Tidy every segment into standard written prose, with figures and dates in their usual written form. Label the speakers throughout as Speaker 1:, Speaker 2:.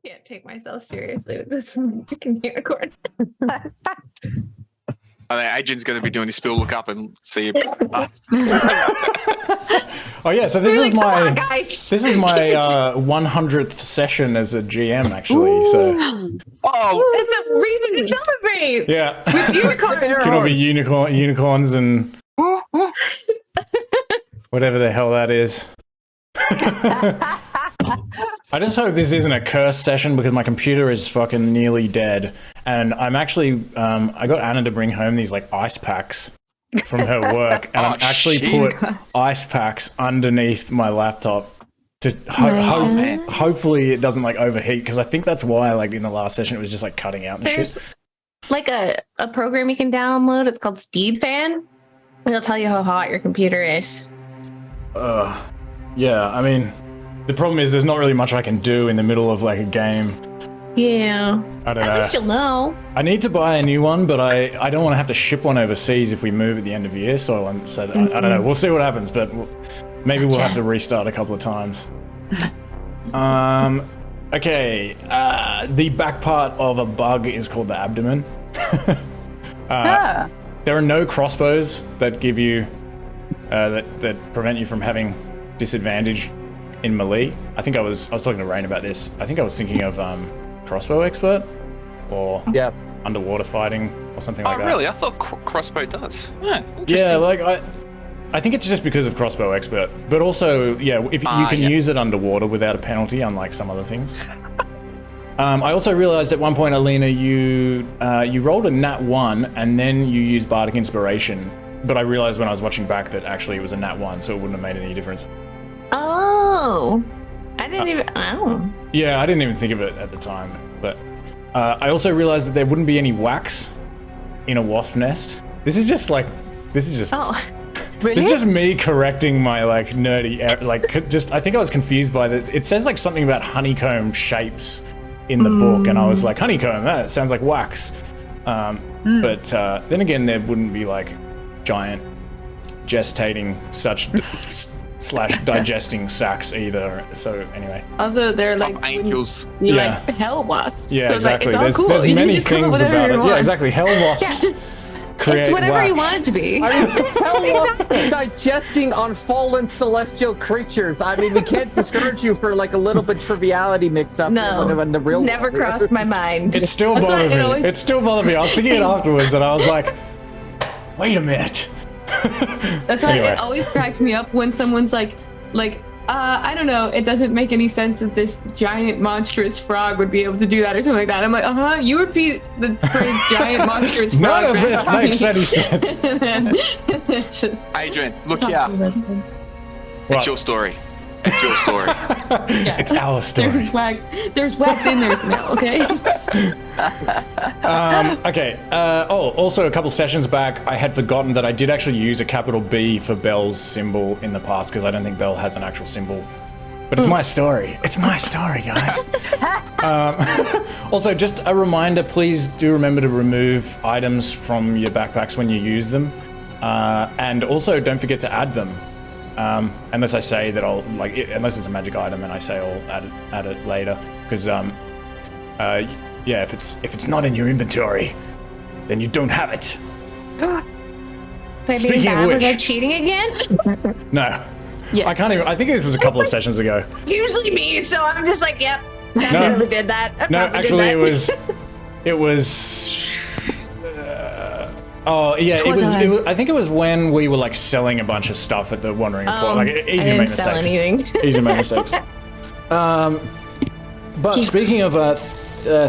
Speaker 1: can't take myself seriously with this freaking unicorn.
Speaker 2: I think Adrian's going to be doing his spill look up and see.
Speaker 3: Oh yeah, so this is
Speaker 1: Come
Speaker 3: my
Speaker 1: on, guys.
Speaker 3: this is my 100th session as a GM actually. So
Speaker 2: Oh,
Speaker 1: It's a reason to celebrate.
Speaker 3: yeah,
Speaker 1: With unicorns.
Speaker 3: can all be unicorns and whatever the hell that is. I just hope this isn't a cursed session because my computer is fucking nearly dead, and I'm actually I got Anna to bring home these like ice packs from her work, and I'm actually put ice packs underneath my laptop to hopefully it doesn't like overheat, because I think that's why like in the last session it was just like cutting out and
Speaker 1: There's
Speaker 3: shit.
Speaker 1: like a program you can download. It's called Speed Fan, and it'll tell you how hot your computer is.
Speaker 3: Yeah, I mean, the problem is there's not really much I can do in the middle of like a game.
Speaker 1: Yeah.
Speaker 3: I don't know.
Speaker 1: At least you'll know.
Speaker 3: I need to buy a new one, but I don't want to have to ship one overseas if we move at the end of the year. So I don't know. We'll see what happens, but maybe we'll have to restart a couple of times. Okay. The back part of a bug is called the abdomen. There are no crossbows that give you that prevent you from having disadvantage in melee. I think I was talking to Rain about this. I think I was thinking of crossbow expert or underwater fighting or something like that.
Speaker 2: Oh, really? I thought crossbow does. Yeah,
Speaker 3: Yeah, like I think it's just because of crossbow expert, but also if you can use it underwater without a penalty, unlike some other things. I also realized at one point, Alina, you rolled a nat 1 and then you used bardic inspiration, but I realized when I was watching back that actually it was a nat 1, so it wouldn't have made any difference.
Speaker 1: Oh, I didn't even. Oh.
Speaker 3: Yeah, I didn't even think of it at the time, but I also realized that there wouldn't be any wax in a wasp nest. This is just.
Speaker 1: Oh,
Speaker 4: Really?
Speaker 3: This is just me correcting my like nerdy, I think I was confused by it says like something about honeycomb shapes in the book, and I was like, honeycomb, that sounds like wax. But then again, there wouldn't be like giant gestating / digesting sacs either. So anyway.
Speaker 4: Also, they're like
Speaker 2: angels.
Speaker 4: You like hell wasps.
Speaker 3: Yeah,
Speaker 4: so
Speaker 3: exactly.
Speaker 4: It's all cool.
Speaker 3: There's
Speaker 4: You
Speaker 3: many
Speaker 4: just come up
Speaker 3: things
Speaker 4: with
Speaker 3: about it.
Speaker 4: want.
Speaker 3: Yeah, exactly. Hell wasps create
Speaker 1: it's whatever
Speaker 3: wax.
Speaker 1: you want it to be.
Speaker 5: I mean, hell
Speaker 1: Exactly.
Speaker 5: digesting on fallen celestial creatures. I mean, we can't discourage you for like a little bit triviality mix-up.
Speaker 1: No,
Speaker 5: when the real
Speaker 1: never
Speaker 5: world.
Speaker 1: crossed my mind.
Speaker 3: It still
Speaker 4: That's
Speaker 3: bothered
Speaker 4: why it
Speaker 3: me.
Speaker 4: always-
Speaker 3: It still bothered me. I was thinking it afterwards, and I was like, wait a minute.
Speaker 4: That's why
Speaker 3: Anyway.
Speaker 4: it always cracks me up when someone's like, I don't know, it doesn't make any sense that this giant monstrous frog would be able to do that or something like that. I'm like, you would be the phrase giant monstrous frog.
Speaker 3: None of this makes any sense.
Speaker 4: And then it's just
Speaker 2: Adrian, look
Speaker 4: talking
Speaker 2: out.
Speaker 4: about it.
Speaker 2: It's your story. It's your story.
Speaker 4: Yeah.
Speaker 3: It's our story.
Speaker 4: There's wax in there now, okay?
Speaker 3: Okay. Also a couple sessions back, I had forgotten that I did actually use a capital B for Belle's symbol in the past, because I don't think Belle has an actual symbol. But it's my story. It's my story, guys. Also, just a reminder, please do remember to remove items from your backpacks when you use them. And also, don't forget to add them. Unless I say that I'll, unless it's a magic item and I say I'll add it later. Because, if it's not in your inventory, then you don't have it.
Speaker 1: Speaking
Speaker 3: Speaking of
Speaker 1: bad,
Speaker 3: which-
Speaker 1: was I cheating again?
Speaker 3: No.
Speaker 4: Yes.
Speaker 3: I can't even, I think this was a couple of sessions ago.
Speaker 1: It's usually me, so I'm just like, yep, definitely did that. I
Speaker 3: No,
Speaker 1: probably
Speaker 3: actually
Speaker 1: did that.
Speaker 3: it was I think it was when we were like selling a bunch of stuff at the Wandering Port. Like easy
Speaker 1: I
Speaker 3: to
Speaker 1: didn't
Speaker 3: make
Speaker 1: sell
Speaker 3: mistakes.
Speaker 1: anything.
Speaker 3: Easy to make mistakes. But speaking of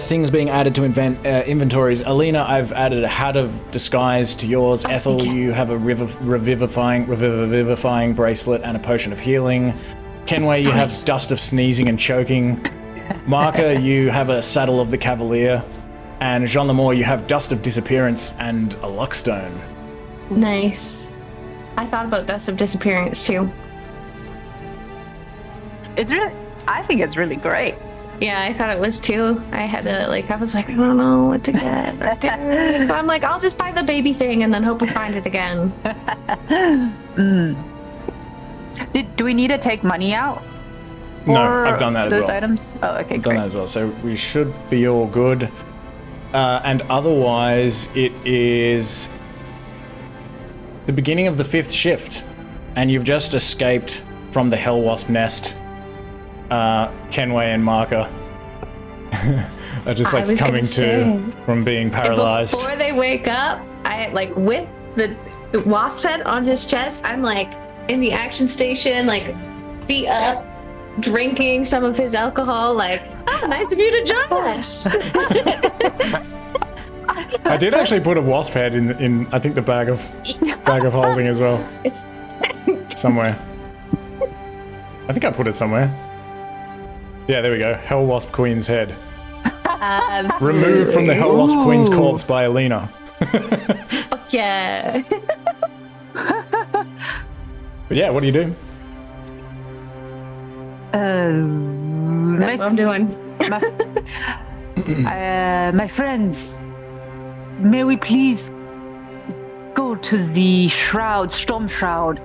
Speaker 3: things being added to inventories, Alina, I've added a hat of disguise to yours. Ethel, you have a revivifying bracelet and a potion of healing. Kenway, you have dust of sneezing and choking. Mahkah, you have a saddle of the cavalier. And Jean Lemore, you have dust of disappearance and a luck stone.
Speaker 1: Nice. I thought about Dust of Disappearance too.
Speaker 6: I think it's really great.
Speaker 1: Yeah, I thought it was too. I had to I was like, I don't know what to get. So I'm like, I'll just buy the baby thing and then hope we find it again.
Speaker 6: Do we need to take money out? for
Speaker 3: No, I've done that as
Speaker 6: those
Speaker 3: well.
Speaker 6: items? Oh, okay,
Speaker 3: I've done
Speaker 6: great.
Speaker 3: that as well, so we should be all good. And otherwise, it is the beginning of the 5th shift, and you've just escaped from the Hell Wasp nest. Kenway and Mahkah are just
Speaker 1: I
Speaker 3: like
Speaker 1: was
Speaker 3: coming
Speaker 1: gonna say.
Speaker 3: from being paralyzed.
Speaker 1: Before they wake up, I like with the wasp head on his chest, I'm like in the action station, like feet up, drinking some of his alcohol, like, nice of you to join us.
Speaker 3: I did actually put a wasp head in I think the bag of holding as well.
Speaker 1: It's
Speaker 3: Somewhere. I think I put it somewhere. Yeah, there we go. Hell Wasp Queen's head. Removed from the Hell Wasp Queen's corpse by Alina.
Speaker 1: fuck yeah.
Speaker 3: But yeah, what do you do?
Speaker 1: That's what I'm doing.
Speaker 6: My friends, may we please go to the Stormshroud,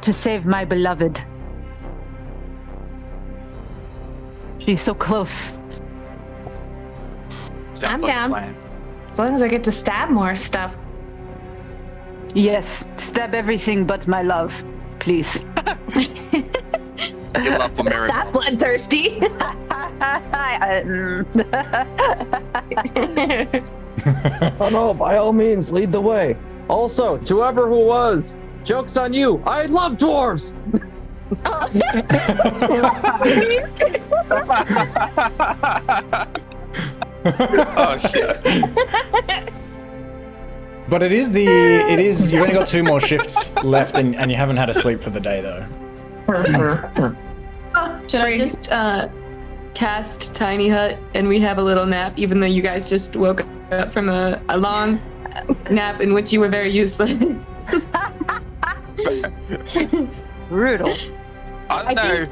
Speaker 6: to save my beloved. She's so close.
Speaker 2: Sounds
Speaker 1: I'm
Speaker 2: like
Speaker 1: down.
Speaker 2: a plan.
Speaker 1: As long as I get to stab more stuff.
Speaker 6: Yes, stab everything but my love, please.
Speaker 2: Give up for miracle.
Speaker 1: That bloodthirsty.
Speaker 5: Oh no, by all means, lead the way. Also, to whoever who was, joke's on you. I love dwarves!
Speaker 2: Oh shit.
Speaker 3: But you've only got 2 more shifts left and you haven't had a sleep for the day though.
Speaker 4: Should I just cast Tiny Hut and we have a little nap, even though you guys just woke up from a long nap in which you were very useless?
Speaker 6: Brutal.
Speaker 2: I don't know.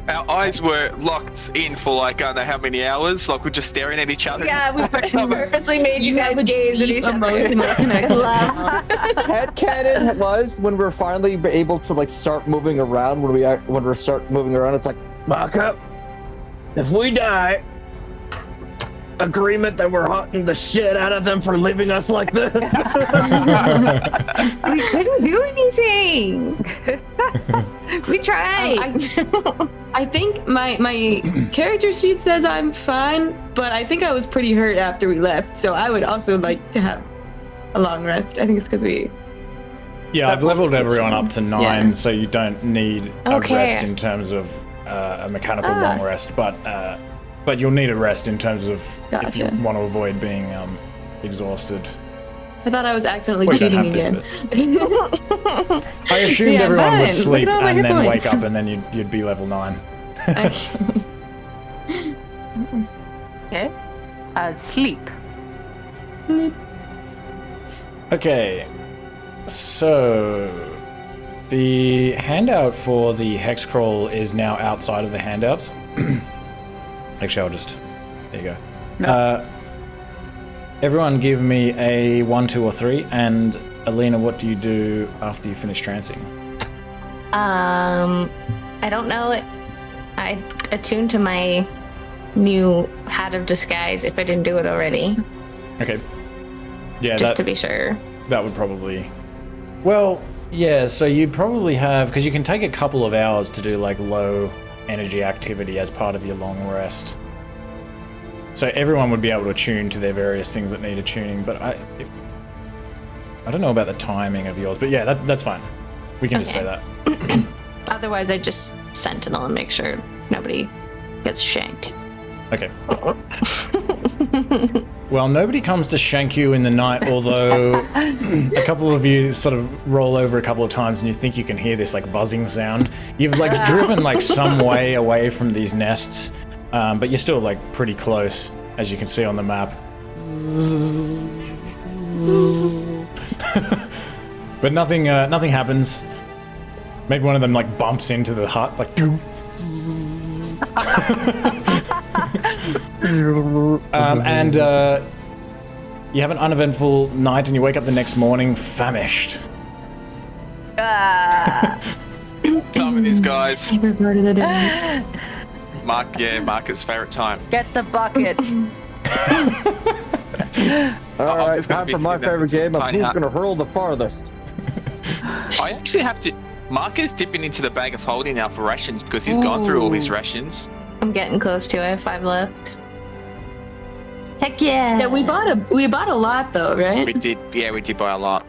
Speaker 2: Our eyes were locked in for like I don't know how many hours. Like we're just staring at each other.
Speaker 1: Yeah, we purposely made you guys gaze at each other.
Speaker 4: Emotional connection.
Speaker 5: Headcanon was when we're finally able to like start moving around. When we start moving around, it's like, Mahkah, if we die, agreement that we're hunting the shit out of them for leaving us like this.
Speaker 1: We couldn't do anything. We tried.
Speaker 4: I think my character sheet says I'm fine, but I think I was pretty hurt after we left, so I would also like to have a long rest. I think it's because we...
Speaker 3: Yeah, I've leveled everyone up to 9,
Speaker 4: Yeah.
Speaker 3: so you don't need a
Speaker 1: Okay.
Speaker 3: rest in terms of a mechanical long rest, but you'll need a rest in terms of if you
Speaker 4: Gotcha.
Speaker 3: want to avoid being exhausted.
Speaker 4: I thought I was accidentally
Speaker 3: Well, you don't
Speaker 4: cheating
Speaker 3: have to,
Speaker 4: again.
Speaker 3: I assumed
Speaker 4: Yeah,
Speaker 3: everyone
Speaker 4: fine.
Speaker 3: would sleep
Speaker 4: Look at all my
Speaker 3: and
Speaker 4: hit
Speaker 3: then
Speaker 4: points.
Speaker 3: wake up and then you'd be level 9.
Speaker 6: Okay. Sleep.
Speaker 3: Okay, so the handout for the Hexcrawl is now outside of the handouts. Actually, I'll just... There you go. Everyone give me a 1, 2, or 3, and Alina, what do you do after you finish trancing?
Speaker 1: I don't know. I attuned to my new Hat of Disguise if I didn't do it already,
Speaker 3: Okay. Yeah,
Speaker 1: just to be sure.
Speaker 3: that would probably... Well, yeah, so you'd probably have... Because you can take a couple of hours to do, like, low energy activity as part of your long rest. So everyone would be able to attune to their various things that need attuning, but I don't know about the timing of yours, but yeah, that's fine. We can just say
Speaker 1: Okay.
Speaker 3: that.
Speaker 1: Otherwise, I just sentinel and make sure nobody gets shanked.
Speaker 3: Okay. Well, nobody comes to shank you in the night, although a couple of you sort of roll over a couple of times and you think you can hear this like buzzing sound. You've like driven like some way away from these nests, but you're still like pretty close, as you can see on the map. But nothing happens. Maybe one of them like bumps into the hut, like. And you have an uneventful night, and you wake up the next morning famished.
Speaker 2: Tell me with these guys.
Speaker 4: Favorite part of the day.
Speaker 2: Mahkah's favorite time.
Speaker 6: Get the bucket.
Speaker 5: All right,
Speaker 2: just gonna
Speaker 5: time
Speaker 2: be
Speaker 5: for my
Speaker 2: thinking
Speaker 5: favorite
Speaker 2: that
Speaker 5: game.
Speaker 2: tiny
Speaker 5: Who's
Speaker 2: hut.
Speaker 5: gonna hurl the farthest?
Speaker 2: I actually have to. Mahkah's dipping into the bag of holding now for rations because he's gone through all his rations.
Speaker 1: I'm getting close to it. I have 5 left. Heck yeah!
Speaker 4: Yeah, we bought a lot though, right?
Speaker 2: We did buy a lot.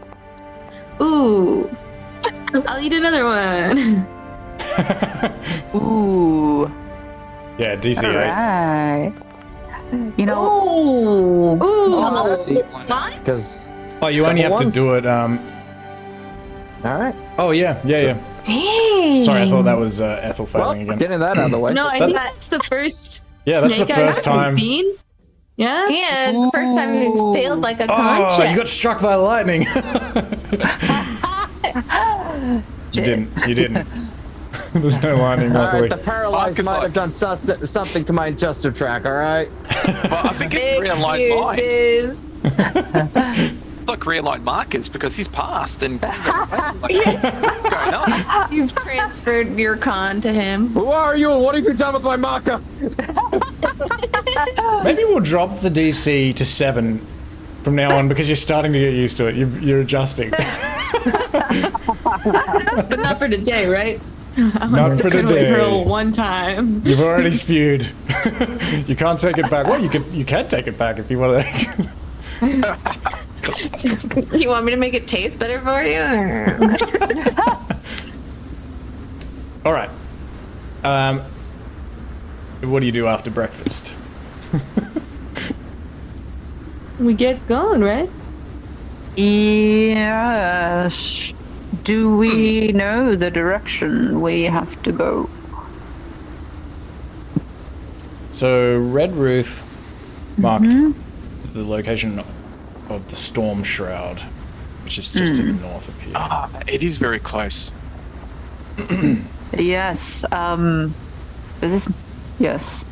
Speaker 4: Ooh. I'll eat another one.
Speaker 6: Ooh.
Speaker 3: Yeah, DC
Speaker 6: All
Speaker 3: 8.
Speaker 6: right. You know.
Speaker 1: Ooh!
Speaker 4: Ooh.
Speaker 1: Mine?
Speaker 5: Because
Speaker 3: Oh, you only have to do it.
Speaker 5: all right.
Speaker 3: Oh yeah.
Speaker 1: Dang!
Speaker 3: Sorry, I thought that was Ethel
Speaker 5: Well,
Speaker 3: failing again.
Speaker 5: getting that out of the way.
Speaker 4: No, I think that's the first
Speaker 3: Yeah, that's the
Speaker 4: snake
Speaker 3: first
Speaker 4: I've
Speaker 3: time.
Speaker 4: seen. Yeah?
Speaker 1: And first time he's failed like a con
Speaker 3: Oh,
Speaker 1: check.
Speaker 3: you got struck by lightning. You didn't. There's no lightning,
Speaker 5: All
Speaker 3: luckily.
Speaker 5: right, the paralyzed
Speaker 2: Marcus,
Speaker 5: might
Speaker 2: like-
Speaker 5: have done something to my adjuster track. All right.
Speaker 2: But I think it's realigned mine. Like realigned markers because he's passed and like, what's going on?
Speaker 1: You've transferred your con to him.
Speaker 5: Who are you and what have you done with my Mahkah?
Speaker 3: Maybe we'll drop the DC to 7 from now on because you're starting to get used to it. You're adjusting.
Speaker 4: But not for today, right?
Speaker 3: Not for
Speaker 4: Kenway
Speaker 3: today.
Speaker 4: hurl one time.
Speaker 3: You've already spewed. You can't take it back. Well, you can take it back if you want to.
Speaker 1: You want me to make it taste better for you?
Speaker 3: All right. What do you do after breakfast?
Speaker 4: We get going, right?
Speaker 6: Yes. Do we know the direction we have to go?
Speaker 3: So Red Ruth marked the location of the Stormshroud, which is just to the north of here.
Speaker 2: It is very close.
Speaker 6: Yes. Is this? Yes.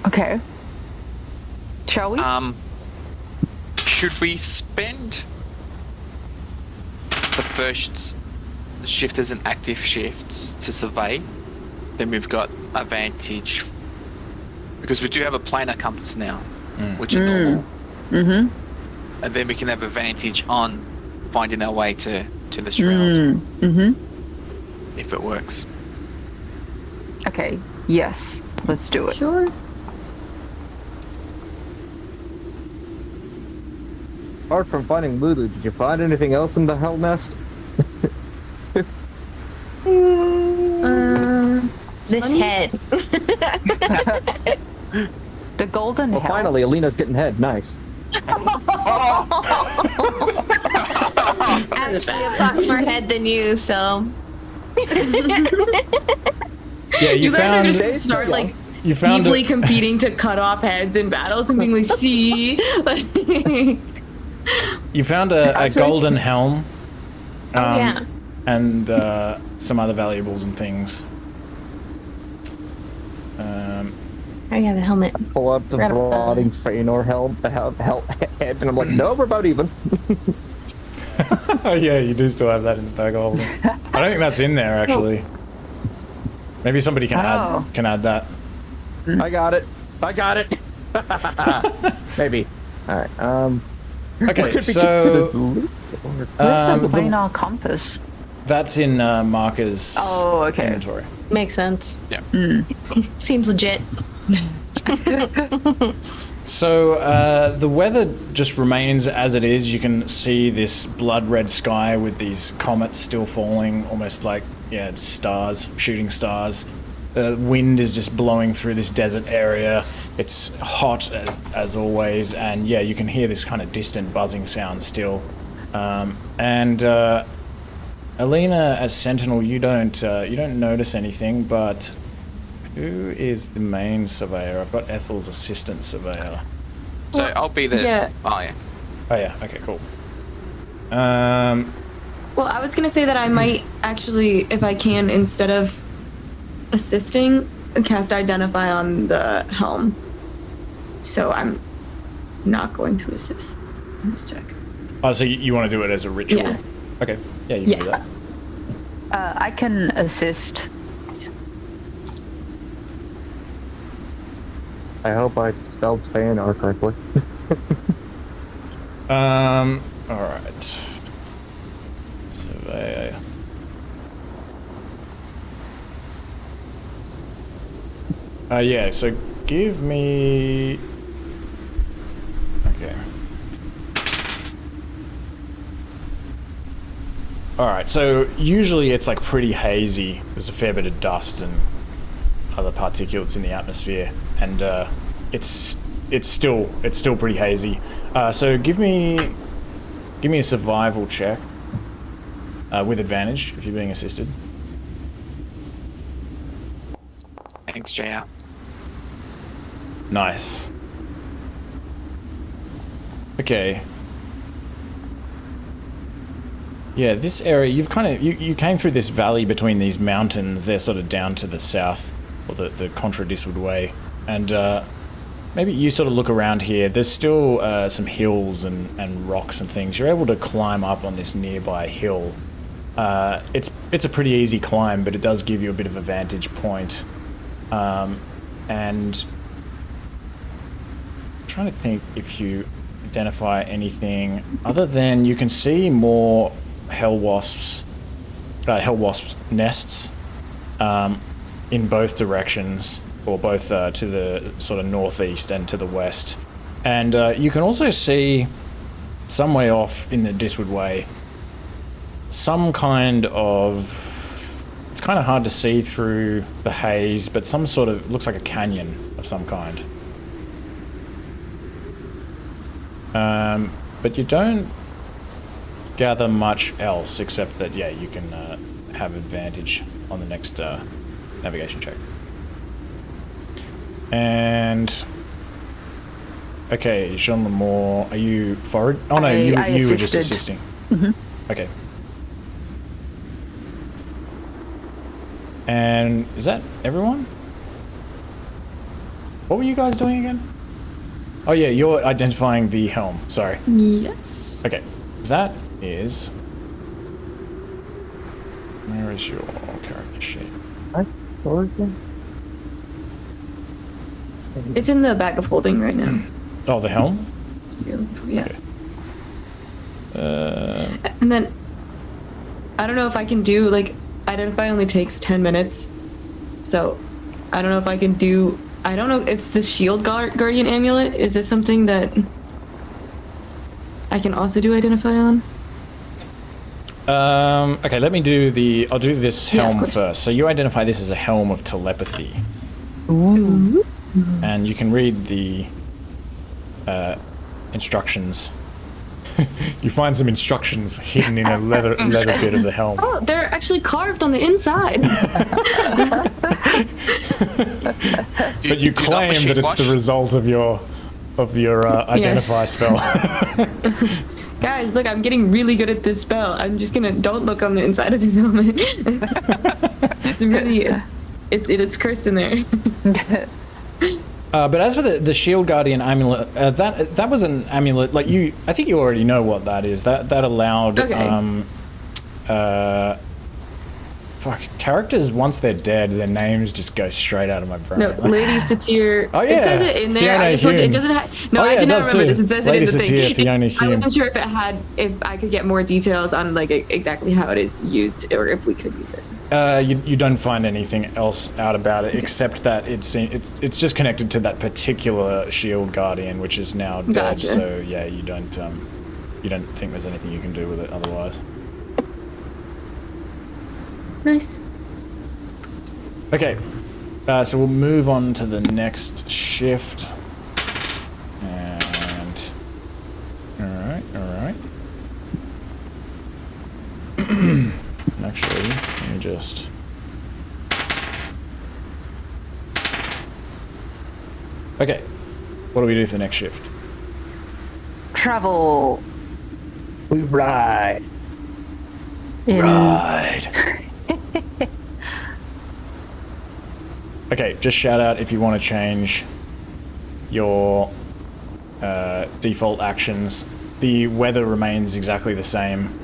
Speaker 6: Okay. Shall we?
Speaker 2: Should we spend the first shift as an active shift to survey? Then we've got advantage because we do have a planar compass now, which are normal. And then we can have advantage on finding our way to the shroud if it works.
Speaker 6: Okay. Yes. Let's do it.
Speaker 4: Sure.
Speaker 5: Apart from finding Lulu, did you find anything else in the Hell Nest?
Speaker 1: This head.
Speaker 6: The golden
Speaker 5: Well,
Speaker 6: hell.
Speaker 5: finally, Alina's getting head. Nice.
Speaker 1: Actually, I've got more head than you, so.
Speaker 3: Yeah,
Speaker 4: You guys are just
Speaker 5: Jay's
Speaker 4: gonna start
Speaker 5: still
Speaker 4: like
Speaker 3: you found
Speaker 4: deeply
Speaker 3: it.
Speaker 4: competing to cut off heads in battles and being like, see? Like,
Speaker 3: You found a golden helm.
Speaker 1: Yeah.
Speaker 3: And some other valuables and things.
Speaker 1: Oh yeah, the helmet.
Speaker 5: Pull up the
Speaker 1: Right.
Speaker 5: rotting Feanor head, and I'm like, no, we're about even.
Speaker 3: Oh yeah, you do still have that in the bag of holding. I don't think that's in there actually. Maybe somebody can
Speaker 6: Oh.
Speaker 3: add that.
Speaker 5: I got it. Maybe. All right.
Speaker 3: Okay,
Speaker 5: could be
Speaker 3: so
Speaker 5: considered loot or-
Speaker 6: Where's
Speaker 3: the-
Speaker 6: the planar compass?
Speaker 3: that's in Mahkah's
Speaker 6: Oh, okay.
Speaker 3: inventory.
Speaker 1: Makes sense.
Speaker 2: Yeah.
Speaker 1: Seems legit.
Speaker 3: So the weather just remains as it is. You can see this blood red sky with these comets still falling, almost like it's stars, shooting stars. The wind is just blowing through this desert area. It's hot as always, and yeah, you can hear this kind of distant buzzing sound still. And Alina, as Sentinel, you don't notice anything, but who is the main surveyor? I've got Ethel's assistant surveyor.
Speaker 2: So I'll be the.
Speaker 4: yeah.
Speaker 2: Oh yeah.
Speaker 3: Oh yeah, okay, cool.
Speaker 4: well, I was gonna say that I might actually, if I can, instead of assisting, cast Identify on the helm. So I'm not going to assist in this check.
Speaker 3: Oh, so you want to do it as a ritual?
Speaker 4: Yeah.
Speaker 3: Okay, yeah, you can do
Speaker 4: Yeah.
Speaker 3: that.
Speaker 6: I can assist.
Speaker 5: I hope I spelled Feanor correctly.
Speaker 3: Alright. Survey. Yeah, so give me... Okay. Alright, so usually it's like pretty hazy. There's a fair bit of dust and other particulates in the atmosphere, and it's still pretty hazy. So give me a survival check with advantage if you're being assisted.
Speaker 2: Thanks, JR.
Speaker 3: Nice. Okay. Yeah, this area, you've kind of, you came through this valley between these mountains. They're sort of down to the south, or the Contradiswood Way. And maybe you sort of look around here. There's still some hills and rocks and things. You're able to climb up on this nearby hill. It's a pretty easy climb, but it does give you a bit of a vantage point. And I'm trying to think if you identify anything other than you can see more hell wasps nests in both directions, or both to the sort of northeast and to the west. And you can also see some way off in the Diswood Way some kind of, it's kind of hard to see through the haze, but some sort of, looks like a canyon of some kind. But you don't gather much else except that, yeah, you can have advantage on the next navigation check. And okay, Jean Lemore, are you forward? Oh no, you were just assisting. Mm-hmm. Okay. And is that everyone? What were you guys doing again? Oh yeah, you're identifying the helm. Sorry.
Speaker 4: Yes.
Speaker 3: Okay, that is. Where is your character sheet?
Speaker 5: That's the story thing.
Speaker 4: It's in the bag of holding right now.
Speaker 3: Oh, the helm?
Speaker 4: Yeah.
Speaker 3: Okay.
Speaker 4: And then, I don't know if I can do, like, identify only takes 10 minutes. So, I don't know if I can do, I don't know, it's the shield guardian amulet. Is this something that I can also do identify on?
Speaker 3: Okay, let me do I'll do this helm
Speaker 4: course.
Speaker 3: first. So you identify this as a helm of telepathy.
Speaker 4: Ooh.
Speaker 3: And you can read the instructions. You find some instructions hidden in a leather bit of the helm.
Speaker 4: Oh, they're actually carved on the inside.
Speaker 3: But you claim that it's the result of your identify spell.
Speaker 4: Guys, look, I'm getting really good at this spell. I'm just gonna, don't look on the inside of this helmet. It's really, it is cursed in there.
Speaker 3: But as for the Shield Guardian amulet, that was an amulet. Like I think you already know what that is. That allowed characters, once they're dead, their names just go straight out of my brain.
Speaker 4: No, LadyJinxIII.
Speaker 3: Oh yeah,
Speaker 4: it says it in there. It doesn't have. No, I cannot remember this. It says it in the thing. I wasn't sure if I could get more details on like exactly how it is used, or if we could use it.
Speaker 3: You don't find anything else out about it except that it's just connected to that particular Shield Guardian, which is now dead.
Speaker 4: Gotcha.
Speaker 3: So yeah, you don't think there's anything you can do with it otherwise.
Speaker 4: Nice.
Speaker 3: Okay, so we'll move on to the next shift. And all right. Actually, let me just. Okay, what do we do for the next shift?
Speaker 6: Travel.
Speaker 5: We ride.
Speaker 3: Ride. Okay, just shout out if you want to change your default actions. The weather remains exactly the same.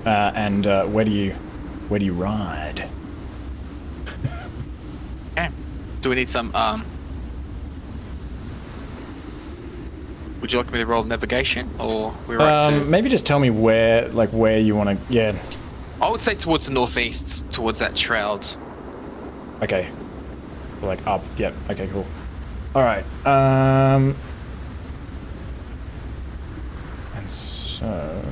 Speaker 3: And where do you Where do you ride?
Speaker 2: Okay. Do we need some, would you like me to roll navigation, or we're right to...
Speaker 3: Maybe just tell me where you want to... Yeah.
Speaker 2: I would say towards the northeast, towards that shroud.
Speaker 3: Okay. Like up. Yep. Okay, cool. Alright. And so...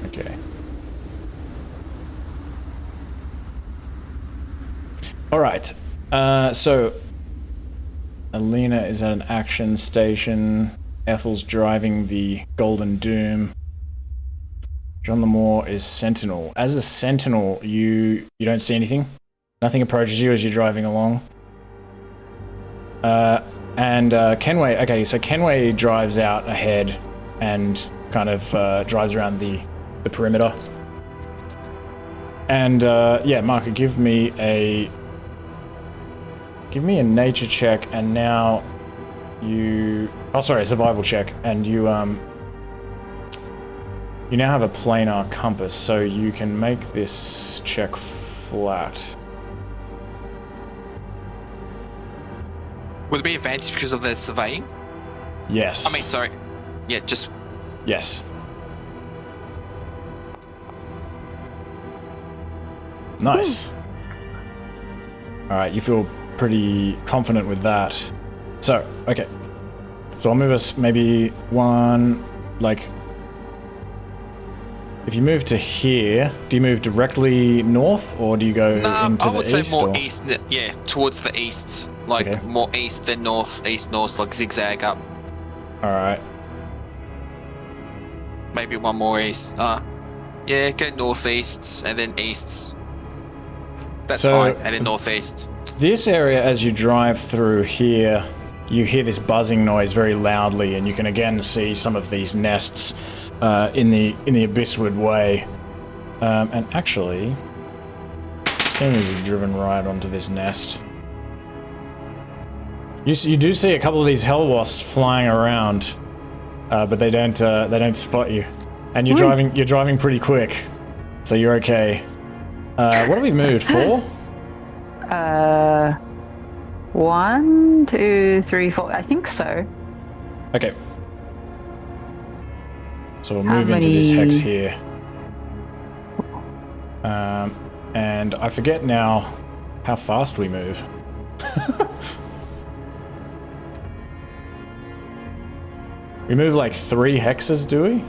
Speaker 3: Okay. Alright. So... Alina is at an action station. Ethel's driving the Golden Doom. John Lemore is Sentinel. As a Sentinel, you don't see anything. Nothing approaches you as you're driving along. And Kenway... Okay, so Kenway drives out ahead and kind of drives around the perimeter. And yeah, Mahkah, give me a nature check, and now you... Oh, sorry, a survival check, and you now have a planar compass, so you can make this check flat.
Speaker 2: Would it be advantage because of the surveying?
Speaker 3: Yes.
Speaker 2: I mean, sorry. Yeah, just...
Speaker 3: Yes. Nice. Alright, you feel pretty confident with that. So, okay. So I'll move us maybe one, like... If you move to here, do you move directly north, or do you go into the east?
Speaker 2: I would say more east, yeah, towards the east. Like,
Speaker 3: Okay.
Speaker 2: more east than north, east-north, like zigzag up.
Speaker 3: Alright.
Speaker 2: Maybe one more east. Yeah, go northeast, and then east. That's
Speaker 3: So-
Speaker 2: fine, and then northeast.
Speaker 3: This area, as you drive through here, you hear this buzzing noise very loudly, and you can again see some of these nests in the Abysswood Way. And actually, as soon as you've driven right onto this nest, you do see a couple of these hell wasps flying around, but they don't spot you, and you're driving pretty quick, so you're okay. What have we moved? 4?
Speaker 6: 1, 2, 3, 4. I think so.
Speaker 3: Okay. So we'll
Speaker 6: How
Speaker 3: move into this
Speaker 6: many-
Speaker 3: hex here. And I forget now how fast we move. We move like 3 hexes, do we?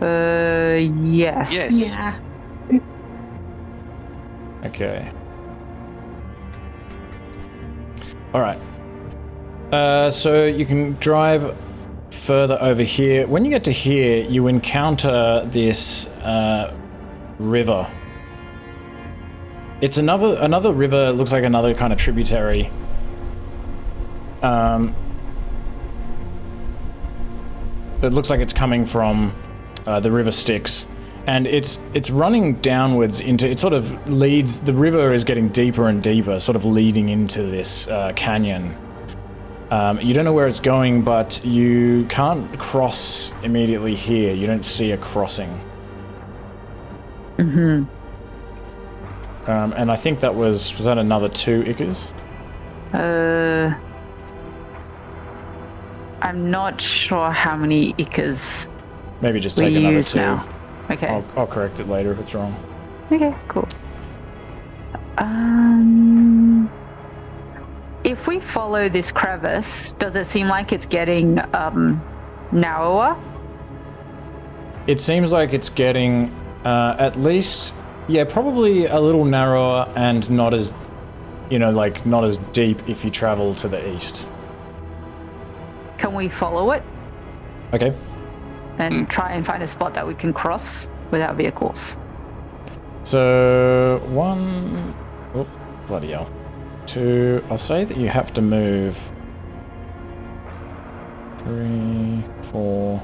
Speaker 6: Yes.
Speaker 2: Yes.
Speaker 1: Yeah.
Speaker 3: Okay. Alright. So you can drive further over here. When you get to here, you encounter this river. It's another river, looks like another kind of tributary. It looks like it's coming from the river Styx. And it's running downwards into, it sort of leads, the river is getting deeper and deeper, sort of leading into this canyon. You don't know where it's going, but you can't cross immediately here. You don't see a crossing.
Speaker 6: Mm-hmm.
Speaker 3: And I think that was that another 2 Ickers?
Speaker 6: I'm not sure how many Ickers
Speaker 3: Maybe just
Speaker 6: we
Speaker 3: take another
Speaker 6: use
Speaker 3: 2.
Speaker 6: now. Okay.
Speaker 3: I'll correct it later if it's wrong.
Speaker 6: Okay, cool. If we follow this crevice, does it seem like it's getting narrower?
Speaker 3: It seems like it's getting at least, yeah, probably a little narrower and not as, not as deep if you travel to the east.
Speaker 6: Can we follow it
Speaker 3: Okay.
Speaker 6: and try and find a spot that we can cross with our vehicles?
Speaker 3: So 1, oh, bloody hell. 2, I'll say that you have to move 3, 4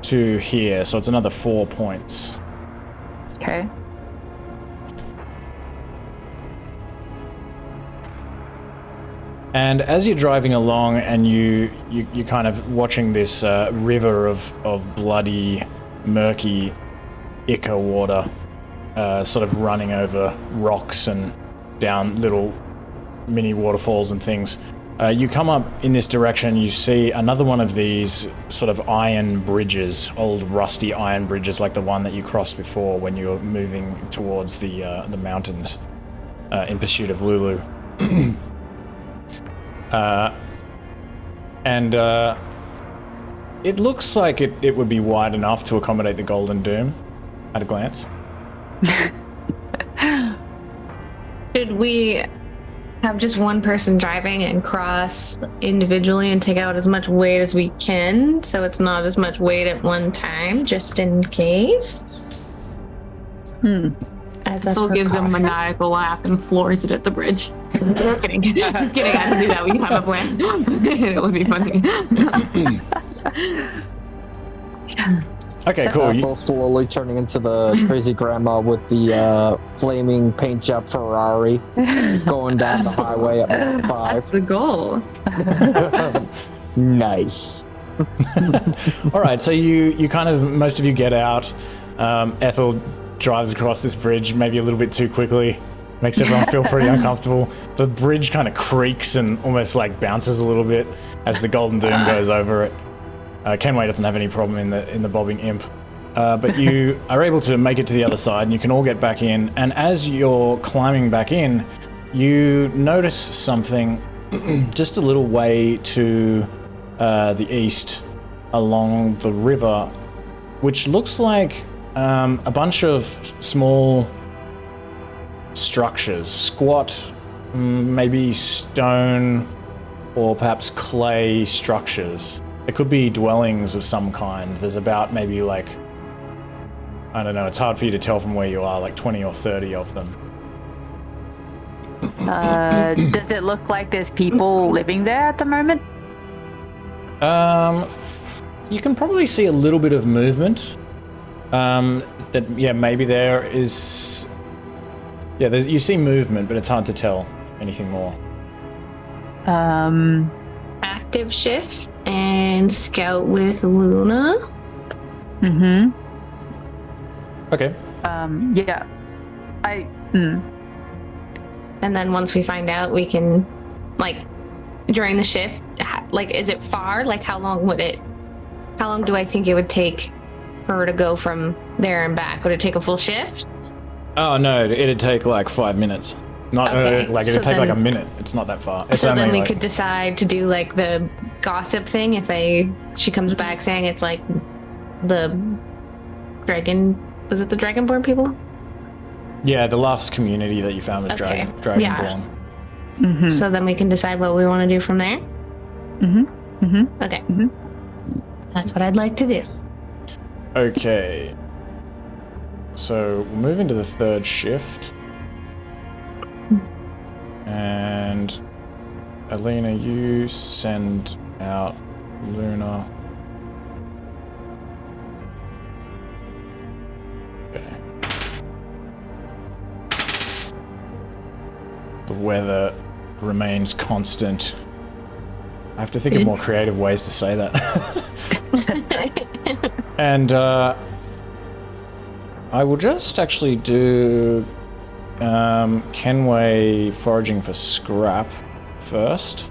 Speaker 3: to here, so it's another 4 points.
Speaker 6: Okay.
Speaker 3: And as you're driving along and you kind of watching this river of bloody, murky ichor water sort of running over rocks and down little mini waterfalls and things, you come up in this direction, you see another one of these sort of iron bridges, old rusty iron bridges like the one that you crossed before when you were moving towards the mountains in pursuit of Lulu. And it looks like it would be wide enough to accommodate the Golden Doom at a glance.
Speaker 1: Should we have just one person driving and cross individually and take out as much weight as we can so it's not as much weight at one time, just in case? As a
Speaker 4: Ethel gives a
Speaker 1: precaution?
Speaker 4: maniacal laugh and floors it at the bridge. Kidding. Just kidding. I can do that. We have a plan. It would be funny.
Speaker 3: Okay, cool.
Speaker 5: Ethel slowly turning into the crazy grandma with the flaming paint job Ferrari going down the highway at
Speaker 4: That's
Speaker 5: 5.
Speaker 4: the goal.
Speaker 5: Nice.
Speaker 3: All right, so you kind of, most of you get out. Ethel drives across this bridge maybe a little bit too quickly, makes everyone feel pretty uncomfortable. The bridge kind of creaks and almost like bounces a little bit as the Golden Doom goes over it. Kenway doesn't have any problem in the bobbing imp, but you are able to make it to the other side and you can all get back in. And as you're climbing back in, you notice something just a little way to the east along the river, which looks like a bunch of small structures, squat, maybe stone or perhaps clay structures. It could be dwellings of some kind. There's about maybe like, I don't know, it's hard for you to tell from where you are, like 20 or 30 of them.
Speaker 6: Does it look like there's people living there at the moment?
Speaker 3: You can probably see a little bit of movement. Maybe there is. Yeah, you see movement, but it's hard to tell anything more.
Speaker 1: Active shift and scout with Luna.
Speaker 3: Okay.
Speaker 6: Yeah.
Speaker 1: And then once we find out, we can, like, during the shift, is it far? Like, how long do I think it would take her to go from there and back? Would it take a full shift?
Speaker 3: Oh no, it'd take like 5 minutes. Not
Speaker 1: Okay,
Speaker 3: it'd
Speaker 1: so
Speaker 3: take like a
Speaker 1: then-
Speaker 3: minute. It's not that far. It's
Speaker 1: So
Speaker 3: only
Speaker 1: then we
Speaker 3: like-
Speaker 1: could decide to do like the gossip thing if she comes back saying it's like the dragon. Was it the Dragonborn people?
Speaker 3: Yeah, the last community that you found was
Speaker 1: Okay,
Speaker 3: Dragonborn.
Speaker 1: So then we can decide what we want to do from there. Okay. That's what I'd like to do.
Speaker 3: Okay. So we'll move into the third shift. And Alina, you send out Luna. Okay. The weather remains constant. I have to think of more creative ways to say that. And I will just actually do Kenway foraging for scrap first.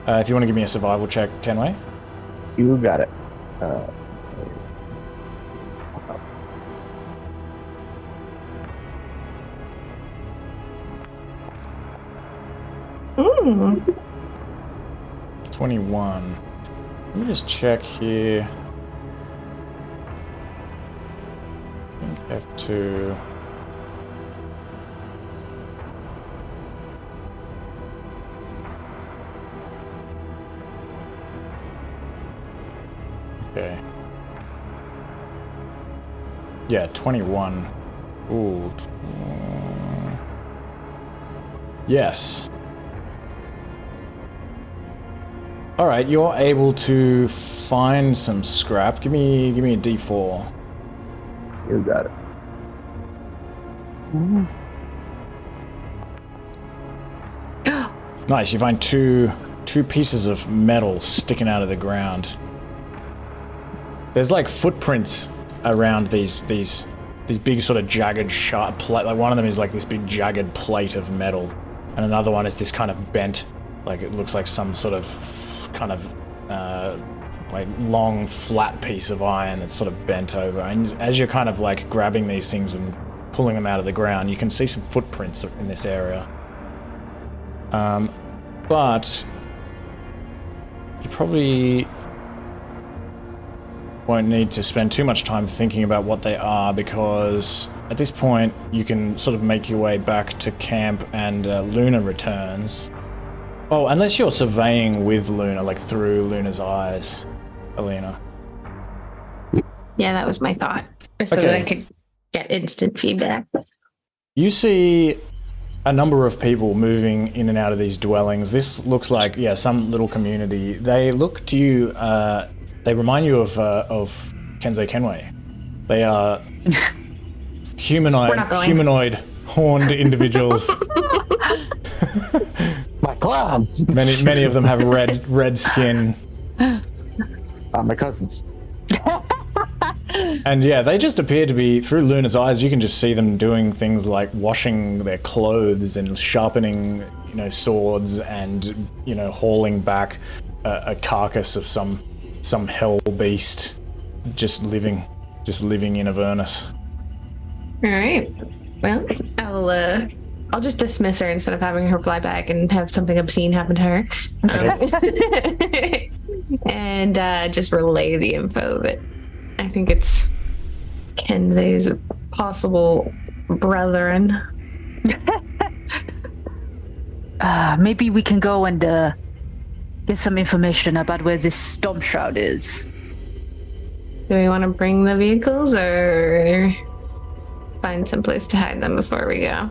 Speaker 3: If you want to give me a survival check, Kenway.
Speaker 5: You got it.
Speaker 3: 21. Let me just check here. I think F2. Okay. Yeah, 21. Ooh. Yes. All right, you're able to find some scrap. Give me a D4.
Speaker 5: You got it.
Speaker 3: Nice. You find two pieces of metal sticking out of the ground. There's like footprints around these big sort of jagged sharp plate. Like one of them is like this big jagged plate of metal, and another one is this kind of bent, like it looks like some sort of kind of like long flat piece of iron that's sort of bent over. And as you're kind of like grabbing these things and pulling them out of the ground, you can see some footprints in this area. But you probably won't need to spend too much time thinking about what they are, because at this point you can sort of make your way back to camp and Luna returns. Oh, unless you're surveying with Luna, like through Luna's eyes, Alina.
Speaker 1: Yeah, that was my thought. So that I could get instant feedback.
Speaker 3: You see a number of people moving in and out of these dwellings. This looks like, yeah, some little community. They look to you, they remind you of Kensei Kenway. They are humanoid horned individuals.
Speaker 5: My clan.
Speaker 3: Many of them have red skin.
Speaker 5: My cousins.
Speaker 3: And yeah, they just appear to be, through Luna's eyes, you can just see them doing things like washing their clothes and sharpening, swords and, hauling back a carcass of some hell beast just living in Avernus.
Speaker 1: All right. Well, I'll just dismiss her instead of having her fly back and have something obscene happen to her. And just relay the info that I think it's Kensei's possible brethren.
Speaker 6: Maybe we can go and get some information about where this Stormshroud is.
Speaker 1: Do we want to bring the vehicles or find some place to hide them before we go?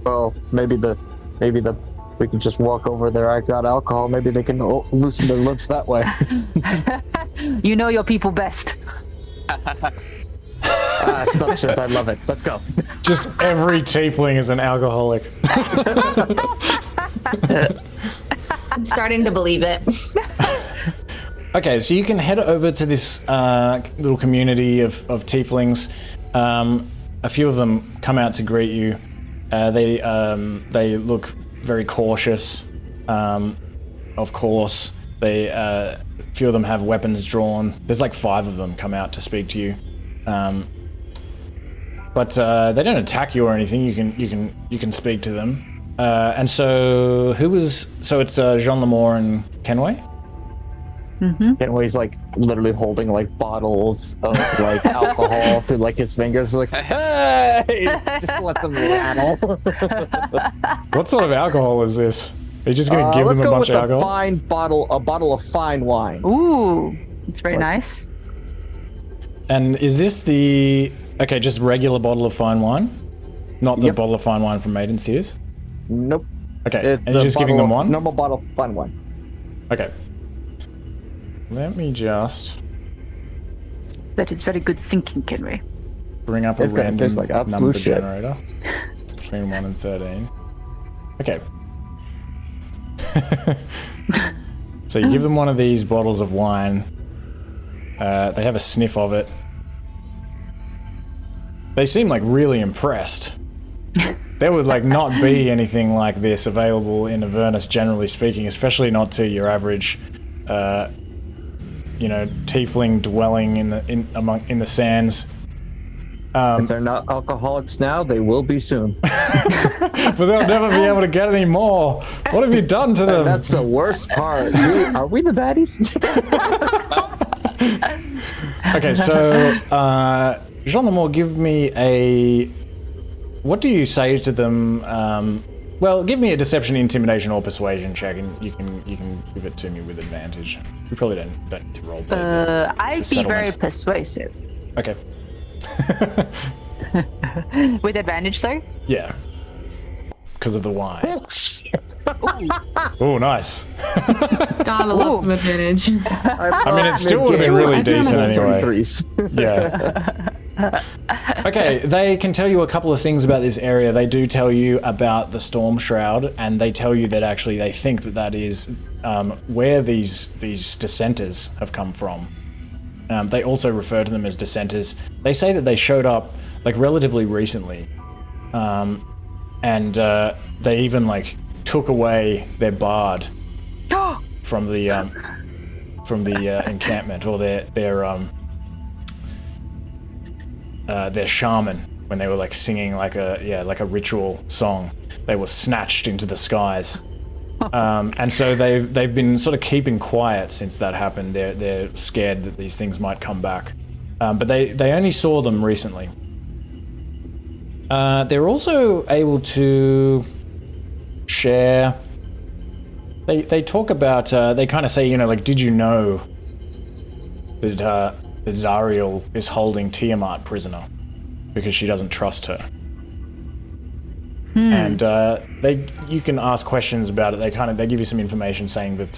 Speaker 5: Well, maybe we can just walk over there. I got alcohol. Maybe they can loosen their lips that way.
Speaker 6: You know your people best.
Speaker 5: Assumptions. I love it. Let's go.
Speaker 3: Just every tiefling is an alcoholic.
Speaker 1: I'm starting to believe it.
Speaker 3: Okay, so you can head over to this little community of tieflings. A few of them come out to greet you. They look very cautious. Of course, a few of them have weapons drawn. There's like 5 of them come out to speak to you. But they don't attack you or anything. You can speak to them. And so it's Jean Lemore and Kenway?
Speaker 6: Mm-hmm.
Speaker 5: Kenway's like literally holding like bottles of like alcohol through like his fingers, like, hey, just let them rattle.
Speaker 3: What sort of alcohol is this? Are you just gonna give them a bunch of alcohol?
Speaker 5: A bottle of fine wine.
Speaker 6: Ooh, it's very nice.
Speaker 3: And is this just regular bottle of fine wine? Not the bottle of fine wine from Maiden's Tears?
Speaker 5: Nope.
Speaker 3: Okay, and you're just giving them one?
Speaker 5: Normal bottle of fine wine.
Speaker 3: Okay. Let me just...
Speaker 6: That is very good thinking, Kenway.
Speaker 3: Bring up a random
Speaker 5: like
Speaker 3: number
Speaker 5: shit.
Speaker 3: generator. Between 1 and 13. Okay. So you give them one of these bottles of wine. They have a sniff of it. They seem like really impressed. There would like not be anything like this available in Avernus, generally speaking, especially not to your average tiefling dwelling in the sands.
Speaker 5: If they're not alcoholics now, they will be soon.
Speaker 3: But they'll never be able to get any more. What have you done to them?
Speaker 5: That's the worst part. Are we the baddies?
Speaker 3: Okay, so Jean Lemore, give me a... What do you say to them? Well, give me a deception, intimidation, or persuasion check, and you can give it to me with advantage. You probably don't need to roll.
Speaker 6: I'd be very persuasive.
Speaker 3: Okay.
Speaker 6: With advantage, sorry?
Speaker 3: Yeah. Because of the wine. Oh, nice.
Speaker 4: Gotta love some advantage.
Speaker 3: I mean, it still would have been really decent anyway. Yeah. Okay, they can tell you a couple of things about this area. They do tell you about the Stormshroud, and they tell you that actually they think that is where these dissenters have come from. They also refer to them as dissenters. They say that they showed up like relatively recently, and they even like took away their bard from the encampment, or their shaman, when they were like singing like a ritual song. They were snatched into the skies. And so they've been sort of keeping quiet since that happened. They're scared that these things might come back. But they only saw them recently. They're also able to share. They talk about. They kind of say, like, did you know that Zariel is holding Tiamat prisoner because she doesn't trust her? And you can ask questions about it. They give you some information saying that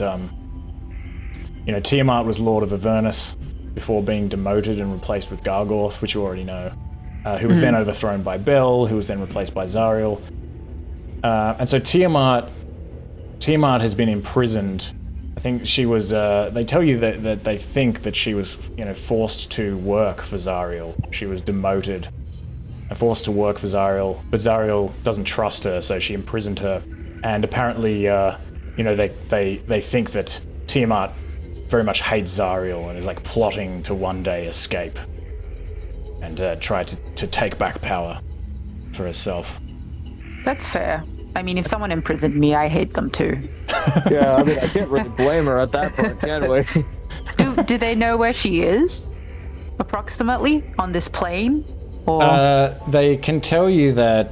Speaker 3: Tiamat was Lord of Avernus before being demoted and replaced with Gargorth, which you already know, who was then overthrown by Bel, who was then replaced by Zariel. And so Tiamat has been imprisoned. I think she was. They tell you that they think that she was, forced to work for Zariel. She was demoted and forced to work for Zariel, but Zariel doesn't trust her, so she imprisoned her. And apparently, they think that Tiamat very much hates Zariel and is like plotting to one day escape and try to take back power for herself.
Speaker 6: That's fair. I mean, if someone imprisoned me, I hate them too.
Speaker 5: Yeah, I mean, I can't really blame her at that point, can we?
Speaker 6: Do they know where she is, approximately, on this plane? Or
Speaker 3: they can tell you that,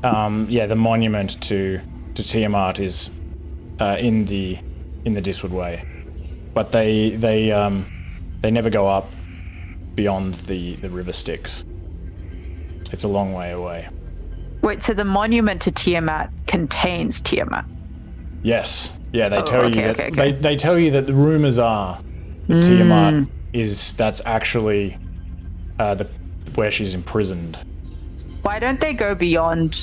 Speaker 3: the monument to Tiamat is in the Diswood Way, but they never go up beyond the river Styx. It's a long way away.
Speaker 6: Wait, so the monument to Tiamat contains Tiamat?
Speaker 3: Yes. Yeah, they tell you that.
Speaker 6: Okay.
Speaker 3: They tell you that the rumors are that Tiamat that's actually where she's imprisoned.
Speaker 6: Why don't they go beyond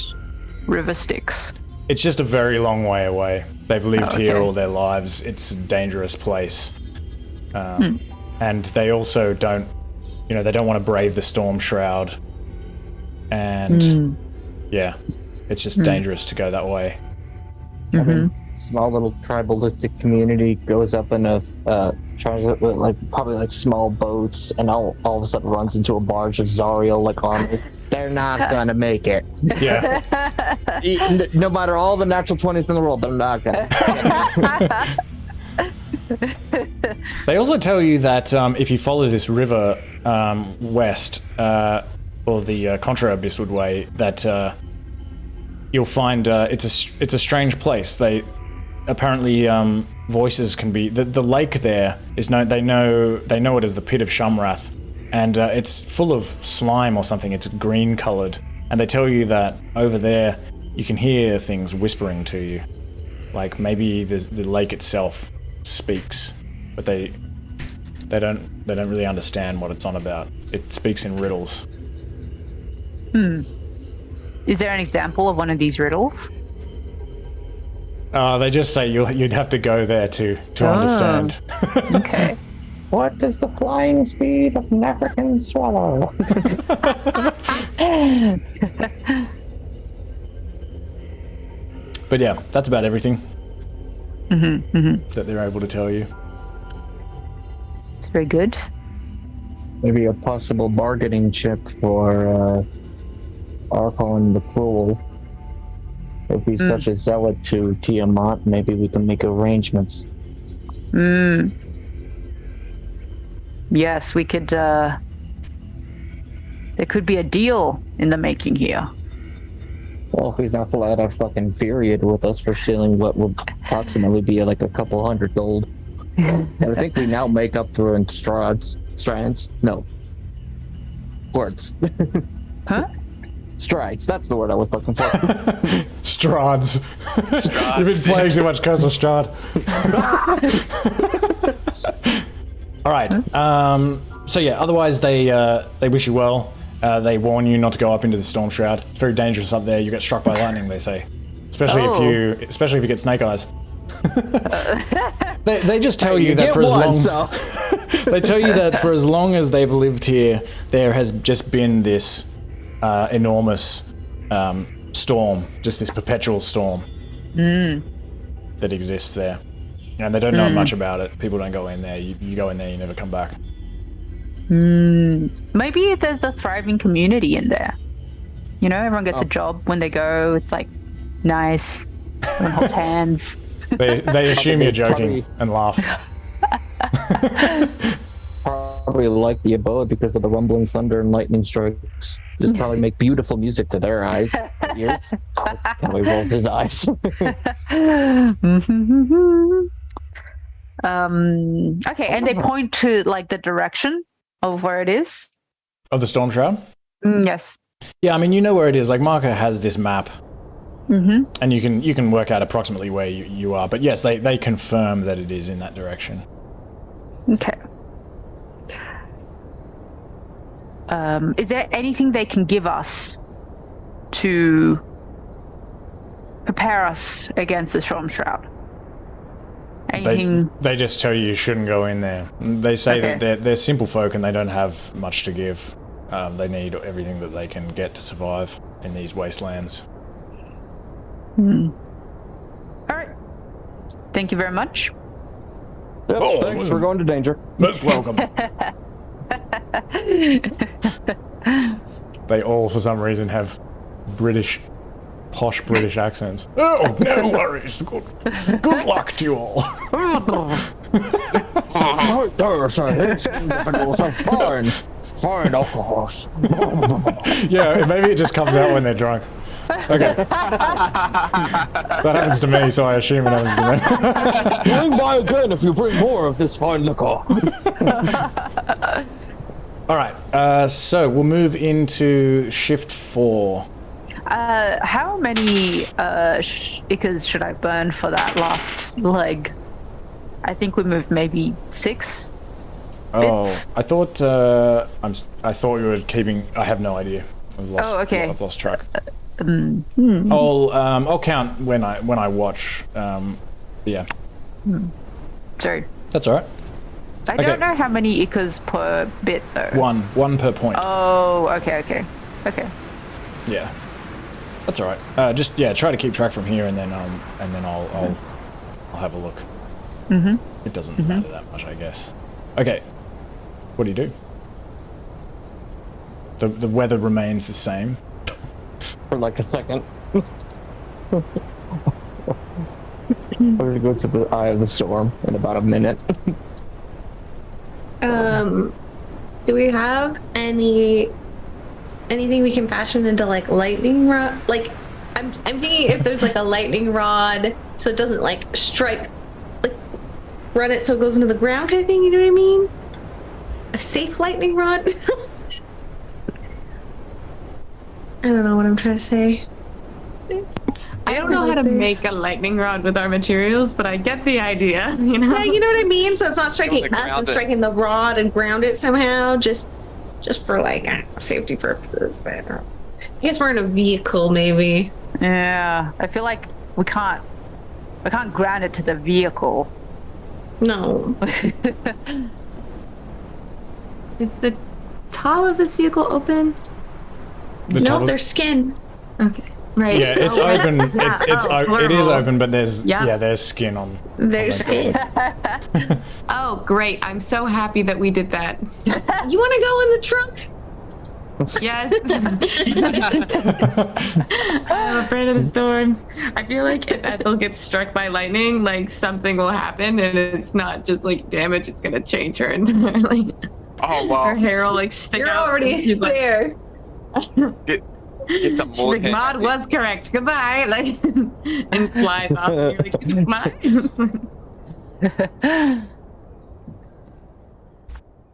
Speaker 6: River Styx?
Speaker 3: It's just a very long way away. They've lived here all their lives. It's a dangerous place. And they also don't, they don't want to brave the Stormshroud. And it's just dangerous to go that way.
Speaker 5: I mean, small little tribalistic community goes up in a tries it with probably small boats, and all of a sudden runs into a barge of Zariel army. They're not gonna make it.
Speaker 3: Yeah.
Speaker 5: No matter all the natural 20s in the world, they're not gonna.
Speaker 3: They also tell you that if you follow this river west, or the Contra Abysswood Way, that you'll find it's a strange place. They apparently voices can be the lake there is known. They know it as the Pit of Shumrath, and it's full of slime or something. It's green colored, and they tell you that over there you can hear things whispering to you, like maybe the lake itself speaks, but they don't really understand what it's on about. It speaks in riddles.
Speaker 6: Is there an example of one of these riddles?
Speaker 3: They just say you'd have to go there to understand.
Speaker 6: Okay.
Speaker 5: What is the flying speed of an African swallow?
Speaker 3: But yeah, that's about everything that they're able to tell you.
Speaker 6: It's very good.
Speaker 5: Maybe a possible bargaining chip for Archon the Cruel. If he's such a zealot to Tiamat, maybe we can make arrangements.
Speaker 6: Yes, we could, there could be a deal in the making here.
Speaker 5: Well, if he's not flat out fucking furious with us for stealing what would approximately be a couple 100 gold. And I think we now make up for in strands. No. Words.
Speaker 6: Huh?
Speaker 5: Strides. That's the word I was looking for.
Speaker 3: Strads. You've been playing too much Curse of Strahd. All right. So yeah. Otherwise, they wish you well. They warn you not to go up into the Stormshroud. It's very dangerous up there. You get struck by lightning, they say. Especially if you get snake eyes. they just tell you that for as long they tell you that for as long as they've lived here, there has just been this enormous storm, just this perpetual storm that exists there, and they don't know much about it. People don't go in there. You go in there, you never come back.
Speaker 6: Maybe there's a thriving community in there. You know, everyone gets a job when they go. It's like nice. Everyone holds hands.
Speaker 3: They assume you're joking and laugh.
Speaker 5: Probably like the abode because of the rumbling thunder and lightning strikes. Just probably make beautiful music to their eyes. Ears. Kenway rolls his eyes.
Speaker 6: Okay, and they point to like the direction of where it is.
Speaker 3: Of the Stormshroud?
Speaker 6: Yes.
Speaker 3: Yeah, I mean, you know where it is. Like, Mahkah has this map. And you can work out approximately where you are. But yes, they confirm that it is in that direction.
Speaker 6: Okay. Is there anything they can give us to prepare us against the Stormshroud? Anything?
Speaker 3: They just tell you shouldn't go in there. They say that they're simple folk and they don't have much to give. They need everything that they can get to survive in these wastelands.
Speaker 6: All right. Thank you very much.
Speaker 5: Yep, thanks for going to danger.
Speaker 3: Most welcome. They all, for some reason, have posh British accents. Oh, no worries. Good luck to you all.
Speaker 5: Fine alcohols.
Speaker 3: Yeah, maybe it just comes out when they're drunk. Okay. That happens to me, so I assume it happens to them.
Speaker 5: Bring by again if you bring more of this fine liquor.
Speaker 3: Alright, so we'll move into shift 4.
Speaker 6: How many Ikas should I burn for that last leg? I think we moved maybe 6 bits.
Speaker 3: I thought I thought you were keeping. I have no idea. I've lost track. I'll count when I watch. Yeah.
Speaker 6: Sorry.
Speaker 3: That's all right.
Speaker 6: I don't know how many Ikas per bit though.
Speaker 3: One per point.
Speaker 6: Oh, okay.
Speaker 3: Yeah. That's all right. Just try to keep track from here, and then I'll have a look. It doesn't matter that much, I guess. Okay. What do you do? The weather remains the same.
Speaker 5: For like a second. I'm gonna go to the eye of the storm in about a minute.
Speaker 1: Do we have anything we can fashion into like lightning rod? Like, I'm thinking if there's like a lightning rod, so it doesn't like strike, like run it so it goes into the ground kind of thing. You know what I mean? A safe lightning rod. I don't know what I'm trying to say.
Speaker 4: I don't know how to make a lightning rod with our materials, but I get the idea, you know?
Speaker 1: Yeah, you know what I mean? So it's not striking us, it's striking the rod and ground it somehow, just for like safety purposes. But I guess we're in a vehicle, maybe.
Speaker 6: Yeah, I feel like we can't ground it to the vehicle.
Speaker 1: No.
Speaker 4: Is the top of this vehicle open?
Speaker 1: No, there's skin.
Speaker 4: Okay. Right.
Speaker 3: Yeah, it's open. It is open, but there's there's skin on.
Speaker 1: There's skin.
Speaker 4: Oh, great! I'm so happy that we did that.
Speaker 1: You want to go in the trunk?
Speaker 4: Yes. I'm afraid of the storms. I feel like if Ethel gets struck by lightning, like something will happen, and it's not just like damage; it's gonna change her entirely.
Speaker 2: Oh wow!
Speaker 4: Her hair will like stick out.
Speaker 1: You're already there.
Speaker 2: Get some
Speaker 4: She's
Speaker 2: more
Speaker 4: like,
Speaker 2: hair.
Speaker 4: Maud was correct. Goodbye. Like, and flies off. And you're like, goodbye.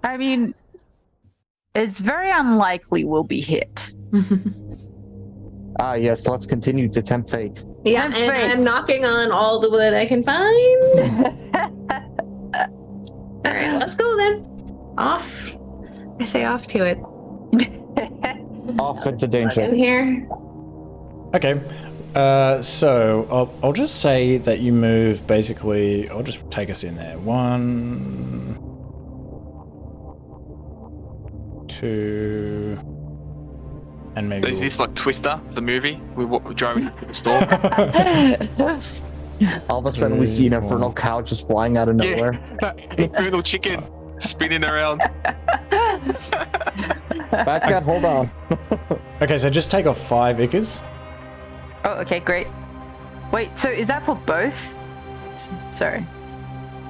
Speaker 6: I mean, it's very unlikely we'll be hit.
Speaker 5: Yes, let's continue to tempt fate.
Speaker 1: Yeah, and I'm knocking on all the wood I can find. All right, let's go then. Off. I say off to it.
Speaker 5: Off into danger.
Speaker 1: In here.
Speaker 3: Okay. So I'll just say that you move basically. I'll just take us in there. 1, 2, and maybe.
Speaker 2: Is this like Twister, the movie? We drove into the storm.
Speaker 5: All of a sudden, we see an infernal cow just flying out of nowhere.
Speaker 2: Infernal chicken spinning around.
Speaker 5: Back at, hold on.
Speaker 3: Okay, so just take off 5 Ickers.
Speaker 6: Oh, okay, great. Wait, so is that for both? Sorry.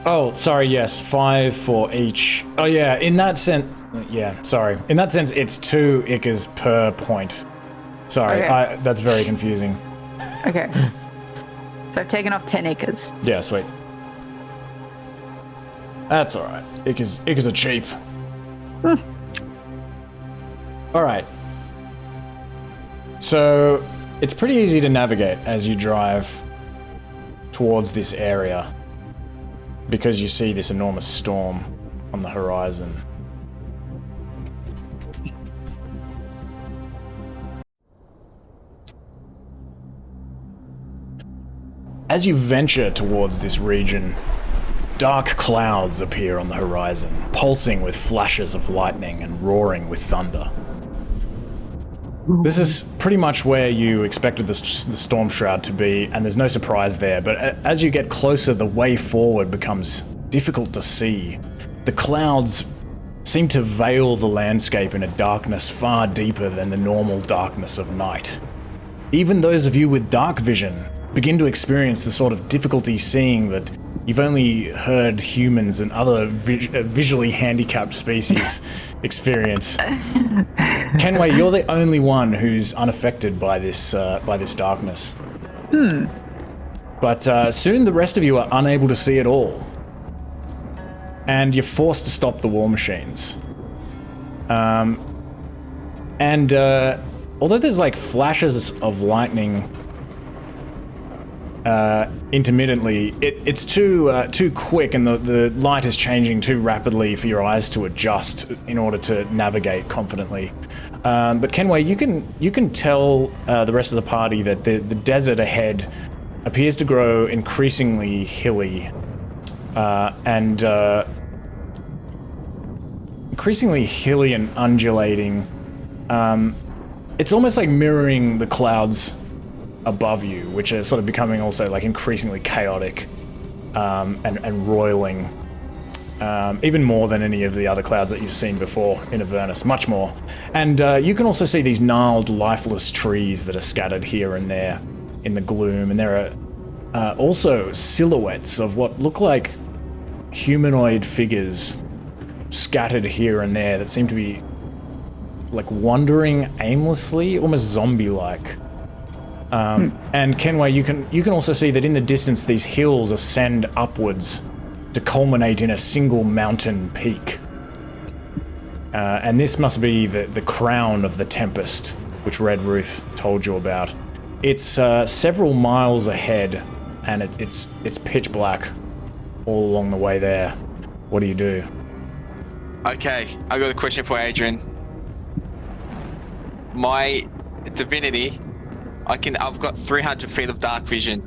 Speaker 3: Oh, sorry, yes, 5 for each. Oh yeah, in that sense, yeah, sorry. In that sense, it's 2 Ickers per point. Sorry,
Speaker 6: Okay.
Speaker 3: that's very confusing.
Speaker 6: Okay. So I've taken off 10 acres.
Speaker 3: Yeah, sweet. That's alright. Ickers are cheap. Alright. So, it's pretty easy to navigate as you drive towards this area because you see this enormous storm on the horizon. As you venture towards this region, dark clouds appear on the horizon, pulsing with flashes of lightning and roaring with thunder. This is pretty much where you expected the Stormshroud to be, and there's no surprise there, but as you get closer, the way forward becomes difficult to see. The clouds seem to veil the landscape in a darkness far deeper than the normal darkness of night. Even those of you with dark vision begin to experience the sort of difficulty seeing that you've only heard humans and other visually handicapped species experience. Kenway, you're the only one who's unaffected by this darkness. But soon the rest of you are unable to see at all. And you're forced to stop the war machines. Although there's like flashes of lightning intermittently, it's too quick, and the light is changing too rapidly for your eyes to adjust in order to navigate confidently. But Kenway, you can tell the rest of the party that the desert ahead appears to grow increasingly hilly, and undulating. It's almost like mirroring the clouds above you, which are sort of becoming also like increasingly chaotic and roiling, even more than any of the other clouds that you've seen before in Avernus, much more. And you can also see these gnarled, lifeless trees that are scattered here and there in the gloom, and there are also silhouettes of what look like humanoid figures scattered here and there that seem to be like wandering aimlessly, almost zombie-like. And Kenway, you can also see that in the distance these hills ascend upwards to culminate in a single mountain peak. And this must be the crown of the Tempest, which Red Ruth told you about. It's several miles ahead, and it's pitch black all along the way there. What do you do?
Speaker 2: Okay, I got a question for Adrian. My divinity, I've got 300 feet of dark vision.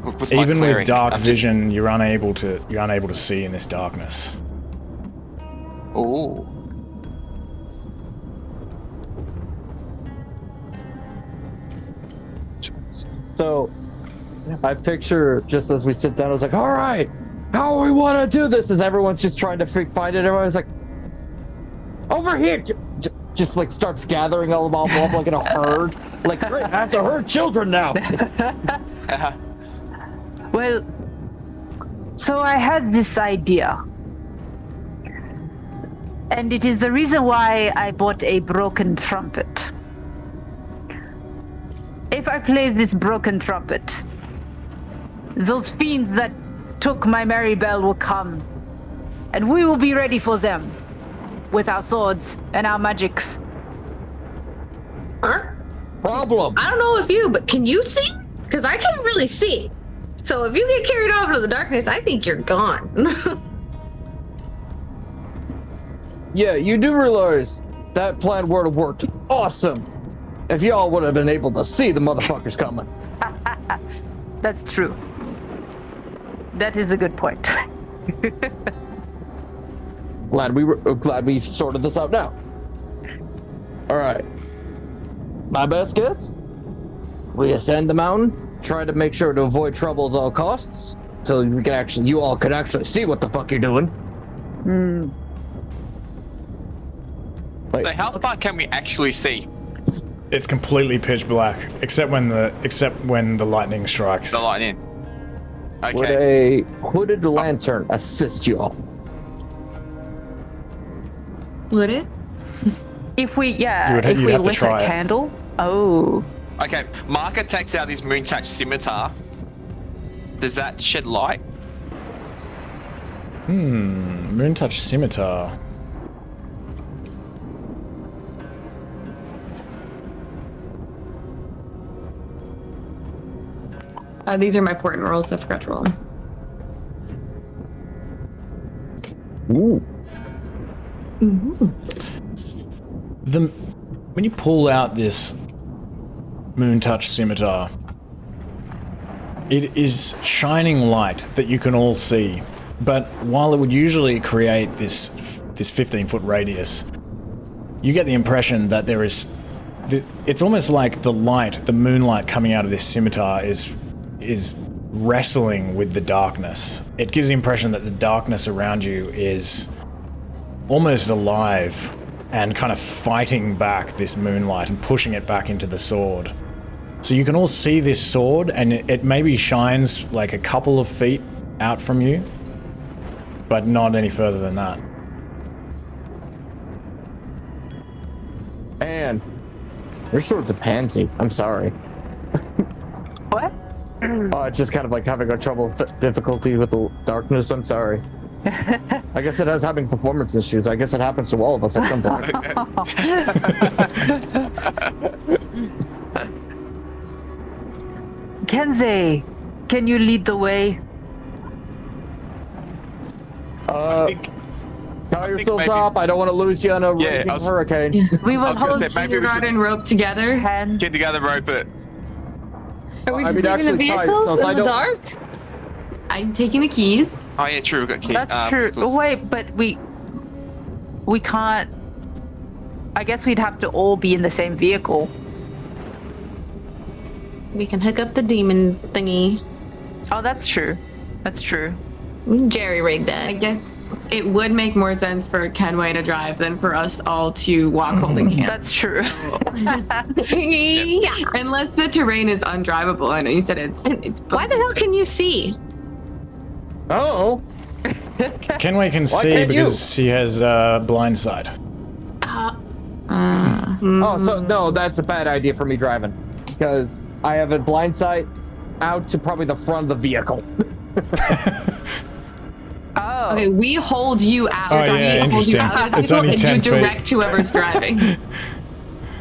Speaker 2: With my
Speaker 3: Even
Speaker 2: cleric,
Speaker 3: with dark vision, you're unable to see in this darkness.
Speaker 2: Ooh.
Speaker 5: So, I picture just as we sit down, I was like, all right, how we want to do this? As everyone's just trying to find it, everyone's like, over here! Just like starts gathering all of them up like in a herd. Like, great, I have to herd children now.
Speaker 6: Well, so I had this idea. And it is the reason why I bought a broken trumpet. If I play this broken trumpet, those fiends that took my merry bell will come, and we will be ready for them with our swords and our magics.
Speaker 5: Problem.
Speaker 1: I don't know if you, but can you see? Because I can't really see. So if you get carried off into the darkness, I think you're gone.
Speaker 5: Yeah, you do realize that plan would have worked awesome if y'all would have been able to see the motherfuckers coming.
Speaker 6: That's true. That is a good point.
Speaker 5: Glad we sorted this out now. All right. My best guess: we ascend the mountain, try to make sure to avoid trouble at all costs, so you all can actually see what the fuck you're doing.
Speaker 2: So how far can we actually see?
Speaker 3: It's completely pitch black, except when the lightning strikes.
Speaker 2: The lightning. Okay.
Speaker 5: Would a hooded lantern assist you all?
Speaker 4: Would it?
Speaker 6: If we,
Speaker 3: You'd have to
Speaker 6: lit a
Speaker 3: try it.
Speaker 6: candle. Oh.
Speaker 2: Okay, Mahkah takes out his Moontouch scimitar. Does that shed light?
Speaker 3: Moontouch scimitar.
Speaker 4: These are my important rolls. I forgot to roll them.
Speaker 5: Ooh.
Speaker 3: When you pull out this Moontouch scimitar, it is shining light that you can all see. But while it would usually create this 15-foot radius, you get the impression that there is. It's almost like the moonlight coming out of this scimitar is wrestling with the darkness. It gives the impression that the darkness around you is almost alive and kind of fighting back this moonlight and pushing it back into the sword. So you can all see this sword, and it maybe shines like a couple of feet out from you, but not any further than that.
Speaker 5: And your sword's a pansy. I'm sorry.
Speaker 6: What?
Speaker 5: It's just kind of like having a difficulty with the darkness. I'm sorry. I guess it has having performance issues. I guess it happens to all of us at some point.
Speaker 6: Kensei, can you lead the way?
Speaker 5: Tie yourselves up. I don't want to lose you on a raging hurricane.
Speaker 6: We will
Speaker 2: I was gonna
Speaker 6: hold
Speaker 2: say, maybe we could
Speaker 4: Kindergarten rope together.
Speaker 6: hand.
Speaker 2: get together, rope it.
Speaker 1: Are we
Speaker 5: I
Speaker 1: just
Speaker 5: mean,
Speaker 1: leaving the
Speaker 5: actually,
Speaker 1: vehicles
Speaker 5: I
Speaker 1: in the
Speaker 5: don't-
Speaker 1: dark?
Speaker 4: I'm taking the keys.
Speaker 2: Oh yeah, true. We got key.
Speaker 6: That's true. Wait, but we can't. I guess we'd have to all be in the same vehicle.
Speaker 1: We can hook up the demon thingy.
Speaker 6: Oh, that's true. That's true.
Speaker 1: We can jerry-rig
Speaker 4: I
Speaker 1: that.
Speaker 4: guess it would make more sense for Kenway to drive than for us all to walk holding hands.
Speaker 6: That's true.
Speaker 1: Yeah.
Speaker 4: Unless the terrain is undrivable. I know you said it's.
Speaker 1: Why the hell can you see?
Speaker 5: Oh.
Speaker 3: Kenway can see
Speaker 5: can't you?
Speaker 3: because she has blind sight.
Speaker 5: Oh, so no, that's a bad idea for me driving, because I have a blind sight out to probably the front of the vehicle.
Speaker 6: Oh.
Speaker 4: Okay, we hold you out.
Speaker 3: Oh, yeah,
Speaker 4: We hold you
Speaker 3: interesting.
Speaker 4: out of the
Speaker 3: It's
Speaker 4: vehicle
Speaker 3: only
Speaker 4: and
Speaker 3: 10
Speaker 4: you
Speaker 3: feet.
Speaker 4: direct whoever's driving.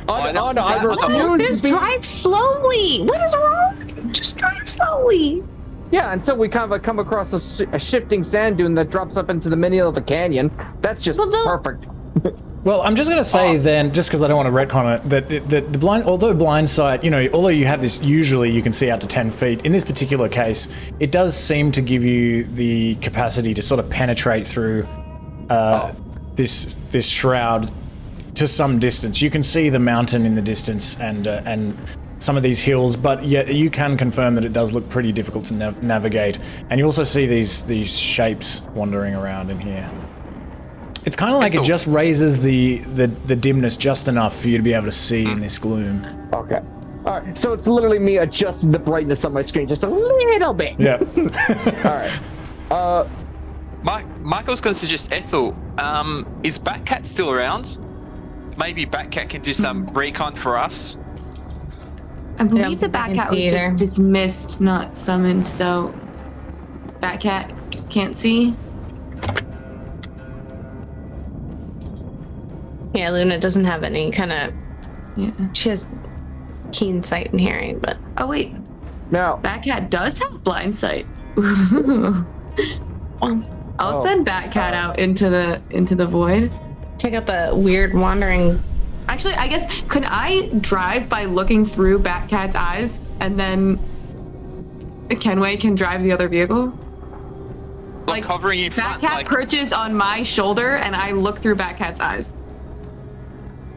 Speaker 5: Oh, no, I
Speaker 1: No,
Speaker 5: refuse
Speaker 1: just
Speaker 5: to be-
Speaker 1: drive slowly. What is wrong? Just drive slowly.
Speaker 5: Yeah, until we kind of come across a shifting sand dune that drops up into the middle of a canyon. That's just
Speaker 1: Well, don't-
Speaker 5: perfect.
Speaker 3: Well, I'm just going to say then, just because I don't want to retcon it, that the blind, although blind sight, although you have this, usually you can see out to 10 feet. In this particular case, it does seem to give you the capacity to sort of penetrate through this shroud to some distance. You can see the mountain in the distance and some of these hills, but yet you can confirm that it does look pretty difficult to navigate. And you also see these shapes wandering around in here. It's kind of like it just raises the dimness just enough for you to be able to see in this gloom.
Speaker 5: Okay. All right. So it's literally me adjusting the brightness on my screen just a little bit.
Speaker 3: Yeah.
Speaker 5: All right.
Speaker 2: Michael's going to suggest Ethel. Is Batcat still around? Maybe Batcat can do some recon for us.
Speaker 4: I believe the
Speaker 1: think I can
Speaker 4: Batcat was
Speaker 1: see either.
Speaker 4: just dismissed, not summoned, so Batcat can't see.
Speaker 1: Yeah, Luna doesn't have any kind of.
Speaker 4: Yeah.
Speaker 1: She has keen sight and hearing, but
Speaker 4: Oh wait,
Speaker 5: Now,
Speaker 4: Batcat does have blind sight. I'll send Batcat out into the void.
Speaker 1: Check out the weird wandering.
Speaker 4: Actually, I guess, could I drive by looking through Batcat's eyes, and then Kenway can drive the other vehicle?
Speaker 2: Like covering you front,
Speaker 4: Batcat
Speaker 2: like
Speaker 4: perches on my shoulder, and I look through Batcat's eyes.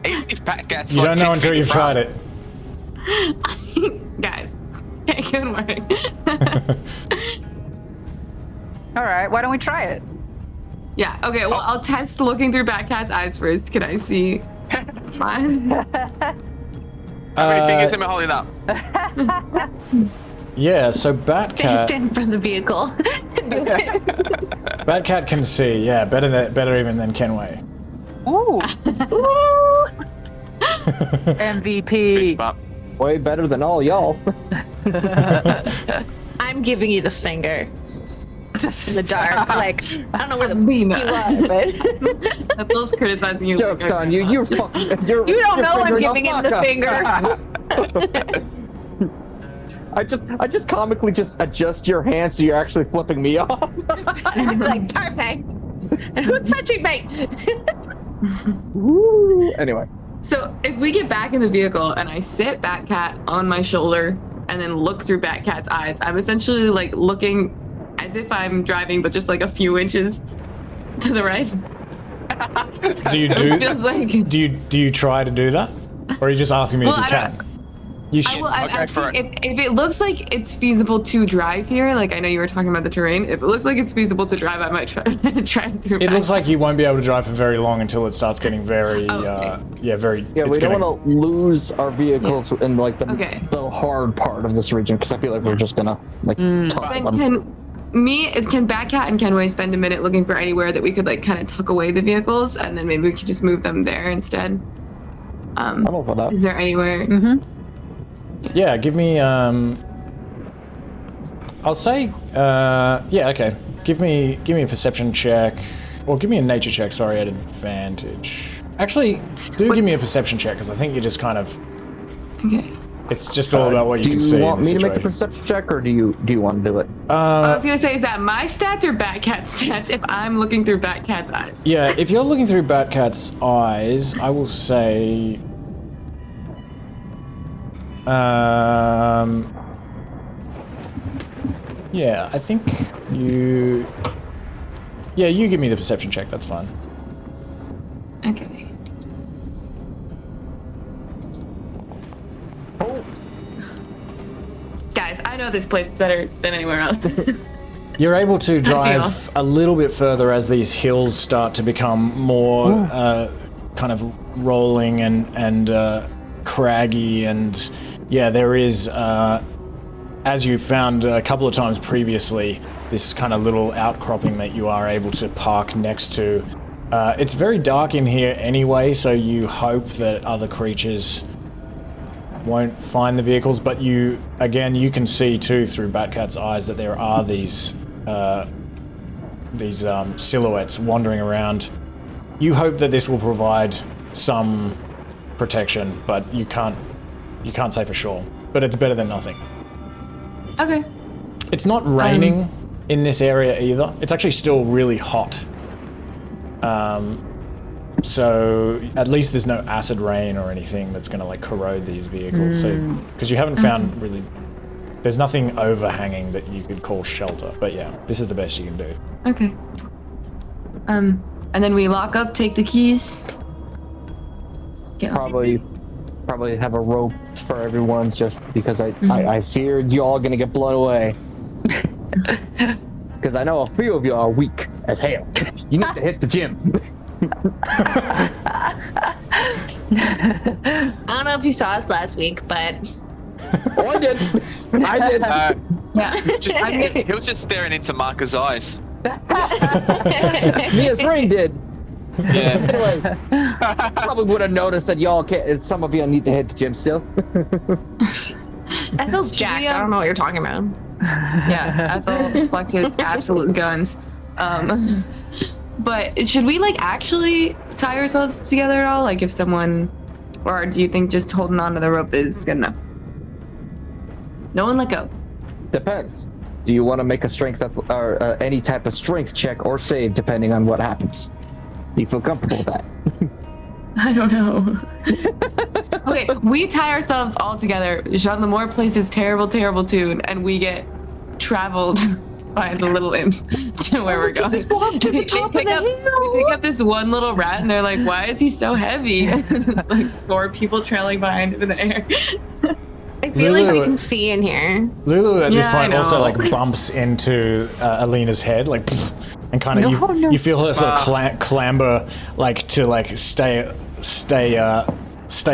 Speaker 2: if Batcat's
Speaker 3: You
Speaker 2: like
Speaker 3: don't know
Speaker 2: 10
Speaker 3: until
Speaker 2: feet
Speaker 3: you've
Speaker 2: in
Speaker 3: tried
Speaker 2: front.
Speaker 3: it.
Speaker 4: Guys, it can work.
Speaker 6: All right, why don't we try it?
Speaker 4: Yeah, okay, well, I'll test looking through Batcat's eyes first. Can I see mine?
Speaker 2: How many fingers am I holding up?
Speaker 3: Yeah, so Batcat.
Speaker 1: Stand in front of the vehicle.
Speaker 3: Batcat can see. Yeah, better even than Kenway.
Speaker 6: Ooh.
Speaker 1: Ooh.
Speaker 6: MVP.
Speaker 2: Fist bump.
Speaker 5: Way better than all y'all.
Speaker 1: I'm giving you the finger. In the dark. Like, I don't know where the
Speaker 4: Alina.
Speaker 1: you are, but
Speaker 4: Ethel's criticizing you.
Speaker 5: Joke's on you. You're fucking.
Speaker 1: you don't know I'm giving him the finger.
Speaker 5: I just comically just adjust your hand so you're actually flipping me off.
Speaker 1: Like, perfect. And who's touching me?
Speaker 5: Woo. Anyway.
Speaker 4: So if we get back in the vehicle and I sit Batcat on my shoulder and then look through Batcat's eyes, I'm essentially like looking as if I'm driving, but just like a few inches to the right.
Speaker 3: Do you
Speaker 4: It feels like.
Speaker 3: do you try to do that, or are you just asking me if
Speaker 4: Well,
Speaker 3: you
Speaker 4: I
Speaker 3: can? You should.
Speaker 4: I'm
Speaker 2: Okay, for
Speaker 4: asking if it looks like it's feasible to drive here, like I know you were talking about the terrain. If it looks like it's feasible to drive, I might try through.
Speaker 3: It looks like you won't be able to drive for very long until it starts getting very,
Speaker 4: Okay.
Speaker 3: very.
Speaker 5: Yeah,
Speaker 3: it's
Speaker 5: we don't
Speaker 3: getting-
Speaker 5: want to lose our vehicles in like
Speaker 4: Okay.
Speaker 5: the hard part of this region because I feel like we're just gonna like tuck
Speaker 4: Then
Speaker 5: them.
Speaker 4: can Batcat and Kenway spend a minute looking for anywhere that we could like kind of tuck away the vehicles, and then maybe we could just move them there instead.
Speaker 5: I'm all for that.
Speaker 4: Is there anywhere?
Speaker 3: Yeah, give me. I'll say. Yeah, okay. Give me a perception check, or give me a nature check. Sorry, at advantage. Actually, give me a perception check because I think you're just kind of.
Speaker 4: Okay.
Speaker 3: It's just all about what you can see.
Speaker 5: Do you want
Speaker 3: in the
Speaker 5: me to make the
Speaker 3: situation.
Speaker 5: perception check, or do you want to do it?
Speaker 4: I was gonna say, is that my stats or Batcat's stats if I'm looking through Batcat's eyes?
Speaker 3: Yeah, if you're looking through Batcat's eyes, I will say. Yeah, I think you. Yeah, you give me the perception check. That's fine.
Speaker 4: Okay. Guys, I know this place better than anywhere else.
Speaker 3: You're able to
Speaker 4: see
Speaker 3: drive a little bit further as these hills start to become more kind of rolling and craggy, and yeah, there is, as you found a couple of times previously, this kind of little outcropping that you are able to park next to. It's very dark in here anyway, so you hope that other creatures won't find the vehicles, but you can see too through Batcat's eyes that there are these silhouettes wandering around. You hope that this will provide some protection, but you can't say for sure. But it's better than nothing.
Speaker 4: Okay.
Speaker 3: It's not raining in this area either. It's actually still really hot. So at least there's no acid rain or anything that's going to like corrode these vehicles. So because you haven't found really, there's nothing overhanging that you could call shelter. But yeah, this is the best you can do.
Speaker 4: Okay. And then we lock up, take the keys. Get
Speaker 5: Probably have a rope for everyone, just because I feared you all gonna get blown away. Because I know a few of you are weak as hell. You need to hit the gym.
Speaker 1: I don't know if you saw us last week, but
Speaker 5: Oh, I did. I did.
Speaker 1: yeah.
Speaker 2: He was just staring into Mahkah's eyes.
Speaker 5: Mia's ring did.
Speaker 2: Yeah.
Speaker 5: Anyway, probably would have noticed that y'all can't. Some of you need to hit the gym still.
Speaker 1: Ethel's jacked. I don't know what you're talking about.
Speaker 4: Yeah, Ethel flexes absolute guns. But should we like actually tie ourselves together at all? Like if someone, or do you think just holding on to the rope is good enough? No one let go.
Speaker 5: Depends. Do you want to make a strength or any type of strength check or save, depending on what happens? Do you feel comfortable with that?
Speaker 4: I don't know. Okay, we tie ourselves all together. Jean Lemore plays his terrible, terrible tune, and we get traveled by the little imps to where we're going.
Speaker 1: Just walk to the top of the hill.
Speaker 4: They pick up this one little rat, and they're like, "Why is he so heavy?" And it's like 4 people trailing behind him in the air.
Speaker 1: I feel like we
Speaker 3: Lulu-
Speaker 1: can see in here.
Speaker 3: Lulu at this
Speaker 4: Yeah, I
Speaker 3: point also
Speaker 4: know.
Speaker 3: like bumps into Alina's head, like, and kind of you feel her sort of clamber, like to like stay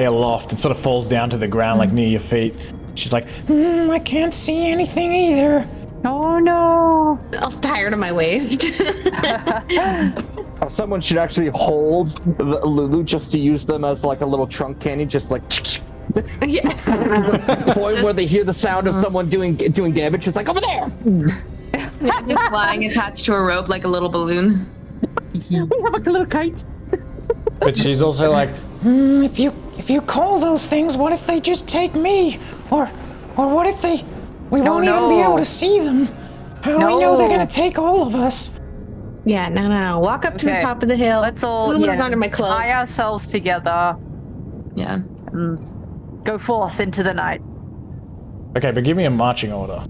Speaker 3: aloft, and sort of falls down to the ground like near your feet. She's like, I can't see anything either.
Speaker 6: Oh no.
Speaker 1: I'm tired of my waist.
Speaker 5: Someone should actually hold the Lulu just to use them as like a little trunk candy, just like
Speaker 1: Yeah.
Speaker 5: point where they hear the sound of someone doing damage. It's like over there.
Speaker 4: Just flying attached to a rope like a little balloon.
Speaker 5: We have a little kite.
Speaker 3: But she's also like, if you call those things, what if they just take me? Or what if we won't even be able to see them? How do we know they're gonna take all of us?
Speaker 1: Yeah, no. Walk up to the top of the hill.
Speaker 6: Let's all
Speaker 1: Lulu's under my cloak.
Speaker 6: tie ourselves together.
Speaker 4: Yeah.
Speaker 6: Go forth into the night.
Speaker 3: Okay, but give me a marching order.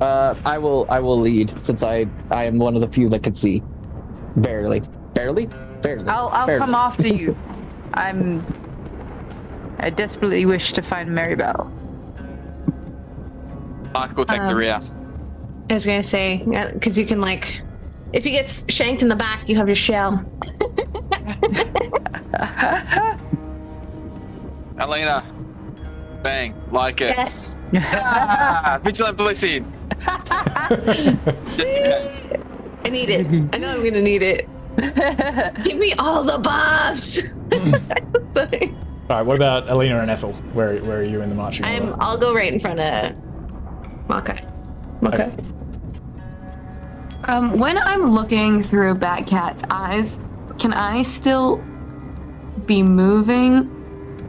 Speaker 5: I will lead since I am one of the few that can see. Barely.
Speaker 6: I'll come after you. I desperately wish to find Maribel.
Speaker 2: Mark will take the rear.
Speaker 1: I was gonna say, because you can like, if he gets shanked in the back, you have your shell.
Speaker 2: Alina, bang, like it.
Speaker 1: Yes.
Speaker 2: Vigilant blessing. Just in case.
Speaker 1: I need it. I know I'm gonna need it. Give me all the buffs. Sorry.
Speaker 3: All right, what about Alina and Ethel? Where are you in the marching order?
Speaker 1: I'll go right in front of Mahkah.
Speaker 3: Okay.
Speaker 4: When I'm looking through Batcat's eyes, can I still be moving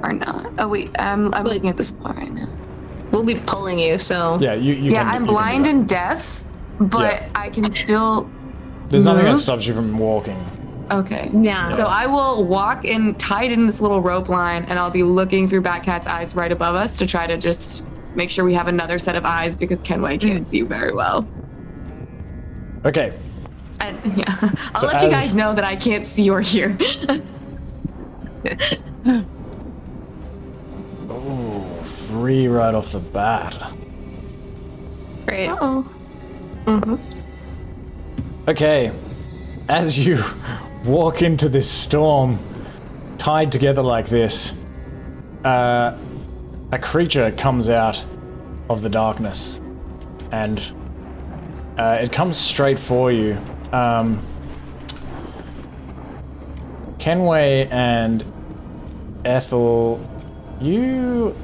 Speaker 4: or not? Oh wait, I'm looking at this wall right now.
Speaker 1: We'll be pulling you, so
Speaker 3: Yeah, you
Speaker 4: Yeah,
Speaker 3: can,
Speaker 4: I'm
Speaker 3: you can do
Speaker 4: blind
Speaker 3: that.
Speaker 4: and deaf, but
Speaker 3: Yeah.
Speaker 4: I can still
Speaker 3: There's nothing that
Speaker 4: move?
Speaker 3: stops you from walking.
Speaker 4: Okay.
Speaker 1: yeah.
Speaker 4: So I will walk in tied in this little rope line, and I'll be looking through Batcat's eyes right above us to try to just make sure we have another set of eyes because Kenway can't see very well.
Speaker 3: Okay.
Speaker 4: And yeah, I'll
Speaker 3: So
Speaker 4: let you
Speaker 3: as-
Speaker 4: guys know that I can't see or hear.
Speaker 3: Oh, 3 right off the bat.
Speaker 1: Great.
Speaker 4: Oh.
Speaker 3: Okay, as you walk into this storm, tied together like this, a creature comes out of the darkness, and it comes straight for you. Kenway and Ethel, you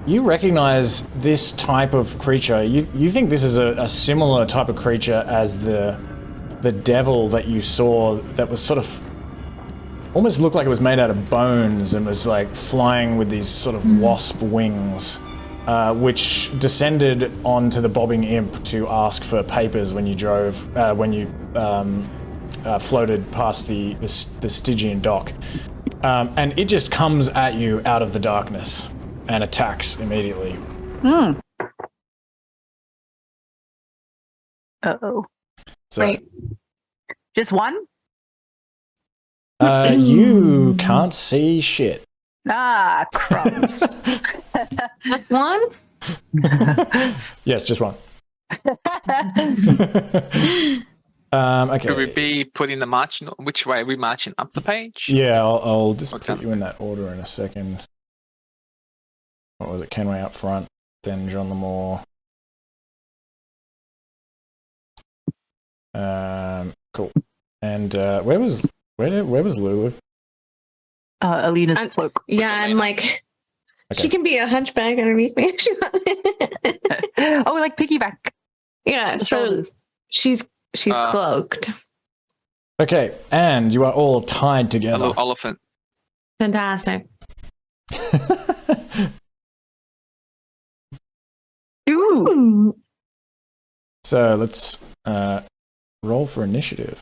Speaker 3: recognize this type of creature. You think this is a similar type of creature as the devil that you saw that was sort of almost looked like it was made out of bones and was like flying with these sort of wasp wings, which descended onto the bobbing imp to ask for papers when you floated past the Stygian dock. And it just comes at you out of the darkness and attacks immediately.
Speaker 6: Uh-oh.
Speaker 3: So,
Speaker 1: Right.
Speaker 6: Just one?
Speaker 3: you can't see shit.
Speaker 6: Ah, crumbs.
Speaker 4: Just one?
Speaker 3: Yes, just one. Okay.
Speaker 2: Should we be putting the marching? Which way are we marching? Up the page?
Speaker 3: Yeah, I'll just
Speaker 2: Okay.
Speaker 3: put you in that order in a second. What was it? Kenway up front, then Jean Lemore. Cool. And where was Lulu?
Speaker 6: Alina's
Speaker 1: I'm-
Speaker 6: cloak.
Speaker 1: Yeah, I'm like, she can be a hunchback underneath me if she wants.
Speaker 6: Oh, like piggyback.
Speaker 1: Yeah,
Speaker 6: The
Speaker 1: so
Speaker 6: shoulders.
Speaker 1: she's cloaked.
Speaker 3: Okay, and you are all tied
Speaker 2: A
Speaker 3: together.
Speaker 2: little elephant.
Speaker 1: Fantastic.
Speaker 6: Ooh.
Speaker 3: So let's roll for initiative.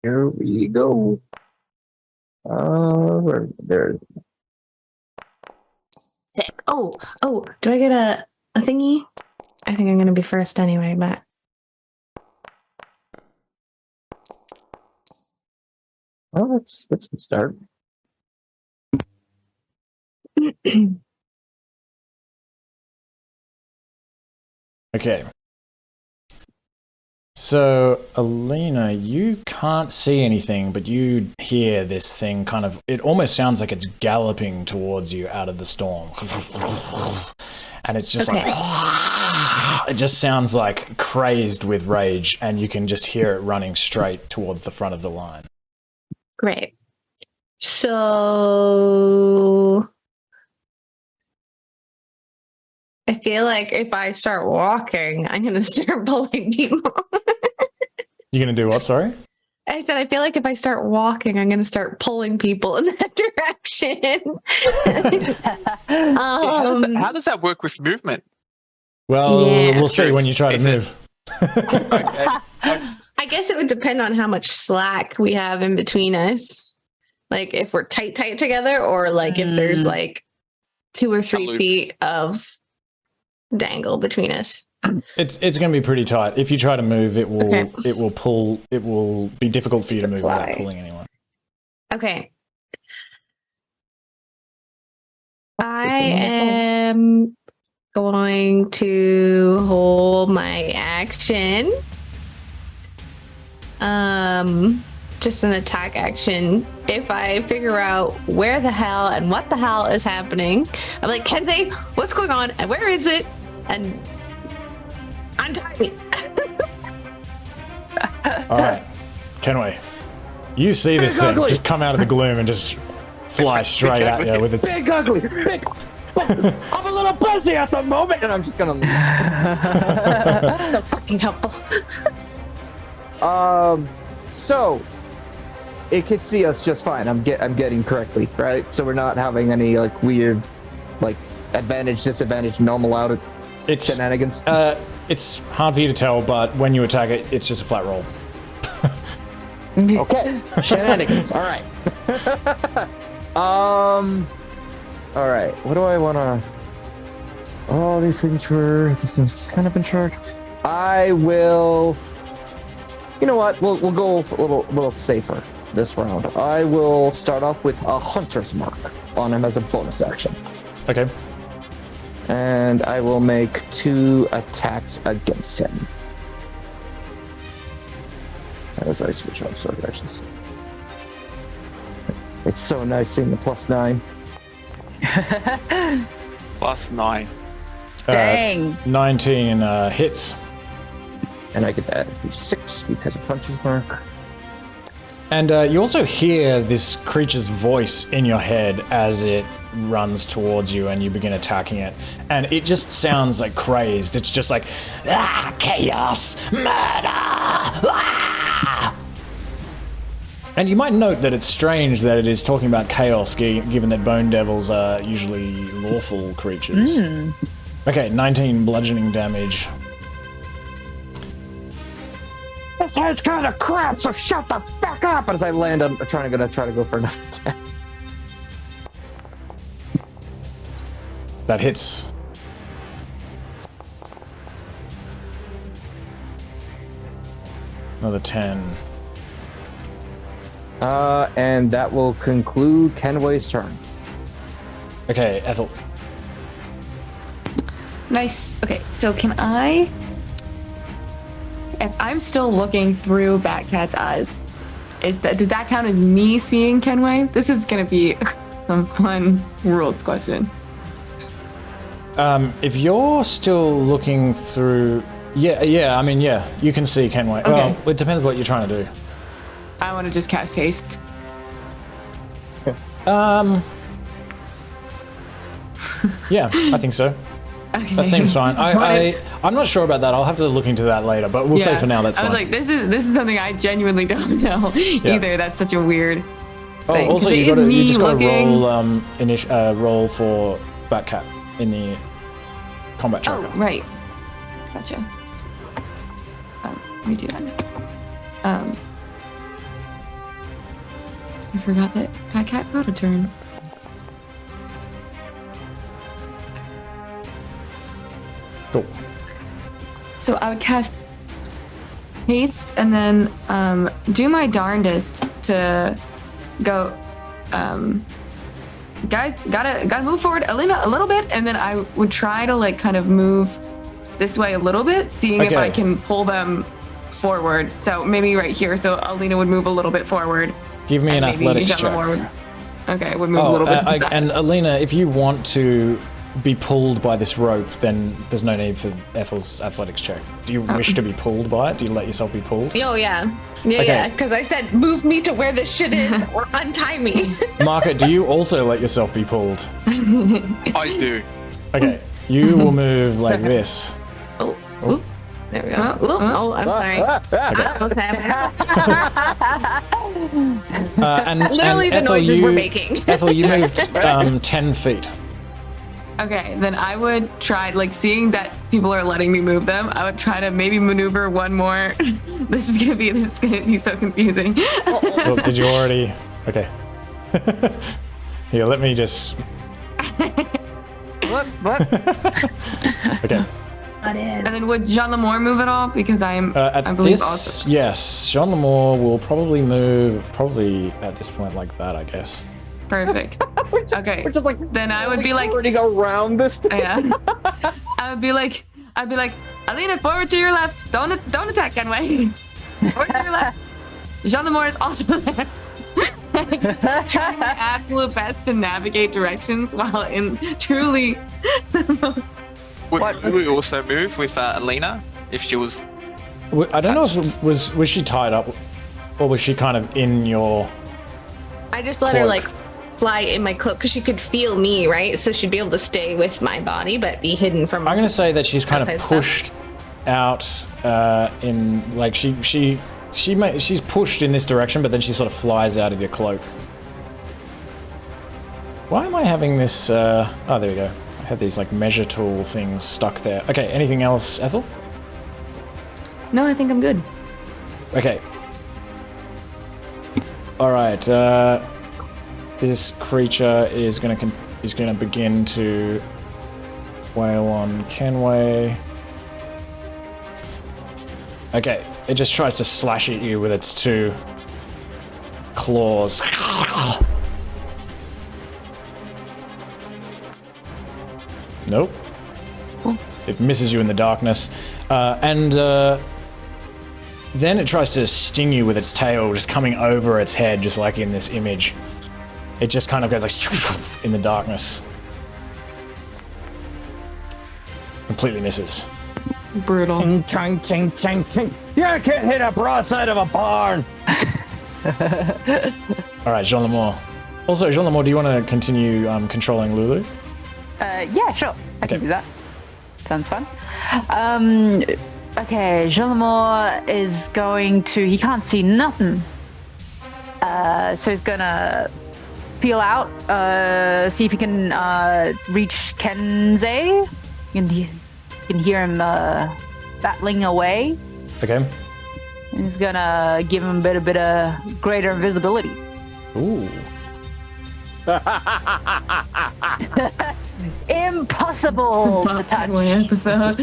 Speaker 5: Here we go. There.
Speaker 1: Sick. Oh, do I get a thingy? I think I'm gonna be first anyway, but
Speaker 5: Oh, that's a good start.
Speaker 3: Okay. So, Alina, you can't see anything, but you hear this thing kind of, it almost sounds like it's galloping towards you out of the storm. And it's just
Speaker 1: Okay.
Speaker 3: like, it just sounds like crazed with rage, and you can just hear it running straight towards the front of the line.
Speaker 1: great. So I feel like if I start walking, I'm gonna start pulling people.
Speaker 3: You're going to do what, sorry?
Speaker 1: I said I feel like if I start walking, I'm gonna start pulling people in that direction.
Speaker 2: How does that work with movement?
Speaker 3: Well,
Speaker 1: Yeah.
Speaker 3: we'll see when you try to
Speaker 2: Is it-
Speaker 3: move.
Speaker 2: Okay.
Speaker 1: I guess it would depend on how much slack we have in between us. Like if we're tight together, or like if there's like 2 or 3
Speaker 2: loop.
Speaker 1: feet of dangle between us.
Speaker 3: It's going to be pretty tight. If you try to move, it will
Speaker 1: Okay.
Speaker 3: it will pull. It will be difficult for you to move
Speaker 1: Fly.
Speaker 3: without pulling anyone.
Speaker 1: Okay. I am going to hold my action. Just an attack action. If I figure out where the hell and what the hell is happening, I'm like, Kensei, what's going on and where is it? And untie me.
Speaker 3: All right, Kenway, you see this thing just come out of the gloom and just fly straight at you with its.
Speaker 5: Big ugly. Big. I'm a little busy at the moment, and I'm just gonna leave.
Speaker 1: So fucking helpful.
Speaker 5: So it could see us just fine. I'm getting correctly, right? So we're not having any like weird, like advantage, disadvantage, normal out
Speaker 3: It's
Speaker 5: shenanigans.
Speaker 3: it's hard for you to tell, but when you attack it, it's just a flat roll.
Speaker 5: Okay, shenanigans. All right. All right. What do I wanna? Oh, these things were. This is kind of in charge. I will. You know what? We'll go a little safer this round. I will start off with a hunter's mark on him as a bonus action,
Speaker 3: Okay.
Speaker 5: and I will make 2 attacks against him. As I switch out sword actions. It's so nice seeing the +9.
Speaker 2: +9.
Speaker 6: Dang.
Speaker 3: 19 hits.
Speaker 5: And I get to add a D6 because of puncher's mark.
Speaker 3: And you also hear this creature's voice in your head as it runs towards you and you begin attacking it. And it just sounds like crazed. It's just like, chaos, murder, ah! And you might note that it's strange that it is talking about chaos, given that bone devils are usually lawful creatures. Okay, 19 bludgeoning damage.
Speaker 5: This head's kind of crap, so shut the fuck up! But as I land, I'm try to go for another attack.
Speaker 3: That hits. Another 10.
Speaker 5: And that will conclude Kenway's turn.
Speaker 3: Okay, Ethel.
Speaker 4: Nice. Okay, so can I... If I'm still looking through Batcat's eyes, does that count as me seeing Kenway? This is going to be a fun worlds question.
Speaker 3: If you're still looking through... Yeah, I mean, yeah, you can see Kenway.
Speaker 4: Okay.
Speaker 3: Well, it depends what you're trying to do.
Speaker 4: I want to just cast haste.
Speaker 3: Yeah, I think so.
Speaker 4: Okay.
Speaker 3: That seems fine. I'm not sure about that. I'll have to look into that later, but we'll say for now that's
Speaker 4: I
Speaker 3: fine.
Speaker 4: was like, this is something I genuinely don't know either. That's such a weird thing.
Speaker 3: Also,
Speaker 4: 'Cause it
Speaker 3: you
Speaker 4: is me
Speaker 3: just got to
Speaker 4: looking-
Speaker 3: roll roll for Batcat in the combat
Speaker 4: Oh,
Speaker 3: tracker.
Speaker 4: right. Gotcha. Let me do that. I forgot that Pat Cat got a turn.
Speaker 3: Cool.
Speaker 4: So I would cast haste and then do my darndest to go. Guys, gotta move forward, Alina, a little bit, and then I would try to like kind of move this way a little bit, seeing if I can pull them forward. So maybe right here. So Alina would move a little bit forward.
Speaker 3: Give me an athletics check.
Speaker 4: Would move a little bit to the side.
Speaker 3: And Alina, if you want to be pulled by this rope, then there's no need for Ethel's athletics check. Do you wish to be pulled by it? Do you let yourself be pulled?
Speaker 1: Oh, yeah. Yeah, because I said, move me to where this shit is or untie me.
Speaker 3: Mahkah, do you also let yourself be pulled?
Speaker 2: I do.
Speaker 3: Okay, you will move like this.
Speaker 1: Oh. There we go. I'm sorry. That was happening. Literally the
Speaker 3: Ethel,
Speaker 1: noises we're making.
Speaker 3: Ethel, you moved 10 feet.
Speaker 4: Okay, then I would try, like, seeing that people are letting me move them, I would try to maybe maneuver one more. This is gonna be so confusing.
Speaker 3: Well, did you already? Okay. Here, let me just.
Speaker 6: What?
Speaker 3: Okay.
Speaker 4: And then would Jean Lemore move at all? Because I believe
Speaker 3: this,
Speaker 4: also.
Speaker 3: yes, Jean Lemore will probably move at this point like that, I guess.
Speaker 4: Perfect. Okay.
Speaker 5: We're just like,
Speaker 4: then I would be like,
Speaker 5: already go around this thing.
Speaker 4: yeah. I'd be like, Alina, forward to your left. Don't attack, Kenway. Forward to your left. Jean Lemore is also there. Trying my absolute best to navigate directions while in truly the most.
Speaker 2: Would we also move with Alina if she was?
Speaker 3: I don't know if it was she tied up, or was she kind of in your?
Speaker 1: I just let her like fly in my cloak because she could feel me, right? So she'd be able to stay with my body but be hidden from.
Speaker 3: I'm gonna say that she's kind of pushed out in like she's pushed in this direction, but then she sort of flies out of your cloak. Why am I having this? Oh, there we go. I had these like measure tool things stuck there. Okay, anything else, Ethel?
Speaker 4: No, I think I'm good.
Speaker 3: Okay. All right. This creature is gonna begin to wail on Kenway. Okay, it just tries to slash at you with its two claws. Nope. It misses you in the darkness. And then it tries to sting you with its tail, just coming over its head, just like in this image. It just kind of goes like in the darkness. Completely misses.
Speaker 4: Brutal.
Speaker 5: Ching, ching, ching, ching. You can't hit a broadside of a barn.
Speaker 3: All right, Jean Lemore. Also, Jean Lemore, do you want to continue controlling Lulu?
Speaker 6: Yeah, sure. I can do that. Sounds fun. Okay, Jean Lemore is going to... He can't see nothing. So he's gonna feel out, see if he can reach Kensei. You can hear him battling away.
Speaker 3: Okay.
Speaker 6: He's gonna give him a bit of greater visibility.
Speaker 3: Ooh.
Speaker 6: Impossible to touch.
Speaker 4: Episode.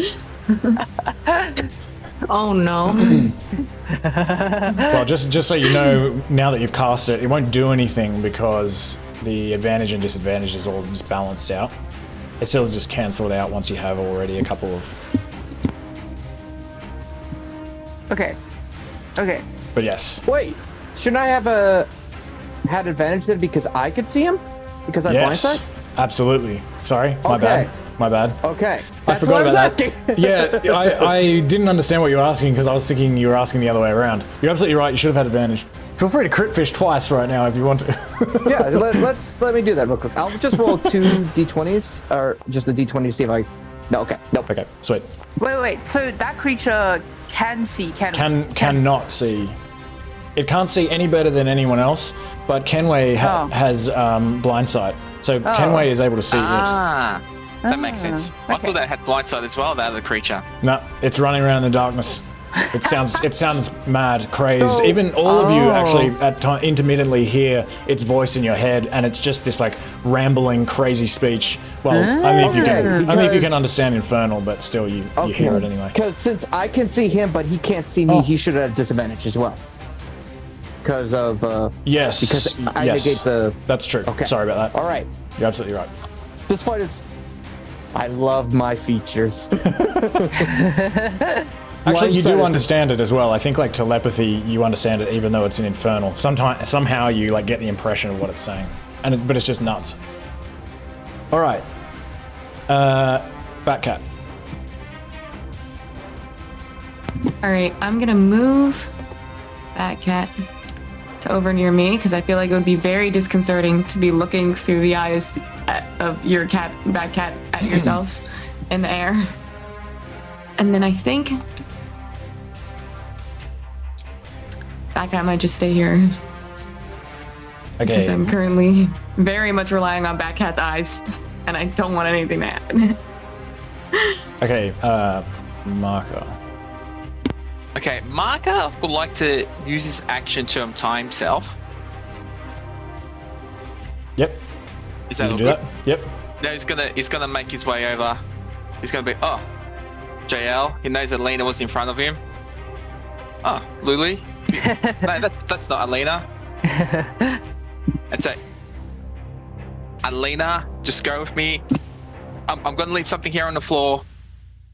Speaker 1: Oh no.
Speaker 3: Well, just so you know, now that you've cast it, it won't do anything because the advantage and disadvantage is all just balanced out. It's still just cancelled out once you have already a couple of...
Speaker 6: Okay.
Speaker 3: But yes.
Speaker 5: Wait, shouldn't I have had advantage then because I could see him? Because I blindside?
Speaker 3: Absolutely. Sorry, my
Speaker 5: Okay.
Speaker 3: bad.
Speaker 5: Okay.
Speaker 3: I forgot about that. Yeah, I didn't understand what you were asking because I was thinking you were asking the other way around. You're absolutely right. You should have had advantage. Feel free to crit fish twice right now if you want to.
Speaker 5: Yeah, let me do that real quick. I'll just roll 2 d20s, or just the d20 to see if I... No, okay. Nope.
Speaker 3: Okay, sweet.
Speaker 6: Wait. So that creature can see,
Speaker 3: cannot see. It can't see any better than anyone else, but Kenway has blind sight. So Kenway is able to see it.
Speaker 2: That makes sense. I thought that had blind sight as well, that other creature.
Speaker 3: No, it's running around in the darkness. It sounds mad, crazed. Even all of you actually at intermittently hear its voice in your head, and it's just this like rambling, crazy speech. Well, only if you can understand Infernal, but still you hear it anyway.
Speaker 5: Because since I can see him, but he can't see me, he should have a disadvantage as well. Because of
Speaker 3: yes,
Speaker 5: because I negate the.
Speaker 3: That's true.
Speaker 5: Okay.
Speaker 3: Sorry about that.
Speaker 5: All right,
Speaker 3: you're absolutely right.
Speaker 5: this fight is. I love my features.
Speaker 3: Actually, you do understand it as well. I think like telepathy, you understand it even though it's an Infernal. Somehow you like get the impression of what it's saying, but it's just nuts. All right, Batcat.
Speaker 4: All right, I'm gonna move Batcat to over near me because I feel like it would be very disconcerting to be looking through the eyes of your Batcat at yourself in the air. And then I think Batcat might just stay here.
Speaker 3: Okay.
Speaker 4: Because I'm currently very much relying on Batcat's eyes, and I don't want anything to happen.
Speaker 3: Okay, Mahkah.
Speaker 2: Okay, Mahkah would like to use his action to untie himself.
Speaker 3: Yep.
Speaker 2: Is that
Speaker 3: You
Speaker 2: all
Speaker 3: do
Speaker 2: good?
Speaker 3: that? Yep.
Speaker 2: No, he's gonna make his way over. He's gonna be JL. He knows Alina was in front of him. Oh, Lulu. No, that's not Alina. And say, Alina, just go with me. I'm gonna leave something here on the floor.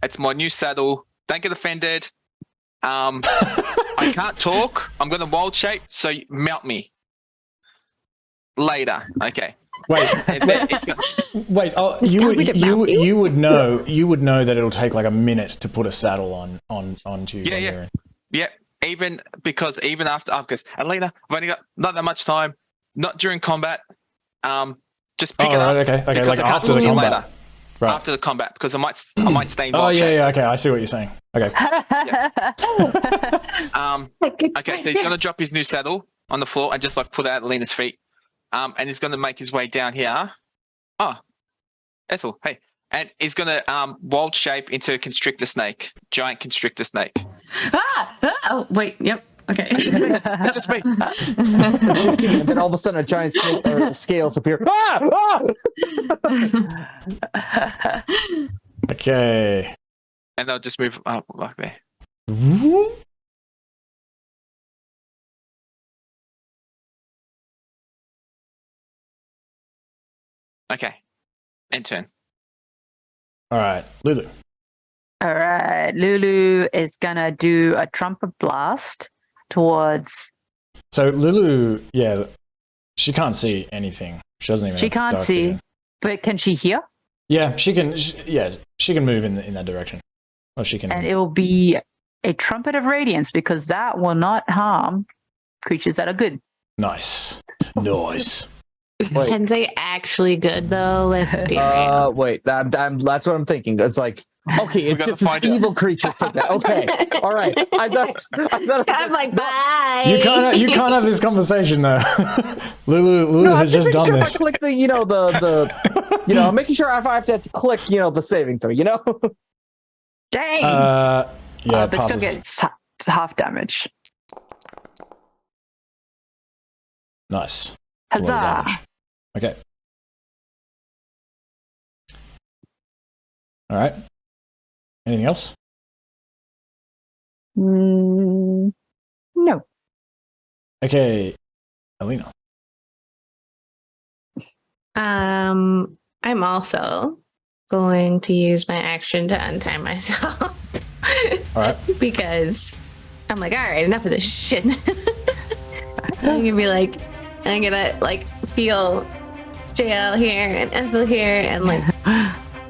Speaker 2: It's my new saddle. Don't get offended. I can't talk. I'm gonna wild shape, so you mount me later. Okay.
Speaker 3: Wait. Wait. Oh, you would know that it'll take like a minute to put a saddle onto you.
Speaker 2: Yeah. Even after, because Alina, I've only got not that much time. Not during combat. Just pick it up.
Speaker 3: Okay. Like
Speaker 2: I can't
Speaker 3: after the
Speaker 2: talk to you
Speaker 3: combat.
Speaker 2: later.
Speaker 3: Right.
Speaker 2: After the combat, because I might stay in
Speaker 3: Oh
Speaker 2: wild shape.
Speaker 3: yeah. Okay, I see what you're saying. Okay.
Speaker 2: Okay, so he's gonna drop his new saddle on the floor and just like put it at Alina's feet. And he's gonna make his way down here. Oh, Ethel, hey. And he's gonna wild shape into a constrictor snake. Giant constrictor snake.
Speaker 4: Oh, wait, yep. Okay.
Speaker 2: That's just me.
Speaker 5: And then all of a sudden a giant snake scales appear.
Speaker 3: Okay.
Speaker 2: And they'll just move up like there. Okay. End turn.
Speaker 3: All right, Lulu.
Speaker 6: All right, Lulu is gonna do a trumpet blast towards.
Speaker 3: So Lulu, yeah, she can't see anything. She doesn't even.
Speaker 6: She
Speaker 3: have
Speaker 6: can't
Speaker 3: dark
Speaker 6: see,
Speaker 3: vision.
Speaker 6: but can she hear?
Speaker 3: Yeah, she can. She can move in that direction. Or she can.
Speaker 6: And it will be a trumpet of radiance because that will not harm creatures that are good.
Speaker 3: Nice.
Speaker 1: Is Kensei actually good though? Let's be real.
Speaker 5: Wait, that's what I'm thinking. It's like, okay, it's just an evil creature for that. Okay, all right. I thought
Speaker 1: I'm like, bye.
Speaker 3: You can't have this conversation though. Lulu has just done this.
Speaker 5: I click the I'm making sure if I have to click the saving throw.
Speaker 6: Dang.
Speaker 3: Yeah,
Speaker 6: but
Speaker 3: passes.
Speaker 6: still gets half damage.
Speaker 3: Nice. That's a lot of
Speaker 6: Huzzah!
Speaker 3: damage. Okay. All right. Anything else?
Speaker 6: No.
Speaker 3: Okay, Alina.
Speaker 1: I'm also going to use my action to untie myself.
Speaker 3: All right.
Speaker 1: Because I'm like, all right, enough of this shit. I'm gonna feel JL here and Ethel here and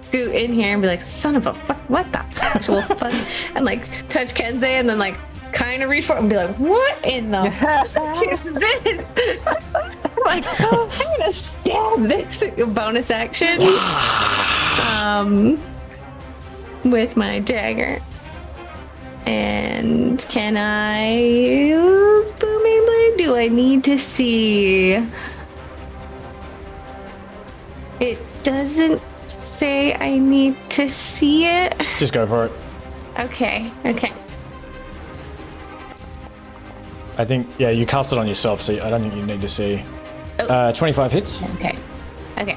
Speaker 1: scoot in here and be like, son of a fuck, what the actual fuck? And touch Kensei and then kind of reach for it and be like, what in the fuck is this? I'm gonna stab this bonus action with my dagger. And can I use Booming Blade? Do I need to see? It doesn't say I need to see it.
Speaker 3: Just go for it.
Speaker 1: Okay.
Speaker 3: I think, yeah, you cast it on yourself, so I don't think you need to see.
Speaker 1: Oh.
Speaker 3: 25 hits.
Speaker 1: Okay. Okay.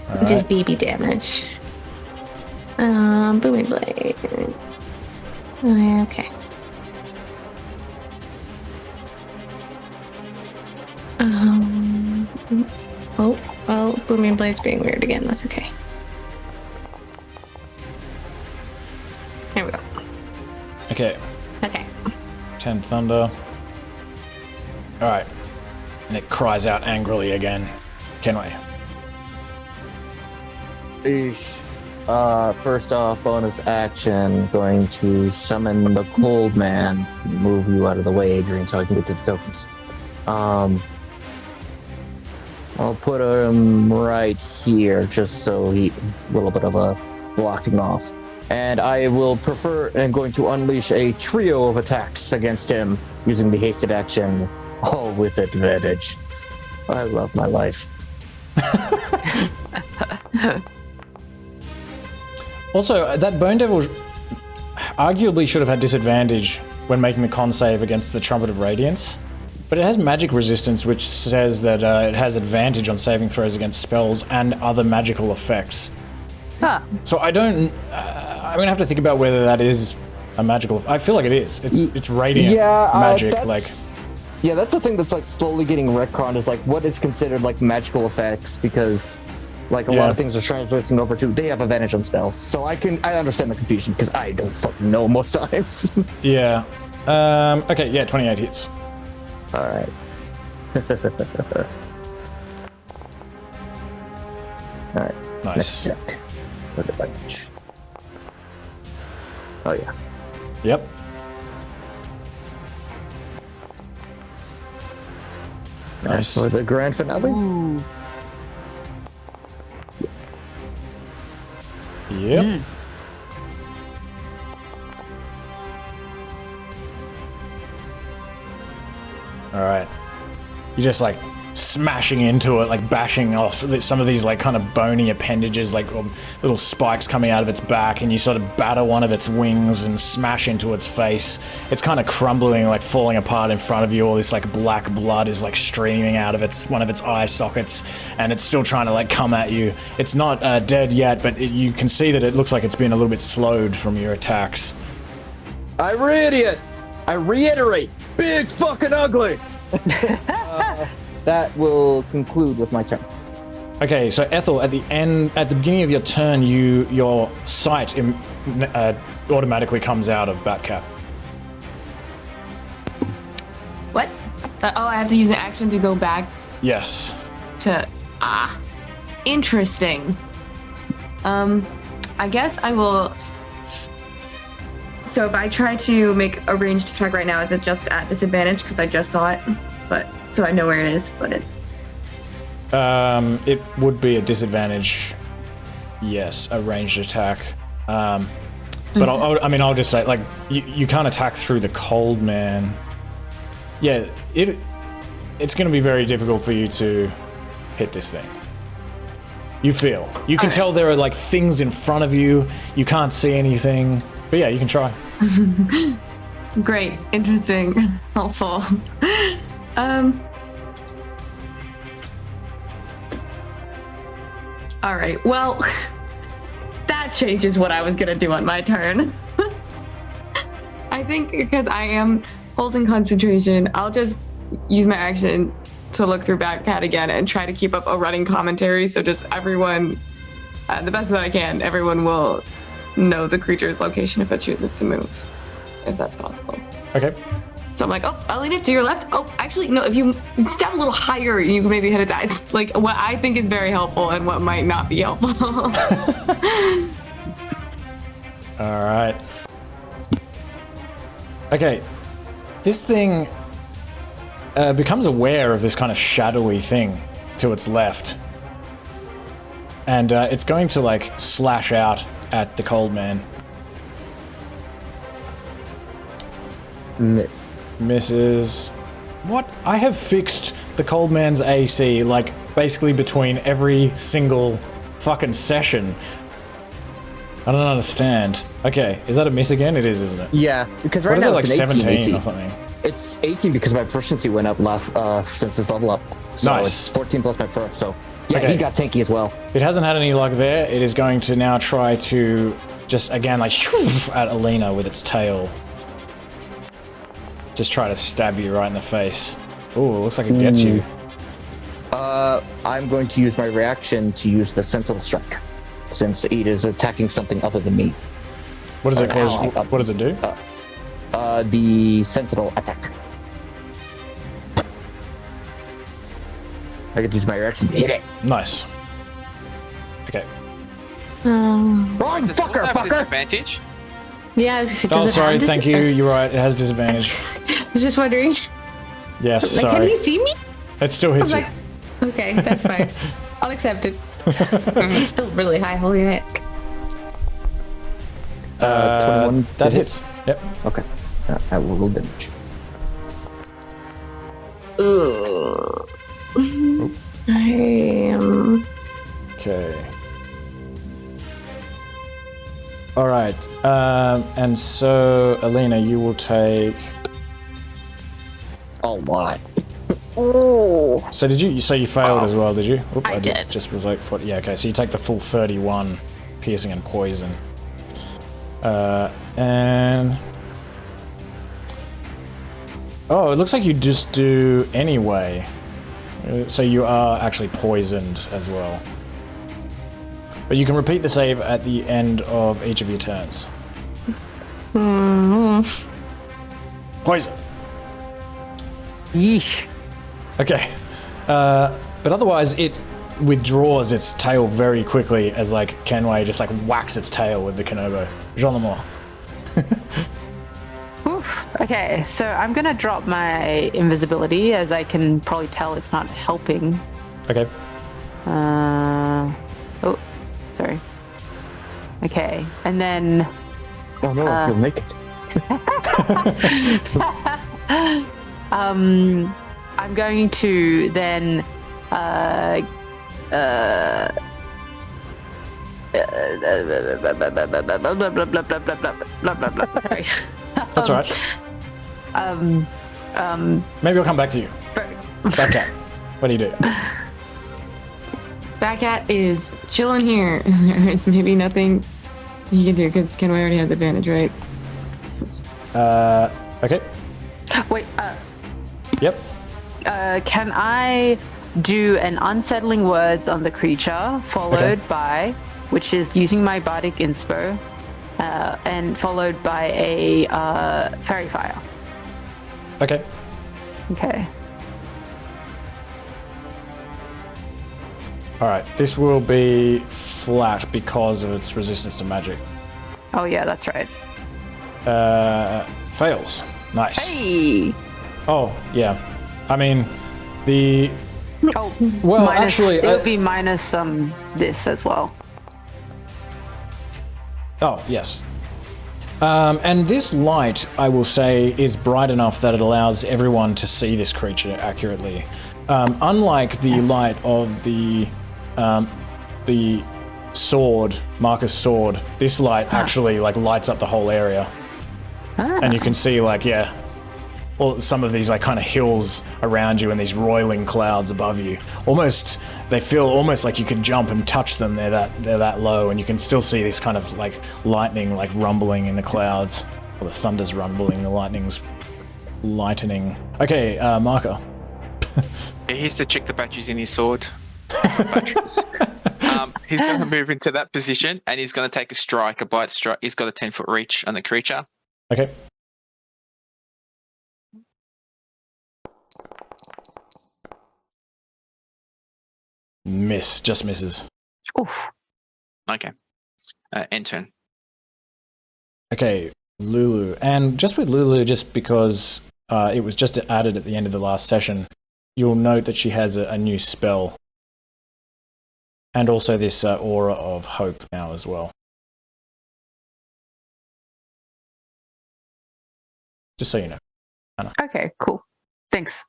Speaker 3: All
Speaker 1: Which is
Speaker 3: right.
Speaker 1: BB damage. Booming blade. Okay. Oh, booming blade's being weird again. That's okay. Here we go.
Speaker 3: Okay.
Speaker 1: Okay.
Speaker 3: 10 thunder. All right. And it cries out angrily again. Kenway.
Speaker 5: First off, bonus action, going to summon the cold man. Move you out of the way, Adrian, so I can get to the tokens. I'll put him right here, just so a little bit of a blocking off. And I will I'm going to unleash a trio of attacks against him using the hasted action, all with advantage. I love my life.
Speaker 3: Also, that Bone Devil arguably should have had disadvantage when making the con save against the Trumpet of Radiance. But it has magic resistance, which says that it has advantage on saving throws against spells and other magical effects.
Speaker 6: Huh.
Speaker 3: So I don't... I'm going to have to think about whether that is a magical... I feel like it is. It's radiant magic.
Speaker 5: Yeah, that's the thing that's like slowly getting retconned is like what is considered like magical effects, because like a lot of things are translating over to they have advantage on spells. So I understand the confusion because I don't fucking know most times.
Speaker 3: Yeah. Okay, yeah, 28 hits.
Speaker 5: Alright. Alright.
Speaker 3: Nice.
Speaker 5: Next check. With advantage. Oh yeah.
Speaker 3: Yep. Nice.
Speaker 5: For the grand finale.
Speaker 6: Ooh.
Speaker 3: Yep. All right. You're just like smashing into it, like bashing off some of these like kind of bony appendages, like little spikes coming out of its back, and you sort of batter one of its wings and smash into its face. It's kind of crumbling, like falling apart in front of you. All this like black blood is like streaming out of one of its eye sockets, and it's still trying to like come at you. It's not dead yet, but you can see that it looks like it's been a little bit slowed from your attacks.
Speaker 5: I reiterate, big fucking ugly. That will conclude with my turn.
Speaker 3: Okay, so Ethel, at the beginning of your turn, your sight automatically comes out of Batcap.
Speaker 4: What? I have to use an action to go back
Speaker 3: Yes.
Speaker 4: to... Interesting. I guess I will... So if I try to make a ranged attack right now, is it just at disadvantage because I just saw it? But so I know where it is, but it's...
Speaker 3: It would be a disadvantage. Yes, a ranged attack. But I'll just say, like, you can't attack through the cold man. Yeah, it's going to be very difficult for you to hit this thing. You can tell there are like things in front of you. You can't see anything. But yeah, you can try.
Speaker 4: Great, interesting, helpful. All right, well, that changes what I was gonna do on my turn. I think because I am holding concentration, I'll just use my action to look through Batcat again and try to keep up a running commentary. So just everyone, the best that I can, everyone will know the creature's location if it chooses to move, if that's possible.
Speaker 3: Okay.
Speaker 4: So I'm like, oh, Alina, to your left. Oh, actually, no, if you step a little higher, you can maybe hit its eyes. Like, what I think is very helpful and what might not be helpful.
Speaker 3: All right. Okay. This thing becomes aware of this kind of shadowy thing to its left. And it's going to, like, slash out at the cold man.
Speaker 5: Miss.
Speaker 3: Misses. What? I have fixed the cold man's AC, like, basically between every single fucking session. I don't understand. Okay, is that a miss again? It is, isn't it?
Speaker 5: Yeah, because
Speaker 3: What
Speaker 5: right
Speaker 3: is
Speaker 5: now
Speaker 3: it, like
Speaker 5: it's an 18
Speaker 3: 17
Speaker 5: AC.
Speaker 3: or something?
Speaker 5: It's 18 because my proficiency went up since this level up. So
Speaker 3: Nice.
Speaker 5: it's 14 plus my perf. So yeah,
Speaker 3: Okay.
Speaker 5: he got tanky as well.
Speaker 3: It hasn't had any luck there. It is going to now try to just, again, like, at Alina with its tail. Just try to stab you right in the face. Ooh, looks like it gets you.
Speaker 5: I'm going to use my reaction to use the Sentinel Strike, since it is attacking something other than me.
Speaker 3: What does it cause?
Speaker 5: ally.
Speaker 3: What does it do?
Speaker 5: The Sentinel attack. I get to use my reaction to hit it.
Speaker 3: Nice. Okay.
Speaker 5: Wrong
Speaker 2: Does it also
Speaker 5: fucker,
Speaker 2: have
Speaker 5: fucker!
Speaker 2: disadvantage?
Speaker 1: Yeah, I was gonna say,
Speaker 3: Oh,
Speaker 1: does it
Speaker 3: sorry,
Speaker 1: have
Speaker 3: thank you. You're right. It has disadvantage.
Speaker 1: I was just wondering.
Speaker 3: Yes,
Speaker 1: Like, can
Speaker 3: sorry.
Speaker 1: you see me?
Speaker 3: It still
Speaker 1: I
Speaker 3: hits
Speaker 1: was
Speaker 3: you.
Speaker 1: like, okay, that's fine. I'll accept it. It's still really high. Holy heck.
Speaker 5: 21
Speaker 3: That
Speaker 5: to hit.
Speaker 3: hits. Yep.
Speaker 5: Okay. I will roll damage.
Speaker 1: I am.
Speaker 3: Okay. All right. And so, Alina, you will take.
Speaker 5: A lot.
Speaker 3: So did you? So you failed as well, did you? Oop,
Speaker 1: I did.
Speaker 3: Just was like 40. Yeah. Okay. So you take the full 31, piercing and poison. And. Oh, it looks like you just do anyway. So you are actually poisoned as well. But you can repeat the save at the end of each of your turns. Poison.
Speaker 6: Yeesh.
Speaker 3: Okay. But otherwise, it withdraws its tail very quickly as, like, Kenway just, like, whacks its tail with the Kenobo. Jean Lemore.
Speaker 6: Oof. Okay, so I'm gonna drop my invisibility, as I can probably tell it's not helping.
Speaker 3: Okay.
Speaker 6: Oh, sorry. Okay, and then
Speaker 5: Oh no, I feel naked.
Speaker 6: I'm going to then sorry.
Speaker 3: That's all right. Maybe I'll come back to you. Backcat. What do you do?
Speaker 4: Backcat is chilling here. There's maybe nothing he can do because Kenway already has advantage, right?
Speaker 3: Okay.
Speaker 6: Wait,
Speaker 3: Yep.
Speaker 6: can I do an unsettling words on the creature, followed by, which is using my bardic inspo, and followed by a fairy fire.
Speaker 3: Okay.
Speaker 6: Okay.
Speaker 3: All right. This will be flat because of its resistance to magic.
Speaker 6: Oh yeah, that's right.
Speaker 3: Fails. Nice.
Speaker 6: Hey.
Speaker 3: Oh, yeah. I mean, the...
Speaker 6: Oh,
Speaker 3: Well,
Speaker 6: minus,
Speaker 3: actually,
Speaker 6: it would be minus this as well.
Speaker 3: Oh, yes. And this light, I will say, is bright enough that it allows everyone to see this creature accurately. Unlike the light of the sword, Mahkah's sword, this light actually like lights up the whole area. And you can see some of these like kind of hills around you and these roiling clouds above you. They feel almost like you could jump and touch them. They're that low, and you can still see this kind of like lightning like rumbling in the clouds, or the thunder's rumbling, the lightning's lightening. Okay, Mahkah.
Speaker 2: He's to check the batteries in his sword. Batteries. He's going to move into that position, and he's going to take a bite strike. He's got a 10-foot reach on the creature.
Speaker 3: Okay. Just misses.
Speaker 6: Oof.
Speaker 2: Okay. End turn.
Speaker 3: Okay, Lulu. And just with Lulu, just because it was just added at the end of the last session, you'll note that she has a new spell. And also this aura of hope now as well. Just so you know.
Speaker 6: Okay, cool. Thanks.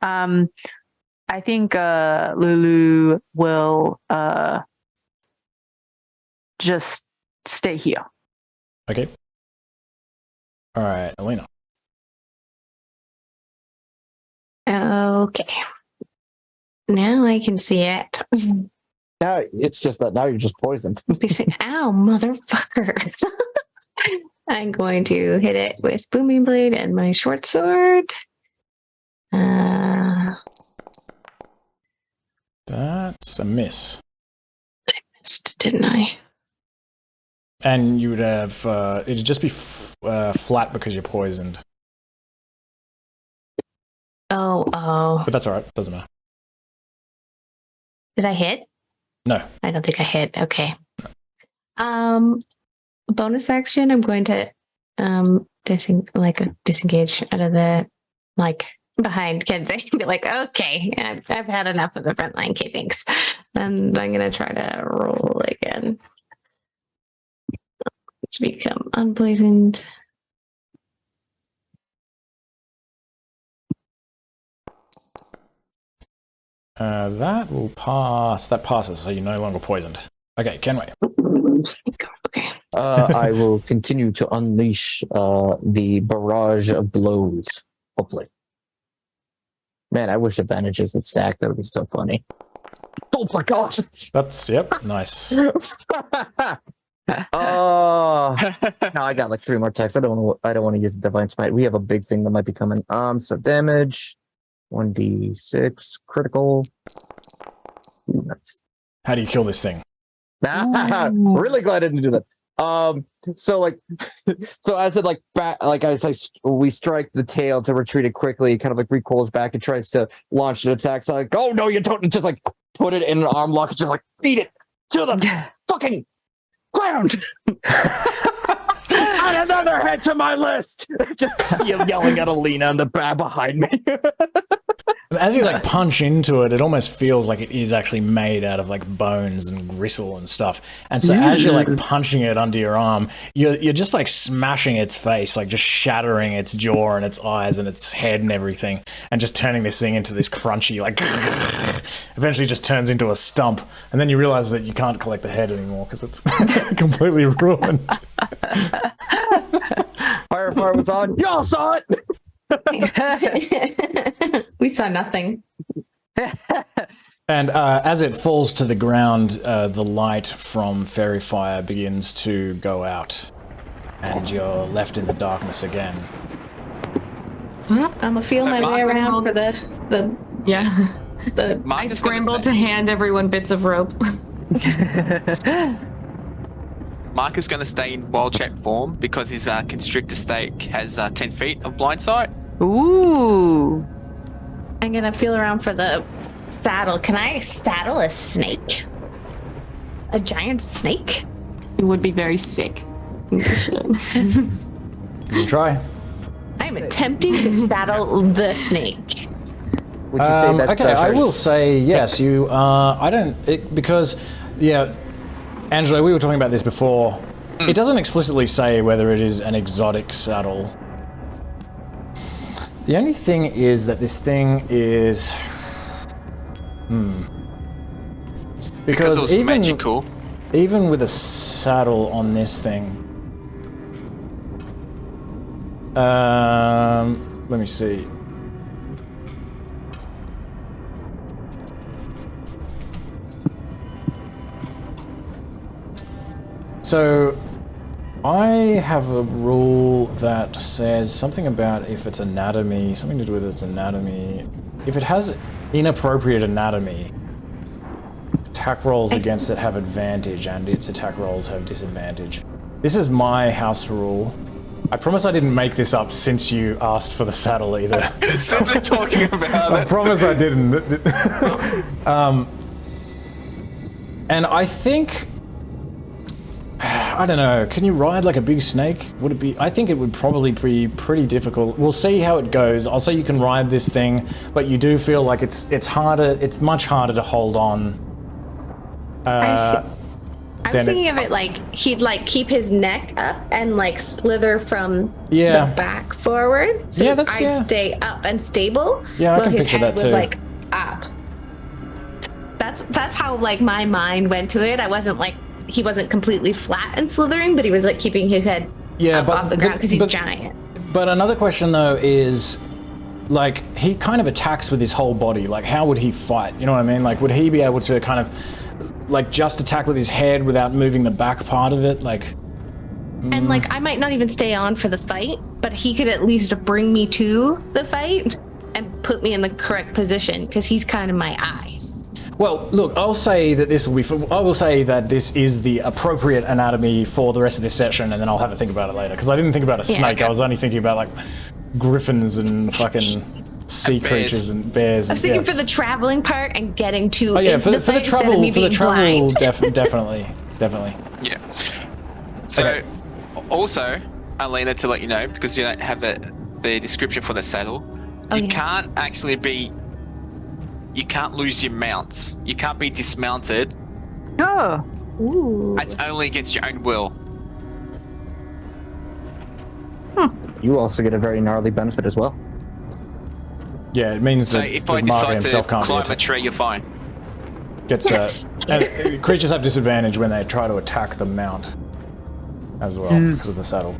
Speaker 6: I think Lulu will just stay here
Speaker 3: Okay. All right, Alina.
Speaker 1: Okay. Now I can see it.
Speaker 5: Now it's just that now you're just poisoned.
Speaker 1: Ow, motherfucker. I'm going to hit it with Booming Blade and my short sword.
Speaker 3: That's a miss.
Speaker 1: Missed, didn't I?
Speaker 3: And you would have, it'd just be flat because you're poisoned.
Speaker 1: Oh.
Speaker 3: But that's alright, doesn't matter.
Speaker 1: Did I hit?
Speaker 3: No.
Speaker 1: I don't think I hit. Okay. Bonus action, I'm going to disengage out of the, behind Kensei and be like, okay, I've had enough of the frontline keepings. And I'm going to try to roll again. To become unpoisoned.
Speaker 3: That will pass. That passes, so you're no longer poisoned. Okay, Kenway.
Speaker 1: Okay.
Speaker 5: I will continue to unleash the barrage of blows, hopefully. Man, I wish advantages would stack. That would be so funny. Oh my god!
Speaker 3: That's, yep, nice.
Speaker 5: Oh, no, I got like 3 more attacks. I don't want to use Divine Smite. We have a big thing that might be coming. So damage, 1d6 critical. Ooh, nice.
Speaker 3: How do you kill this thing?
Speaker 5: Really glad I didn't do that. So as it we strike the tail to retreat it quickly, it kind of like recoils back and tries to launch an attack. So like, oh no, you don't, just like put it in an arm lock and just like beat it to the fucking ground. Add another head to my list. Just yelling at Alina in the back behind me.
Speaker 3: As you punch into it, it almost feels like it is actually made out of bones and gristle and stuff. And so as you're punching it under your arm, you're just smashing its face, just shattering its jaw and its eyes and its head and everything, and just turning this thing into this crunchy, eventually just turns into a stump. And then you realize that you can't collect the head anymore because it's completely ruined.
Speaker 5: Firefire was on. Y'all saw it.
Speaker 1: We saw nothing.
Speaker 3: And as it falls to the ground, the light from fairy fire begins to go out, and you're left in the darkness again.
Speaker 1: I'm gonna feel my way around for the
Speaker 4: Yeah.
Speaker 1: the.
Speaker 4: I scrambled to hand everyone bits of rope.
Speaker 2: Mahkah's going to stay in wild shape form because his constrictor stake has 10 feet of blind sight.
Speaker 6: Ooh.
Speaker 1: I'm gonna feel around for the saddle. Can I saddle a snake? A giant snake?
Speaker 4: It would be very sick.
Speaker 3: You can try.
Speaker 1: I'm attempting to saddle the snake.
Speaker 5: Would you say that's
Speaker 3: okay, I will say yes. You because Angelo, we were talking about this before. It doesn't explicitly say whether it is an exotic saddle. The only thing is that this thing is... Because
Speaker 2: it was magical.
Speaker 3: Even with a saddle on this thing... let me see. So, I have a rule that says something about if it's anatomy, something to do with its anatomy. If it has inappropriate anatomy, attack rolls against it have advantage and its attack rolls have disadvantage. This is my house rule. I promise I didn't make this up since you asked for the saddle either.
Speaker 2: Since we're talking about it.
Speaker 3: I promise I didn't. And I think... I don't know, can you ride like a big snake? Would it be? I think it would probably be pretty difficult. We'll see how it goes. I'll say you can ride this thing, but you do feel like it's harder, it's much harder to hold on.
Speaker 1: I'm thinking of it he'd keep his neck up and slither from the back forward. So I'd stay up and stable.
Speaker 3: Yeah, I
Speaker 1: while
Speaker 3: can
Speaker 1: his
Speaker 3: picture
Speaker 1: head
Speaker 3: that
Speaker 1: was
Speaker 3: too.
Speaker 1: up. That's how my mind went to it. I wasn't he wasn't completely flat and slithering, but he was keeping his head
Speaker 3: Yeah,
Speaker 1: up off the ground because he's giant.
Speaker 3: But another question though is, like, he kind of attacks with his whole body. Like, how would he fight? You know what I mean? Like, would he be able to kind of, like, just attack with his head without moving the back part of it? Like,
Speaker 1: and like, I might not even stay on for the fight, but he could at least bring me to the fight and put me in the correct position because he's kind of my eyes.
Speaker 3: well, look, I'll say that this will be. I will say that this is the appropriate anatomy for the rest of this session, and then I'll have a think about it later. Because I didn't think about a snake. I was only thinking about like griffins and fucking sea creatures and bears.
Speaker 1: I was thinking for the traveling part and getting to
Speaker 3: for the
Speaker 1: fight
Speaker 3: travel,
Speaker 1: instead of me
Speaker 3: for the
Speaker 1: being
Speaker 3: travel,
Speaker 1: blind.
Speaker 3: definitely.
Speaker 2: Yeah. So, also, Alina, to let you know, because you don't have the description for the saddle, you can't actually be. You can't lose your mount. You can't be dismounted.
Speaker 6: Oh.
Speaker 1: Ooh.
Speaker 2: It's only against your own will.
Speaker 5: You also get a very gnarly benefit as well.
Speaker 3: Yeah, it means
Speaker 2: So
Speaker 3: that
Speaker 2: if
Speaker 3: the
Speaker 2: I
Speaker 3: Mahkah
Speaker 2: decide
Speaker 3: himself
Speaker 2: to
Speaker 3: can't
Speaker 2: climb
Speaker 3: be
Speaker 2: a tree, you're fine.
Speaker 3: gets creatures have disadvantage when they try to attack the mount as well because of the saddle.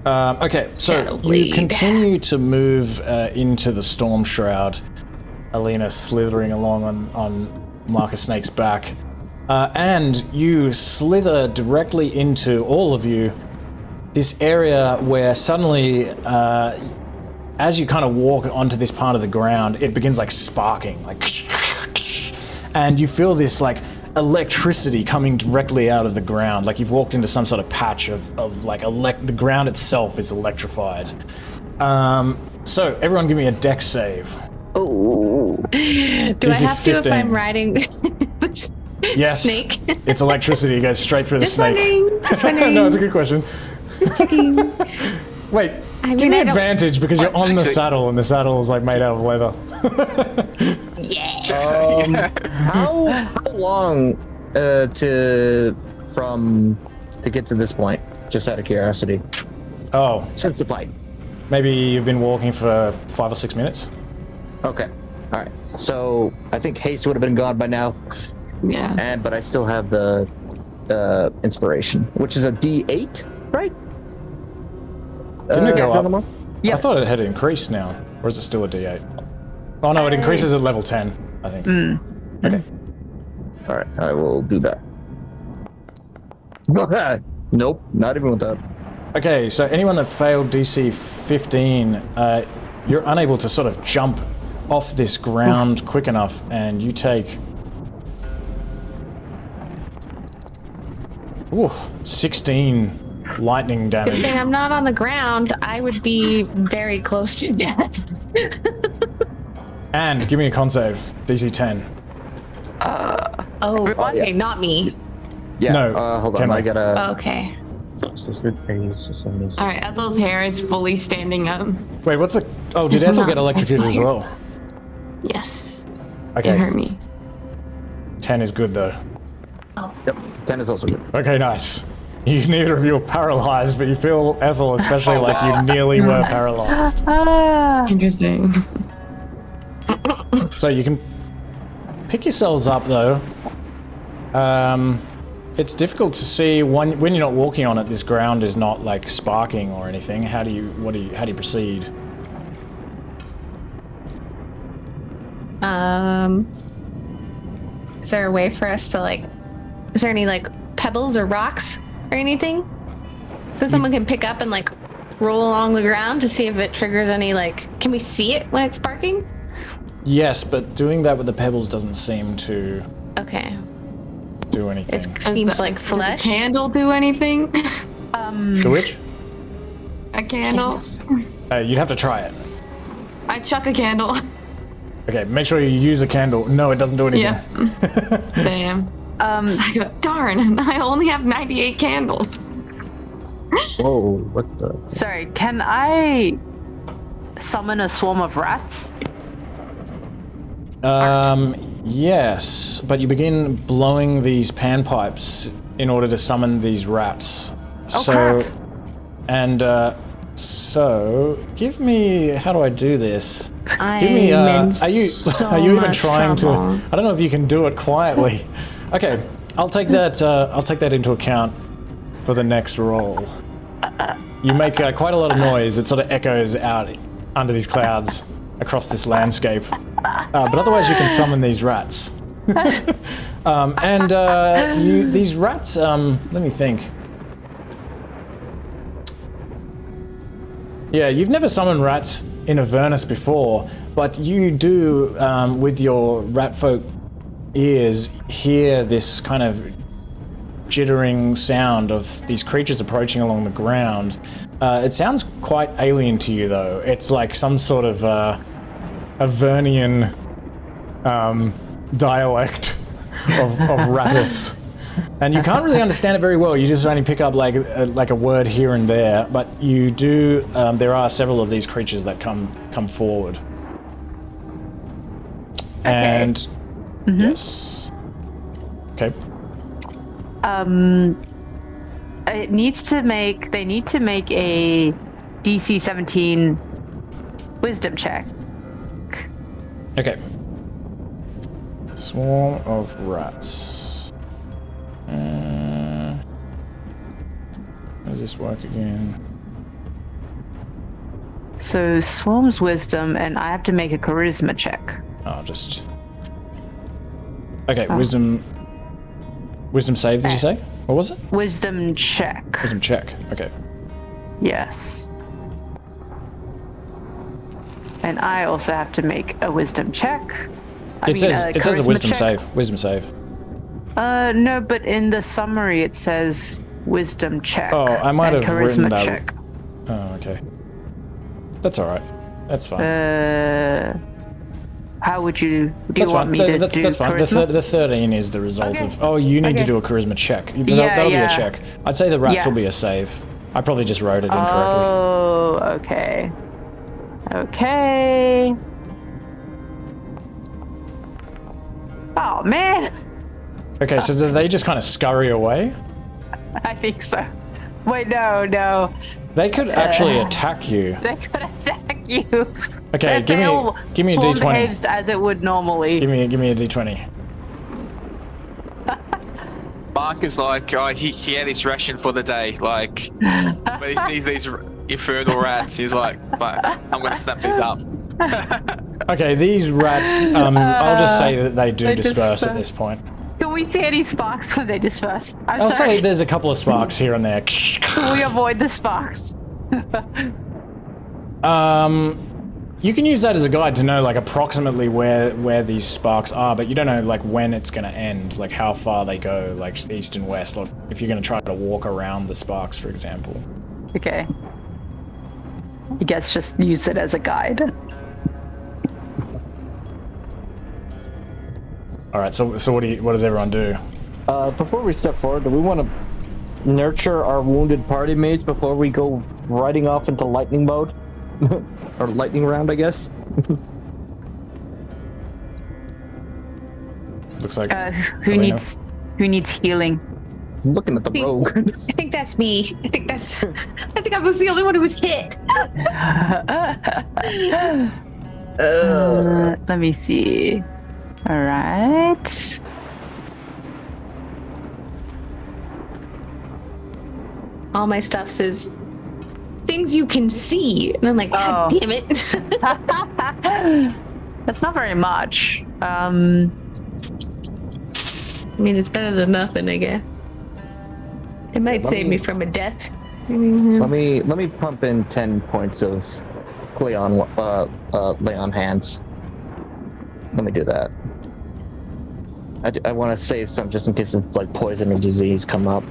Speaker 3: Okay, so you continue to move into the Stormshroud. Alina slithering along on Marcus Snake's back, and you slither directly into, all of you, this area where suddenly, as you kind of walk onto this part of the ground, it begins like sparking, like, and you feel this like electricity coming directly out of the ground, like you've walked into some sort of patch of like the ground itself is electrified. So everyone give me a dex save.
Speaker 1: Oh. Do I have 15. To if I'm riding
Speaker 3: yes.
Speaker 1: snake?
Speaker 3: It's electricity. It goes straight through the snake.
Speaker 1: Just wondering.
Speaker 3: No, it's a good question.
Speaker 1: Just checking.
Speaker 3: Wait, give me advantage because you're on the saddle and the saddle is like made out of leather.
Speaker 1: Yeah.
Speaker 5: How long to get to this point? Just out of curiosity.
Speaker 3: Oh,
Speaker 5: Since the fight.
Speaker 3: maybe you've been walking for 5 or 6 minutes.
Speaker 5: Okay. All right. So I think haste would have been gone by now.
Speaker 4: Yeah.
Speaker 5: But I still have the inspiration, which is a D8, right?
Speaker 3: Didn't it go up?
Speaker 6: Yeah.
Speaker 3: I thought it had increased now, or is it still a D8? Oh no, it increases at level 10, I think. Okay.
Speaker 5: All right. I will do that. Nope. Not even with that.
Speaker 3: Okay, so anyone that failed DC 15, you're unable to sort of jump off this ground quick enough, and you take 16 lightning
Speaker 1: Good
Speaker 3: damage.
Speaker 1: thing I'm not on the ground. I would be very close to death.
Speaker 3: And give me a con save, DC 10.
Speaker 1: Okay, not me.
Speaker 5: Yeah.
Speaker 3: No,
Speaker 5: Hold on.
Speaker 3: Kenway.
Speaker 5: I gotta.
Speaker 1: Okay.
Speaker 4: All right, Ethel's hair is fully standing up.
Speaker 3: Wait, what's the... Oh,
Speaker 4: This
Speaker 3: did
Speaker 4: is
Speaker 3: Ethel
Speaker 4: not
Speaker 3: get electrocuted as well?
Speaker 4: Yes.
Speaker 3: Okay,
Speaker 4: It hurt me.
Speaker 3: 10 is good though.
Speaker 5: Yep. 10 is also good.
Speaker 3: Okay, nice. You neither of you are paralyzed, but you feel, Ethel, especially like you nearly were paralyzed.
Speaker 4: Interesting.
Speaker 3: So you can pick yourselves up though. It's difficult to see when you're not walking on it. This ground is not like sparking or anything. How do you proceed?
Speaker 1: Is there a way for us to like? Is there any like pebbles or rocks or anything that someone can pick up and like roll along the ground to see if it triggers any like? Can we see it when it's sparking?
Speaker 3: Yes, but doing that with the pebbles doesn't seem to
Speaker 1: Okay.
Speaker 3: do anything.
Speaker 1: It seems like
Speaker 4: Does
Speaker 1: flesh.
Speaker 4: a candle do anything?
Speaker 3: The witch?
Speaker 4: A candle?
Speaker 3: You'd have to try it.
Speaker 4: I chuck a candle.
Speaker 3: Okay, make sure you use a candle. No, it doesn't do anything.
Speaker 4: Yeah. Damn. I go, darn, I only have 98 candles.
Speaker 5: Whoa! What the?
Speaker 6: Sorry, can I summon a swarm of rats?
Speaker 3: Yes, but you begin blowing these panpipes in order to summon these rats.
Speaker 6: Crap.
Speaker 3: So give me, how do I do this? Give me,
Speaker 1: I'm in
Speaker 3: are you even
Speaker 1: much
Speaker 3: trying
Speaker 1: trouble.
Speaker 3: to, I don't know if you can do it quietly. Okay, I'll take that into account for the next roll. You make quite a lot of noise. It sort of echoes out under these clouds across this landscape. But otherwise, you can summon these rats. These rats, let me think. Yeah, you've never summoned rats in Avernus before, but you do, with your ratfolk ears, hear this kind of jittering sound of these creatures approaching along the ground. It sounds quite alien to you, though. It's like some sort of Avernian dialect of Ratus. And you can't really understand it very well. You just only pick up like a word here and there. But you do. There are several of these creatures that come forward.
Speaker 6: Okay.
Speaker 3: And yes. Okay.
Speaker 6: They need to make a DC 17 wisdom check.
Speaker 3: Okay. Swarm of rats. How does this work again?
Speaker 6: So swarm's wisdom, and I have to make a charisma check.
Speaker 3: Okay, wisdom save, did you say? What was it?
Speaker 6: Wisdom check.
Speaker 3: Wisdom check, okay.
Speaker 6: Yes. And I also have to make a wisdom check.
Speaker 3: It says a wisdom
Speaker 6: check.
Speaker 3: save. Wisdom save.
Speaker 6: No, but in the summary it says wisdom check.
Speaker 3: Oh, I might
Speaker 6: and
Speaker 3: have written
Speaker 6: charisma
Speaker 3: that.
Speaker 6: check.
Speaker 3: Oh, okay. That's all right. That's fine.
Speaker 6: How would you? Do
Speaker 3: That's
Speaker 6: you want
Speaker 3: fine.
Speaker 6: me to
Speaker 3: That's
Speaker 6: do
Speaker 3: fine.
Speaker 6: charisma?
Speaker 3: The 13 is the result
Speaker 6: Okay.
Speaker 3: of. Oh, you need to
Speaker 6: Okay.
Speaker 3: do a charisma check. That'll be
Speaker 6: Yeah.
Speaker 3: a check. I'd say the rats
Speaker 6: Yeah.
Speaker 3: will be a save. I probably just wrote it incorrectly.
Speaker 6: Oh, okay. Okay. Oh man,
Speaker 3: Okay, so do they just kind of scurry away?
Speaker 6: I think so. Wait, no.
Speaker 3: They could actually attack you.
Speaker 6: They could attack you.
Speaker 3: Okay, give me a
Speaker 6: Swarm
Speaker 3: d20.
Speaker 6: behaves as it would normally.
Speaker 3: Give me a d20.
Speaker 2: Mark is like, he had his ration for the day. Like, when he sees these infernal rats, he's like, but I'm going to snap these up.
Speaker 3: Okay, these rats, I'll just say that they do
Speaker 6: They
Speaker 3: disperse at
Speaker 6: disperse.
Speaker 3: this point.
Speaker 6: Can we see any sparks when they disperse?
Speaker 3: I'll say there's a couple of sparks here and there.
Speaker 6: Can we avoid the sparks?
Speaker 3: You can use that as a guide to know like approximately where these sparks are, but you don't know like when it's going to end, like how far they go, like east and west, like if you're going to try to walk around the sparks, for example.
Speaker 6: Okay. I guess just use it as a guide.
Speaker 3: All right, so what does everyone do?
Speaker 5: Before we step forward, do we want to nurture our wounded party mates before we go riding off into lightning mode? Or lightning round, I guess?
Speaker 3: Looks like
Speaker 6: Who
Speaker 3: Alina.
Speaker 6: needs healing?
Speaker 5: I'm looking at the rogue.
Speaker 1: I think that's me. I think I was the only one who was hit.
Speaker 6: Let me see. All right.
Speaker 1: All my stuff says things you can see, and I'm like, God damn it.
Speaker 6: That's not very much.
Speaker 1: I mean, it's better than nothing, I guess. It might save me from a death.
Speaker 5: Let me pump in 10 points of lay on hands. Let me do that. I want to save some just in case of like poison or disease come up.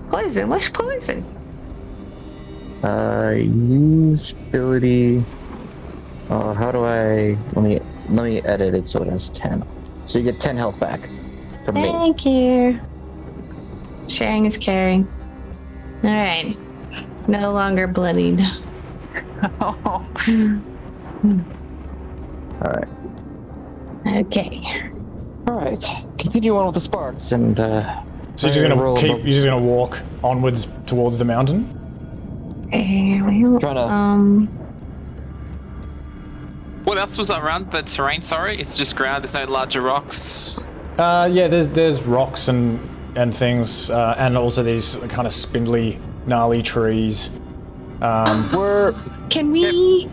Speaker 1: Poison? What's poison?
Speaker 5: Use ability. How do I? Let me edit it so it has 10. So you get 10 health back from me.
Speaker 1: Thank you. Sharing is caring. All right. No longer bloodied.
Speaker 5: All right.
Speaker 1: Okay.
Speaker 5: All right. Continue on with the sparks and.
Speaker 3: So you're just gonna walk onwards towards the mountain?
Speaker 5: Trying to.
Speaker 2: What else was around the terrain? Sorry, it's just ground. There's no larger rocks.
Speaker 3: Yeah, there's rocks and things, and also these kind of spindly gnarly trees.
Speaker 1: Can we?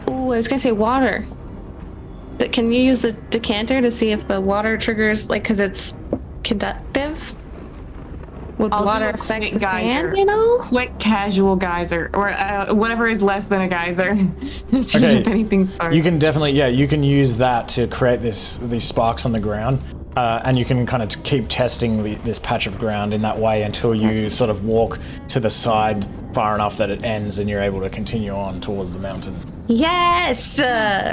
Speaker 1: Oh, I was gonna say water. But can you use the decanter to see if the water triggers, like, because it's conductive? Would
Speaker 4: I'll
Speaker 1: water
Speaker 4: do a
Speaker 1: affect
Speaker 4: quick
Speaker 1: the
Speaker 4: geyser.
Speaker 1: sand, you know?
Speaker 4: Quick casual geyser, or whatever is less than a geyser. To see
Speaker 3: Okay,
Speaker 4: if anything sparks.
Speaker 3: You can definitely, you can use that to create these sparks on the ground, and you can kind of keep testing this patch of ground in that way until you sort of walk to the side far enough that it ends and you're able to continue on towards the mountain.
Speaker 1: Yes!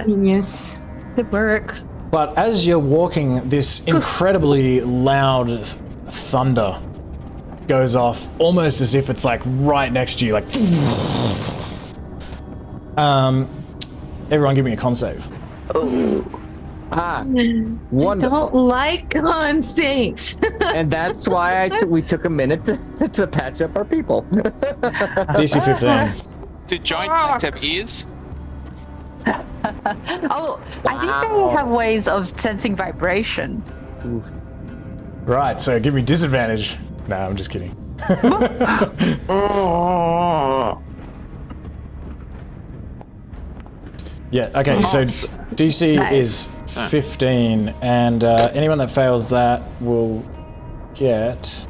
Speaker 4: Genius.
Speaker 1: Good work.
Speaker 3: But as you're walking, this incredibly loud thunder goes off, almost as if it's like right next to you, like. Everyone, give me a con save.
Speaker 5: Wonderful.
Speaker 1: Don't like con saves.
Speaker 5: And that's why we took a minute to patch up our people.
Speaker 3: DC 15.
Speaker 2: Do giant snakes have ears?
Speaker 6: Oh, I think they have ways of sensing vibration.
Speaker 3: Right, so give me disadvantage. No, I'm just kidding. Yeah, okay, so DC is 15, and anyone that fails that will get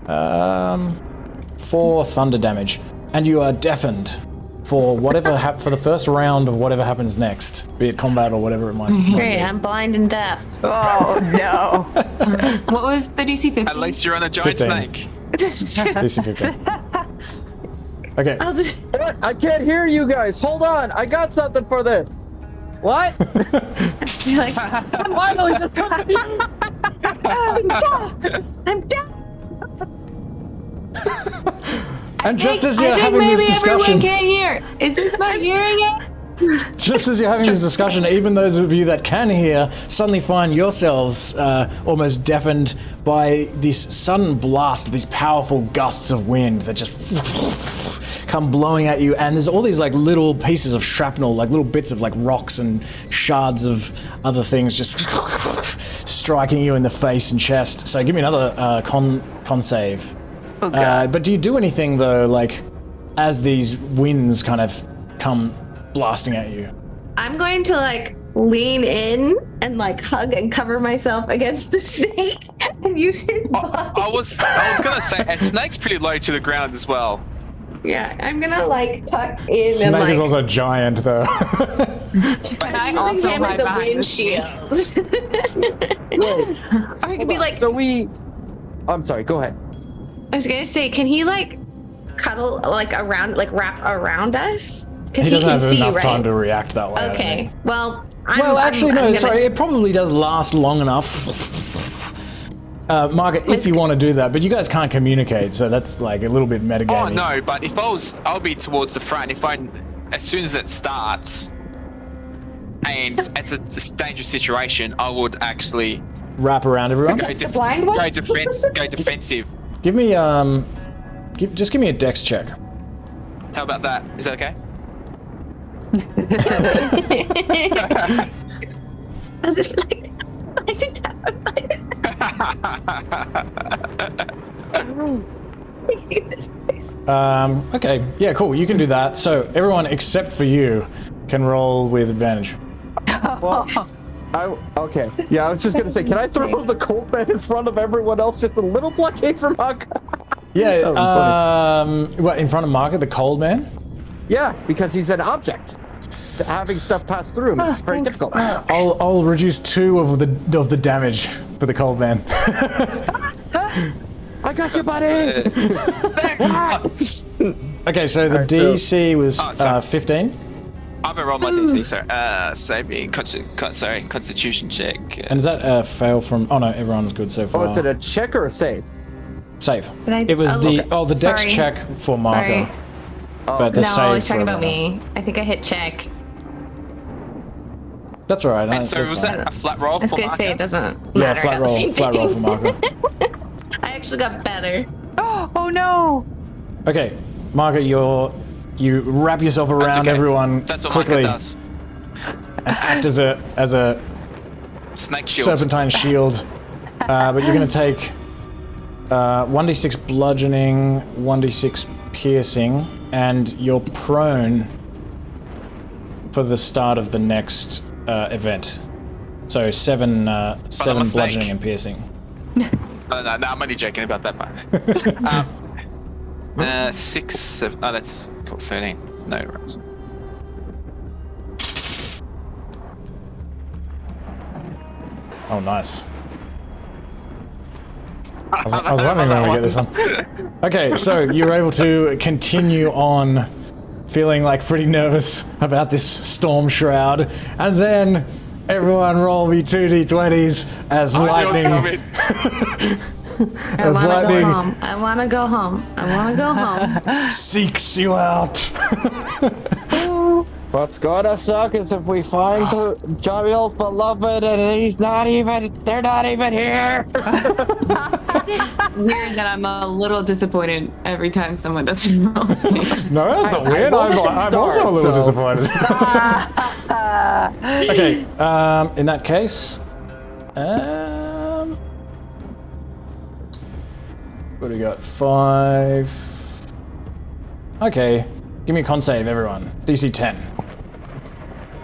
Speaker 3: 4 thunder damage, and you are deafened for whatever for the first round of whatever happens next, be it combat or whatever it might be.
Speaker 1: Great, I'm blind and deaf.
Speaker 6: Oh no!
Speaker 4: What was the DC 15?
Speaker 2: At least you're on a giant
Speaker 3: 15.
Speaker 2: snake.
Speaker 3: DC 15. Okay.
Speaker 1: I'll just,
Speaker 5: What? I can't hear you guys. Hold on. I got something for this. What?
Speaker 1: you're like,
Speaker 5: Finally, this comes to you.
Speaker 1: I'm deaf.
Speaker 3: And just as
Speaker 4: I
Speaker 3: you're
Speaker 4: think
Speaker 3: having this
Speaker 4: maybe
Speaker 3: discussion,
Speaker 4: everyone can't hear. Is this not hearing it?
Speaker 3: just as you're having this discussion, even those of you that can hear suddenly find yourselves almost deafened by this sudden blast of these powerful gusts of wind that just come blowing at you, and there's all these like little pieces of shrapnel, like little bits of like rocks and shards of other things just striking you in the face and chest. So give me another con save.
Speaker 6: Oh god.
Speaker 3: But do you do anything though, like as these winds kind of come blasting at you?
Speaker 1: I'm going to like lean in and like hug and cover myself against the snake and use his body.
Speaker 2: I was gonna say a snake's pretty low to the ground as well.
Speaker 1: Yeah, I'm gonna like tuck in
Speaker 3: Snake
Speaker 1: and like
Speaker 3: is also giant though.
Speaker 4: But I
Speaker 1: using
Speaker 4: also
Speaker 1: him as
Speaker 4: hide
Speaker 1: a
Speaker 4: behind the snake.
Speaker 1: windshield. Or it could be like,
Speaker 5: So I'm sorry. Go ahead.
Speaker 1: I was gonna say, can he like cuddle like around, like wrap around us? Because
Speaker 3: He
Speaker 1: he,
Speaker 3: doesn't
Speaker 1: can
Speaker 3: have
Speaker 1: see,
Speaker 3: enough
Speaker 1: right?
Speaker 3: time to react that way. I don't
Speaker 1: Okay,
Speaker 3: think.
Speaker 1: well,
Speaker 3: Actually,
Speaker 1: I'm
Speaker 3: no,
Speaker 1: gonna-
Speaker 3: sorry, it probably does last long enough. Mahkah, if you want to do that, but you guys can't communicate, so that's like a little bit metagaming.
Speaker 2: Oh no, but if I'll be towards the front. As soon as it starts, and it's a dangerous situation, I would actually
Speaker 3: Wrap around everyone.
Speaker 2: go,
Speaker 1: The blind one?
Speaker 2: go defensive.
Speaker 3: Give me just give me a dex check.
Speaker 2: How about that? Is that okay?
Speaker 1: I was just like
Speaker 3: Okay, yeah, cool. You can do that. So everyone except for you can roll with advantage.
Speaker 5: Well, okay. Yeah, I was just gonna say, can I throw the cold man in front of everyone else? Just a little blockade for Mahkah.
Speaker 3: Yeah,
Speaker 5: That was
Speaker 3: what, in front of Mahkah, the cold man?
Speaker 5: Yeah, because he's an object. So having stuff pass through him is very difficult.
Speaker 3: I'll reduce 2 of the damage for the cold man.
Speaker 5: I got you, buddy.
Speaker 3: Okay, so the
Speaker 5: Alright,
Speaker 3: DC was
Speaker 2: sorry.
Speaker 3: 15.
Speaker 2: I haven't rolled my DC, sorry. Saving, Constitution check.
Speaker 3: And does that fail from? Oh no, everyone's good so far.
Speaker 5: Oh, is it a check or a save?
Speaker 3: Save.
Speaker 1: I-
Speaker 3: It was
Speaker 1: oh,
Speaker 3: the
Speaker 1: okay.
Speaker 3: dex
Speaker 1: Sorry.
Speaker 3: check for
Speaker 1: Sorry.
Speaker 3: Mahkah, but the
Speaker 1: No,
Speaker 3: save
Speaker 1: I was
Speaker 3: for
Speaker 1: talking about
Speaker 3: everyone else.
Speaker 1: me. I think I hit check.
Speaker 3: That's all right.
Speaker 2: And so
Speaker 3: that's
Speaker 2: was
Speaker 3: fine.
Speaker 2: that a flat roll
Speaker 1: I was
Speaker 2: for
Speaker 1: gonna say
Speaker 2: Mahkah?
Speaker 1: it doesn't
Speaker 3: Yeah,
Speaker 1: matter.
Speaker 3: flat
Speaker 1: I got the
Speaker 3: roll.
Speaker 1: same
Speaker 3: Flat roll for
Speaker 1: thing.
Speaker 3: Mahkah.
Speaker 1: I actually got better.
Speaker 6: Oh no!
Speaker 3: Okay, Mahkah, you wrap yourself around
Speaker 2: okay.
Speaker 3: everyone
Speaker 2: That's what
Speaker 3: quickly
Speaker 2: Mahkah does.
Speaker 3: and act as a
Speaker 2: Snake shield.
Speaker 3: serpentine shield. But you're gonna take 1d6 bludgeoning, 1d6 piercing, and you're prone for the start of the next event. So 7 bludgeoning and piercing.
Speaker 2: No, I'm only joking about that part. 6, 7, that's cool, 13. No rolls.
Speaker 3: Oh, nice. I was wondering when we get this one. Okay, so you're able to continue on feeling like pretty nervous about this Stormshroud, and then everyone roll me 2d20s as lightning.
Speaker 1: I wanna go home.
Speaker 3: Seeks you out.
Speaker 5: What's gonna suck is if we find Jamiel's beloved and they're not even here.
Speaker 4: Is it weird that I'm a little disappointed every time someone doesn't roll safe?
Speaker 3: No, that's not weird. I'm also a little disappointed. Okay, in that case, what do we got? 5. Okay, give me a con save, everyone. DC 10.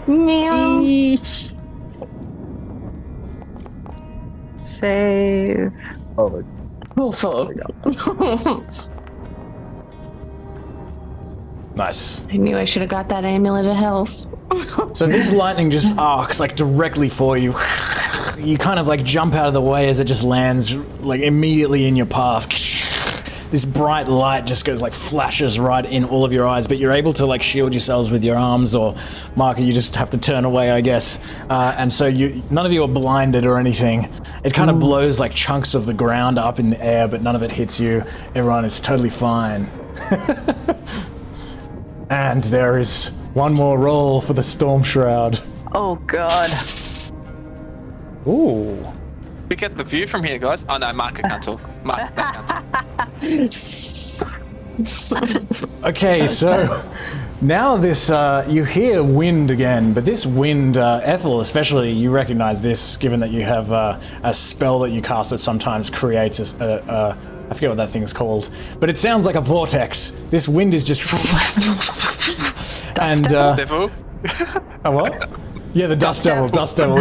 Speaker 1: Meow.
Speaker 6: Save.
Speaker 5: Oh,
Speaker 3: Nice.
Speaker 1: I knew I should have got that amulet of health.
Speaker 3: So this lightning just arcs like directly for you. You kind of like jump out of the way as it just lands like immediately in your path. This bright light just goes like flashes right in all of your eyes, but you're able to like shield yourselves with your arms, or Mahkah, you just have to turn away, I guess. And so none of you are blinded or anything. It kind of blows like chunks of the ground up in the air, but none of it hits you. Everyone is totally fine. And there is one more roll for the Stormshroud.
Speaker 6: Oh god.
Speaker 3: Ooh.
Speaker 2: We get the view from here, guys. Oh no, Mahkah can't talk. Mahkah can't talk.
Speaker 3: Okay, so now this, you hear wind again, but this wind, Ethel especially, you recognize this, given that you have a spell that you cast that sometimes creates I forget what that thing's called, but it sounds like a vortex. This wind is just... and
Speaker 2: Devil.
Speaker 3: a what? Yeah, the dust devil,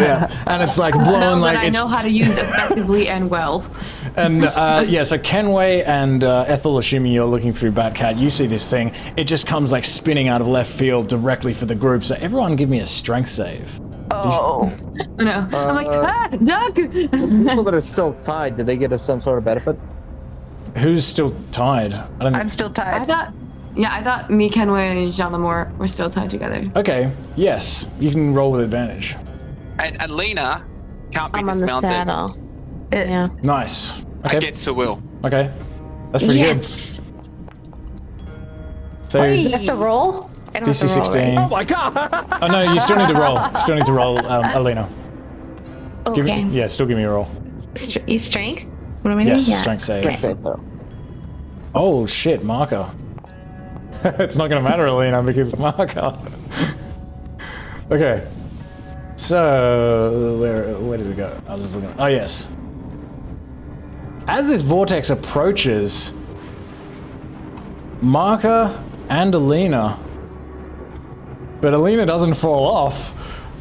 Speaker 3: yeah. And it's like blowing like
Speaker 4: I know how to use effectively and well.
Speaker 3: And yeah, so Kenway and Ethel, assuming you're looking through Batcat, you see this thing. It just comes like spinning out of left field directly for the group. So everyone give me a strength save.
Speaker 6: Oh.
Speaker 4: No. I'm like, duck!
Speaker 5: people that are still tied, did they get some sort of benefit?
Speaker 3: Who's still tied?
Speaker 6: I'm still tied.
Speaker 4: I thought me, Kenway, and Jean Lamour were still tied together.
Speaker 3: Okay, yes. You can roll with advantage.
Speaker 2: And Alina can't be
Speaker 1: I'm on the
Speaker 2: dismounted
Speaker 1: saddle. Yeah.
Speaker 3: Nice. Okay.
Speaker 2: against her will.
Speaker 3: Okay. That's pretty
Speaker 1: Yes.
Speaker 3: good. So,
Speaker 1: Do you have to roll? I don't have
Speaker 3: DC
Speaker 1: to roll,
Speaker 3: 16.
Speaker 1: right?
Speaker 5: Oh my god!
Speaker 3: Oh no, you still need to roll. Still need to roll, Alina. Give
Speaker 1: Okay.
Speaker 3: me, yeah, still give me a roll.
Speaker 1: Strength? What am I doing?
Speaker 3: Yes,
Speaker 1: Yeah.
Speaker 3: strength save.
Speaker 1: Okay.
Speaker 3: Oh shit, Mahkah. It's not gonna matter, Alina, because Mahkah. Okay. So where did we go? I was just looking. Oh yes. As this vortex approaches, Mahkah and Alina, but Alina doesn't fall off.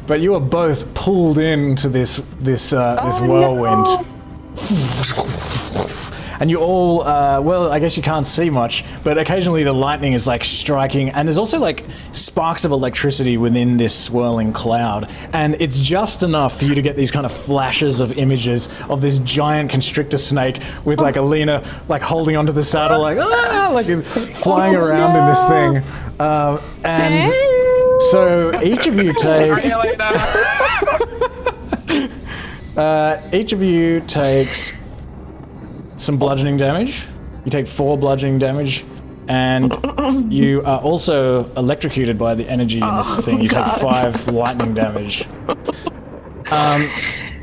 Speaker 3: But you are both pulled into this whirlwind.
Speaker 6: No.
Speaker 3: And you all, well, I guess you can't see much, but occasionally the lightning is like striking, and there's also like sparks of electricity within this swirling cloud. And it's just enough for you to get these kind of flashes of images of this giant constrictor snake with like Alina like holding onto the saddle, like, like flying around in this thing. And so each of you each of you takes some bludgeoning damage. You take 4 bludgeoning damage, and you are also electrocuted by the energy in this thing. You take 5 lightning damage.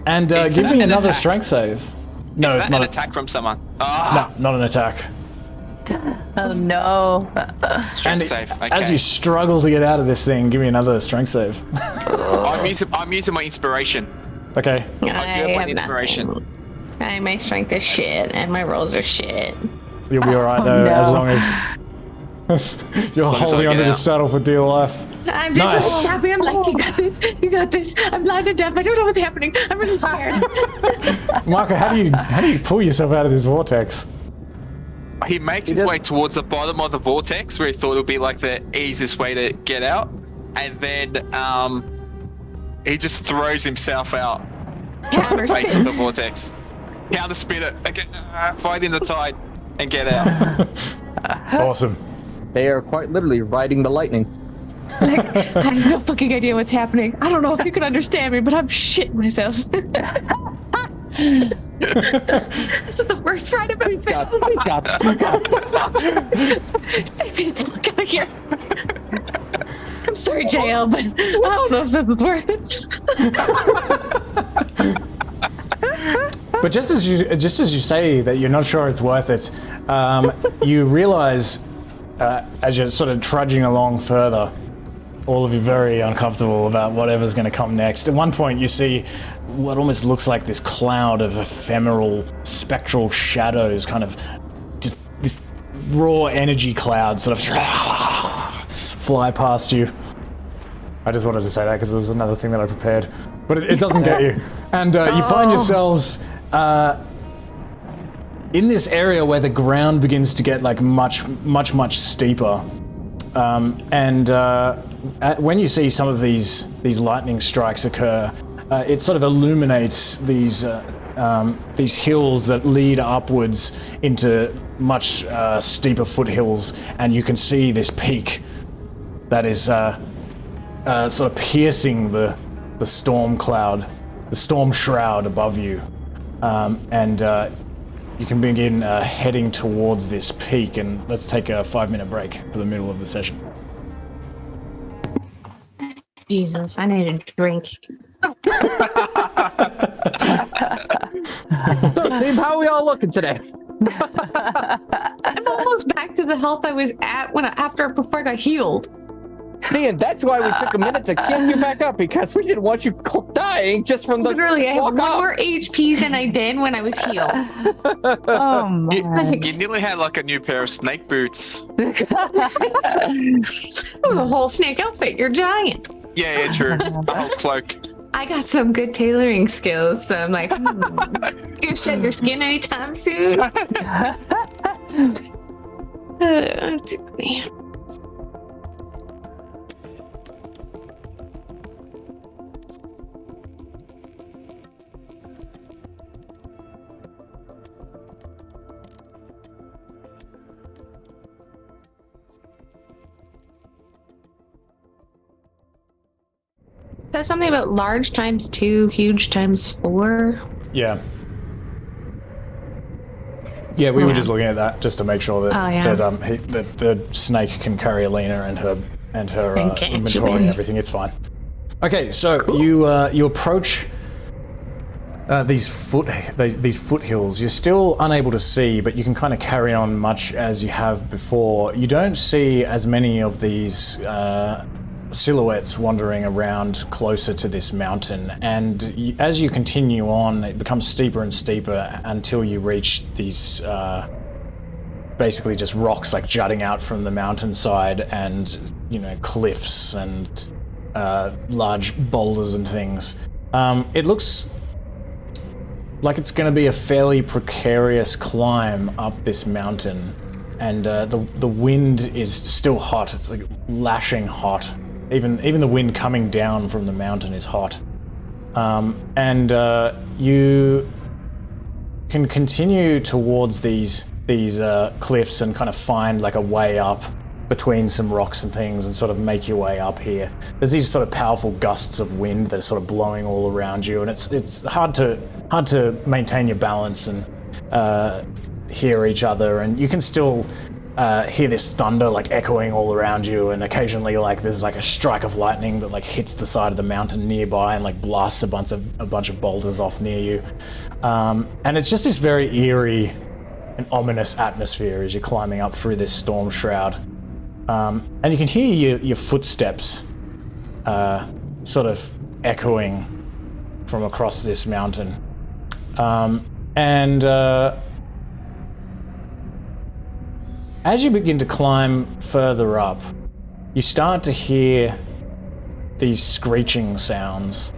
Speaker 3: And give me another strength save. No, it's
Speaker 2: Is that
Speaker 3: not
Speaker 2: an attack from someone? Oh,
Speaker 3: No, not an attack.
Speaker 6: Oh no.
Speaker 2: strength save. Okay.
Speaker 3: As you struggle to get out of this thing, give me another strength save.
Speaker 2: I'm using my inspiration.
Speaker 3: Okay.
Speaker 2: I do have my inspiration.
Speaker 1: My strength is shit, and my rolls are shit.
Speaker 3: You'll be alright though,
Speaker 6: no.
Speaker 3: as long as you're
Speaker 2: As long as I
Speaker 3: holding
Speaker 2: get
Speaker 3: onto the
Speaker 2: out.
Speaker 3: saddle for dear life.
Speaker 1: I'm just
Speaker 3: Nice.
Speaker 1: so happy. I'm like, you got this. You got this. I'm blind and deaf. I don't know what's happening. I'm really scared.
Speaker 3: Mahkah, how do you pull yourself out of this vortex?
Speaker 2: He makes his way towards the bottom of the vortex where he thought it would be like the easiest way to get out. And then he just throws himself out into the vortex. Counter spin it. Okay, fight in the tide and get out.
Speaker 3: Awesome.
Speaker 5: They are quite literally riding the lightning.
Speaker 1: Like, I have no fucking idea what's happening. I don't know if you can understand me, but I'm shitting myself. This is the worst ride I've ever been.
Speaker 5: Please God.
Speaker 1: Take me the fuck out of here. I'm sorry, JL, but I don't know if this is worth it.
Speaker 3: But just as you say that you're not sure it's worth it, you realize as you're sort of trudging along further, all of you very uncomfortable about whatever's going to come next. At one point, you see what almost looks like this cloud of ephemeral, spectral shadows, kind of just this raw energy cloud sort of fly past you. I just wanted to say that because it was another thing that I prepared. But it doesn't get you. And you find yourselves in this area where the ground begins to get like much steeper. When you see some of these lightning strikes occur, it sort of illuminates these hills that lead upwards into much steeper foothills, and you can see this peak that is sort of piercing the storm cloud, the Stormshroud above you, and you can begin heading towards this peak. And let's take a 5-minute break for the middle of the session.
Speaker 1: Jesus, I need a drink.
Speaker 5: So, Steve, how are we all looking today?
Speaker 1: I'm almost back to the health I was at before I got healed.
Speaker 5: See, and that's why we took a minute to kill you back up, because we didn't want you dying just from the
Speaker 1: Literally, I have
Speaker 5: walk
Speaker 1: one
Speaker 5: up.
Speaker 1: more HP than I did when I was healed.
Speaker 6: Oh my.
Speaker 2: You nearly had like a new pair of snake boots.
Speaker 1: It was a whole snake outfit. You're giant.
Speaker 2: Yeah, true. The whole cloak.
Speaker 1: I got some good tailoring skills, so I'm like, you gonna shed your skin anytime soon? Says something about large times 2, huge times 4.
Speaker 3: Yeah. Yeah, we were just looking at that just to make sure that that the snake can carry Alina and her inventory and everything. It's fine. Okay, so you approach these foothills. You're still unable to see, but you can kind of carry on much as you have before. You don't see as many of these silhouettes wandering around closer to this mountain, and as you continue on, it becomes steeper and steeper until you reach these basically just rocks like jutting out from the mountainside, and cliffs and large boulders and things. It looks like it's going to be a fairly precarious climb up this mountain, and the wind is still hot. It's like lashing hot. Even the wind coming down from the mountain is hot. And you can continue towards these cliffs and kind of find like a way up between some rocks and things and sort of make your way up here. There's these sort of powerful gusts of wind that are sort of blowing all around you, and it's hard to maintain your balance and hear each other, and you can still hear this thunder like echoing all around you, and occasionally like there's like a strike of lightning that like hits the side of the mountain nearby and like blasts a bunch of boulders off near you, and it's just this very eerie and ominous atmosphere as you're climbing up through this storm shroud, and you can hear your footsteps sort of echoing from across this mountain, And as you begin to climb further up, you start to hear these screeching sounds.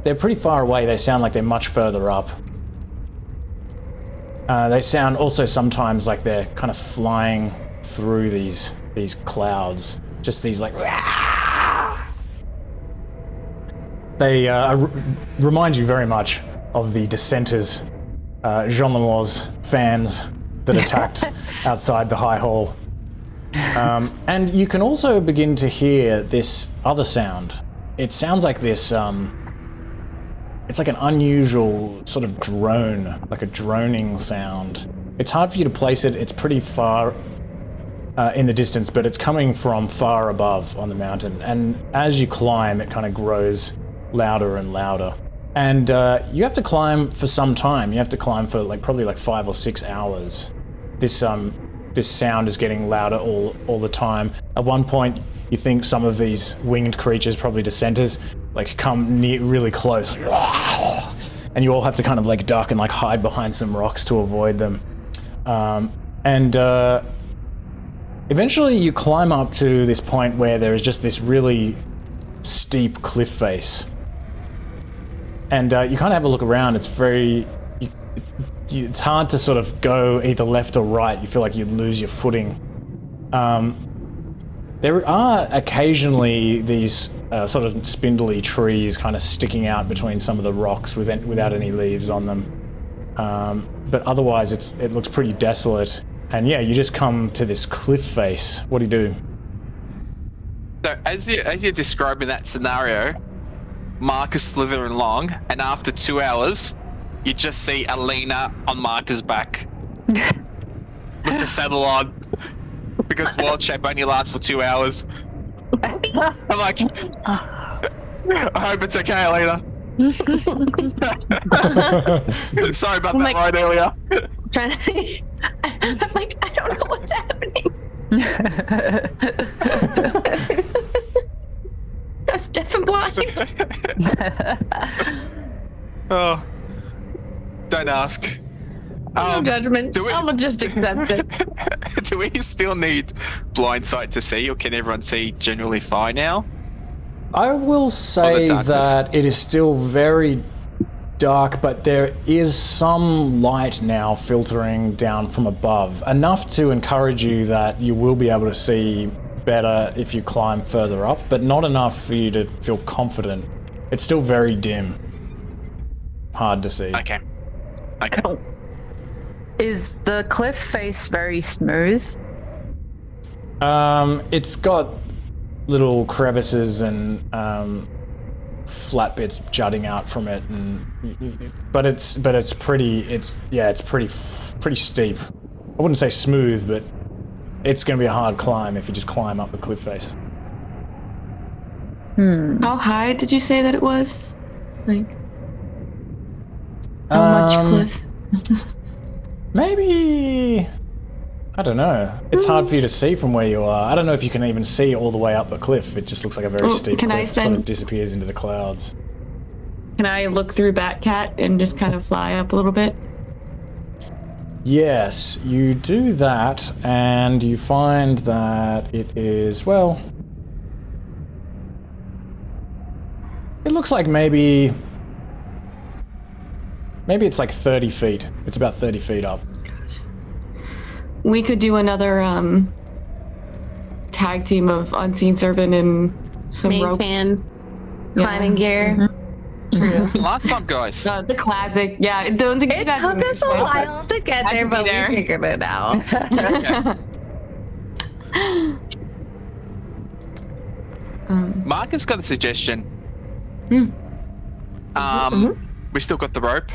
Speaker 3: They're pretty far away. They sound like they're much further up. They sound also sometimes like they're kind of flying through these clouds. Just these like... They remind you very much of the dissenters, Jean Lemore's fans that attacked outside the High Hall. And you can also begin to hear this other sound. It sounds like this, it's like an unusual sort of drone, like a droning sound. It's hard for you to place it. It's pretty far in the distance, but it's coming from far above on the mountain. And as you climb, it kind of grows louder and louder. And you have to climb for some time. You have to climb for probably 5 or 6 hours. This sound is getting louder all the time. At one point, you think some of these winged creatures, probably dissenters, come really close. And you all have to kind of duck and hide behind some rocks to avoid them. And eventually you climb up to this point where there is just this really steep cliff face. And you kind of have a look around. It's it's hard to sort of go either left or right. You feel like you'd lose your footing. There are occasionally these sort of spindly trees kind of sticking out between some of the rocks without any leaves on them. But otherwise, it looks pretty desolate. And yeah, you just come to this cliff face. What do you do?
Speaker 2: So as you're describing that scenario, Mahkah slithering along, and after 2 hours, you just see Alina on Mahkah's back with the saddle on, because Wild Shape only lasts for 2 hours. I'm like, I hope it's okay, Alina. Sorry about that ride earlier.
Speaker 1: Trying to I'm like, I don't know what's happening. That's deaf and blind.
Speaker 2: Oh, don't ask.
Speaker 1: No judgment. I'll just accept it.
Speaker 2: Do we still need blind sight to see, or can everyone see generally fine now?
Speaker 3: I will say that it is still very dark, but there is some light now filtering down from above, enough to encourage you that you will be able to see better if you climb further up, but not enough for you to feel confident. It's still very dim. Hard to see.
Speaker 2: Okay.
Speaker 6: Is the cliff face very smooth?
Speaker 3: It's got little crevices and flat bits jutting out from it, but it's pretty steep. I wouldn't say smooth, but it's going to be a hard climb if you just climb up the cliff face.
Speaker 4: How high did you say that it was? How much cliff?
Speaker 3: Maybe, I don't know. It's hard for you to see from where you are. I don't know if you can even see all the way up the cliff. It just looks like a very steep cliff. Sort of disappears into the clouds.
Speaker 4: Can I look through Batcat and just kind of fly up a little bit?
Speaker 3: Yes, you do that, and you find that it is, well, it looks like maybe it's 30 feet. It's about 30 feet up.
Speaker 4: We could do another tag team of Unseen Servant and some ropes.
Speaker 1: Climbing gear. True.
Speaker 2: Last time, guys.
Speaker 4: The classic. Yeah, don't think
Speaker 1: It took us a while to get there, but we figured it out.
Speaker 2: Mahkah's got a suggestion. We've still got the rope.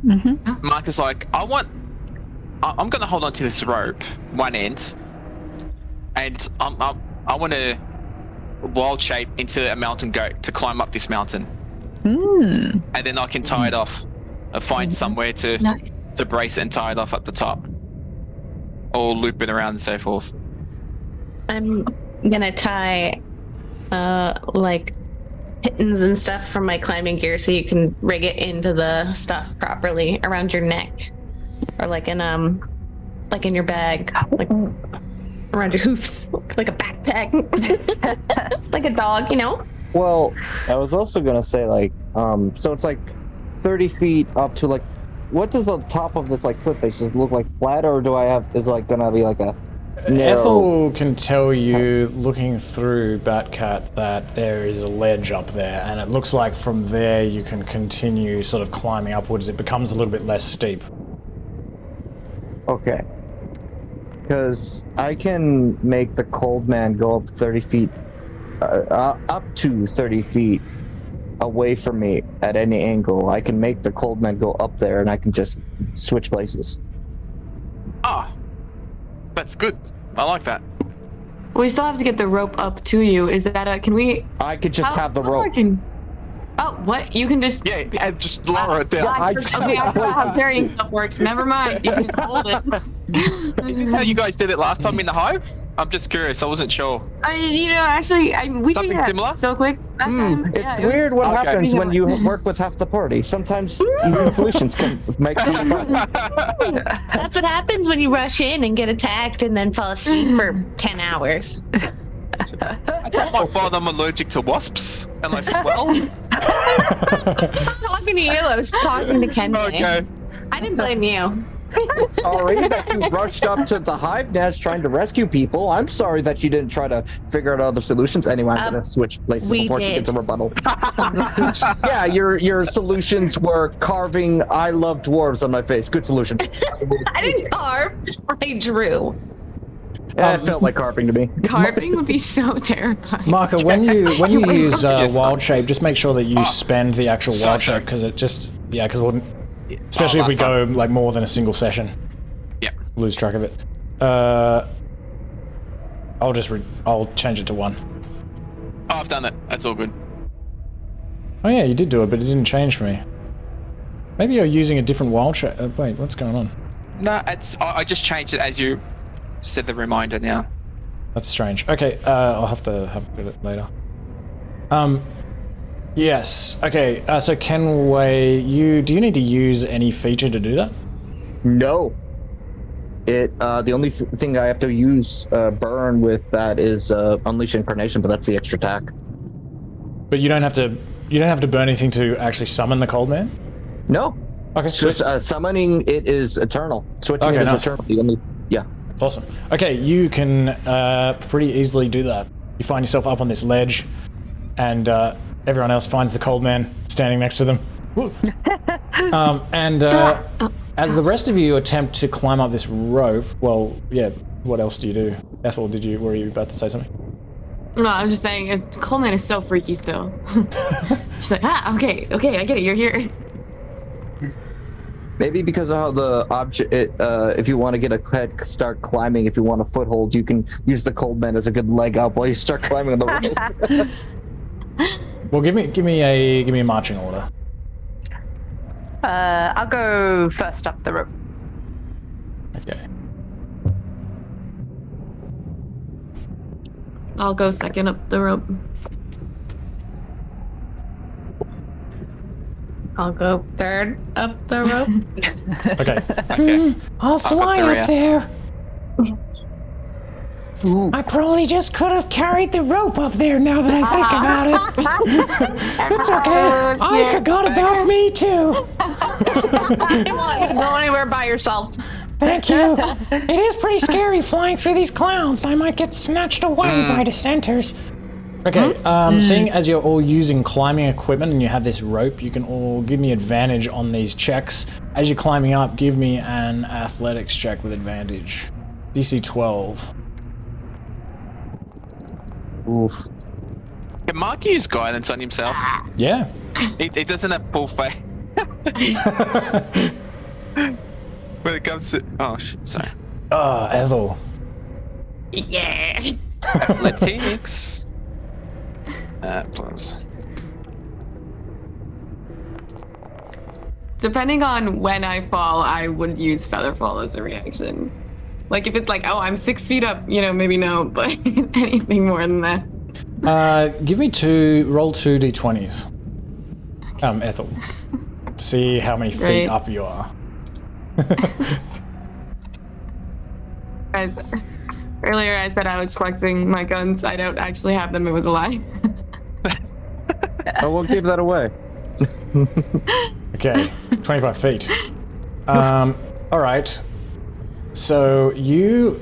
Speaker 2: Mahkah's like, I'm going to hold on to this rope, one end, and I want to wild shape into a mountain goat to climb up this mountain. And then I can tie it off, find somewhere to brace it and tie it off at the top, or loop it around and so forth.
Speaker 1: I'm gonna tie pittons and stuff from my climbing gear so you can rig it into the stuff properly around your neck, or like in your bag, like around your hoofs, like a backpack, like a dog, you know.
Speaker 5: Well, I was also gonna say like, so it's like 30 feet up to like, what does the top of this like cliff face just look like? Flat, or is it like gonna be like a narrow...
Speaker 3: Ethel can tell you, looking through Batcat, that there is a ledge up there, and it looks like from there you can continue sort of climbing upwards. It becomes a little bit less steep.
Speaker 5: Okay. Because I can make the cold man go up 30 feet, up to 30 feet away from me at any angle. I can make the cold man go up there, and I can just switch places.
Speaker 2: Ah, that's good. I like that.
Speaker 4: We still have to get the rope up to you. Is that can we?
Speaker 5: I could just have the
Speaker 4: how
Speaker 5: rope.
Speaker 4: Oh, what? You can just...
Speaker 2: Yeah, and just lower it down.
Speaker 4: Okay, I forgot how carrying stuff works. Never mind. You can just hold it.
Speaker 2: Is this how you guys did it last time in the hive? I'm just curious. I wasn't sure.
Speaker 4: Actually, we
Speaker 2: Something
Speaker 4: did that
Speaker 2: similar?
Speaker 4: so quick.
Speaker 5: It's weird what
Speaker 2: Okay.
Speaker 5: happens when you work with half the party. Sometimes even solutions can make half the party.
Speaker 1: That's what happens when you rush in and get attacked and then fall asleep for 10 hours.
Speaker 2: That's not my fault. I'm allergic to wasps, and I swell.
Speaker 1: I was talking to you. I was talking to Kenway.
Speaker 2: Okay.
Speaker 1: I didn't blame you.
Speaker 5: Sorry that you rushed up to the hive nest trying to rescue people. I'm sorry that you didn't try to figure out other solutions. Anyway, I'm gonna switch places
Speaker 1: we
Speaker 5: before she
Speaker 1: did.
Speaker 5: gets a rebuttal. Yeah, your solutions were carving "I love dwarves" on my face. Good solution.
Speaker 1: I didn't carve. I drew.
Speaker 5: Yeah, it felt like carving to me.
Speaker 4: Carving would be so terrifying.
Speaker 3: Mahkah, when you use
Speaker 2: Yes,
Speaker 3: wild shape, just make sure that you
Speaker 2: Oh,
Speaker 3: spend the actual
Speaker 2: sorry,
Speaker 3: wild
Speaker 2: sorry.
Speaker 3: shape, because it just especially if we
Speaker 2: last
Speaker 3: go like more than a single session,
Speaker 2: Yeah.
Speaker 3: lose track of it. I'll change it to 1.
Speaker 2: Oh, I've done it. That's all good.
Speaker 3: Oh yeah, you did do it, but it didn't change for me. Maybe you're using a different wild shape. Wait, what's going on?
Speaker 2: No, I just changed it as you said the reminder now.
Speaker 3: That's strange. Okay, I'll have to have a look at it later. Yes. Okay. So Kenway, do you need to use any feature to do that?
Speaker 5: No. The only thing I have to use burn with that is Unleash Incarnation, but that's the extra attack.
Speaker 3: But you don't have to. You don't have to burn anything to actually summon the cold man.
Speaker 5: No.
Speaker 3: Okay.
Speaker 5: Just summoning it is eternal. Switching
Speaker 3: Okay,
Speaker 5: it is
Speaker 3: nice.
Speaker 5: eternal. The only, yeah.
Speaker 3: Awesome. Okay, you can pretty easily do that. You find yourself up on this ledge, and everyone else finds the cold man standing next to them. As the rest of you attempt to climb up this rope, well, yeah, what else do you do? Ethel, were you about to say something?
Speaker 4: No, I was just saying, Coleman is so freaky still. She's like, okay, I get it, you're here.
Speaker 5: Maybe because of how the object, if you want to get a head start climbing, if you want a foothold, you can use the cold man as a good leg up while you start climbing on the rope.
Speaker 3: Well, give me a marching order.
Speaker 6: I'll go first up the rope.
Speaker 3: Okay.
Speaker 4: I'll go second up the rope.
Speaker 1: I'll go third up the rope.
Speaker 3: Okay.
Speaker 2: Okay.
Speaker 3: I'll fly
Speaker 2: the rear.
Speaker 3: up there. I probably just could have carried the rope up there now that I think about it. It's okay. I forgot about me too.
Speaker 1: I don't want you to go anywhere by yourself.
Speaker 3: Thank you. It is pretty scary flying through these clouds. I might get snatched away by dissenters. Okay, seeing as you're all using climbing equipment and you have this rope, you can all give me advantage on these checks. As you're climbing up, give me an athletics check with advantage. DC 12.
Speaker 5: Oof.
Speaker 2: Can Mark use guidance on himself?
Speaker 3: Yeah.
Speaker 2: He doesn't have full faith. When it comes to... Oh, sorry.
Speaker 3: Ethel.
Speaker 4: Yeah.
Speaker 2: Athletics. Plus.
Speaker 4: Depending on when I fall, I would use feather fall as a reaction. Like if it's like, oh, I'm 6 feet up, maybe no, but anything more than that.
Speaker 3: Give me roll 2 d20s. Ethel. To see how many feet
Speaker 4: Right.
Speaker 3: up you are.
Speaker 4: Guys, earlier I said I was flexing my guns. I don't actually have them. It was a lie.
Speaker 5: I won't give that away.
Speaker 3: Okay, 25 feet. Alright. So you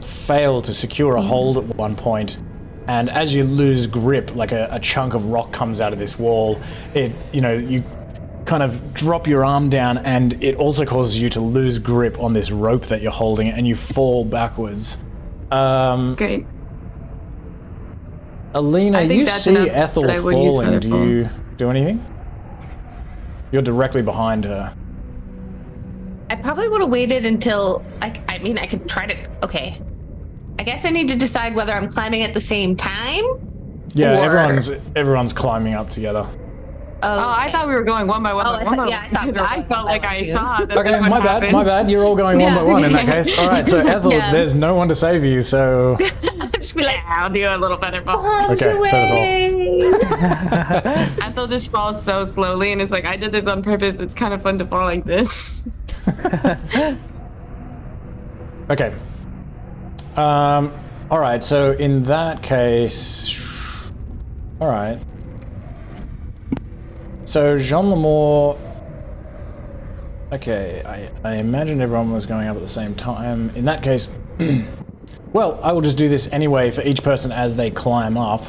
Speaker 3: fail to secure a hold at one point, and as you lose grip, like a chunk of rock comes out of this wall. You kind of drop your arm down, and it also causes you to lose grip on this rope that you're holding, and you fall backwards.
Speaker 4: Great.
Speaker 3: Alina,
Speaker 4: I think
Speaker 3: you
Speaker 4: that's
Speaker 3: see
Speaker 4: enough
Speaker 3: Ethel
Speaker 4: that I would use
Speaker 3: falling.
Speaker 4: for
Speaker 3: Do
Speaker 4: the
Speaker 3: you do anything? You're directly behind her.
Speaker 1: I probably would have waited until I could try to. Okay, I guess I need to decide whether I'm climbing at the same time.
Speaker 3: Yeah,
Speaker 1: Or-
Speaker 3: everyone's climbing up together.
Speaker 1: Oh,
Speaker 4: I thought we were going one by one.
Speaker 1: Oh,
Speaker 4: by
Speaker 1: I
Speaker 4: one
Speaker 1: thought-
Speaker 4: by
Speaker 1: yeah, I
Speaker 4: one,
Speaker 1: thought we
Speaker 4: because
Speaker 1: were
Speaker 4: I
Speaker 1: going
Speaker 4: felt
Speaker 1: one
Speaker 4: like
Speaker 1: by
Speaker 4: I
Speaker 1: one, too.
Speaker 4: saw that.
Speaker 3: Okay,
Speaker 4: this would
Speaker 3: my
Speaker 4: happen.
Speaker 3: bad. You're all going one
Speaker 1: Yeah.
Speaker 3: by one in that case. All right, so Ethel,
Speaker 1: Yeah.
Speaker 3: there's no one to save you, so
Speaker 1: just be like,
Speaker 4: I'll do a little better.
Speaker 1: arms
Speaker 3: Okay,
Speaker 1: away.
Speaker 4: Ethel just falls so slowly, and it's like, I did this on purpose. It's kind of fun to fall like this.
Speaker 3: okay. All right. So in that case, all right. So Jean Lemore. Okay, I imagine everyone was going up at the same time. In that case, well, I will just do this anyway for each person as they climb up.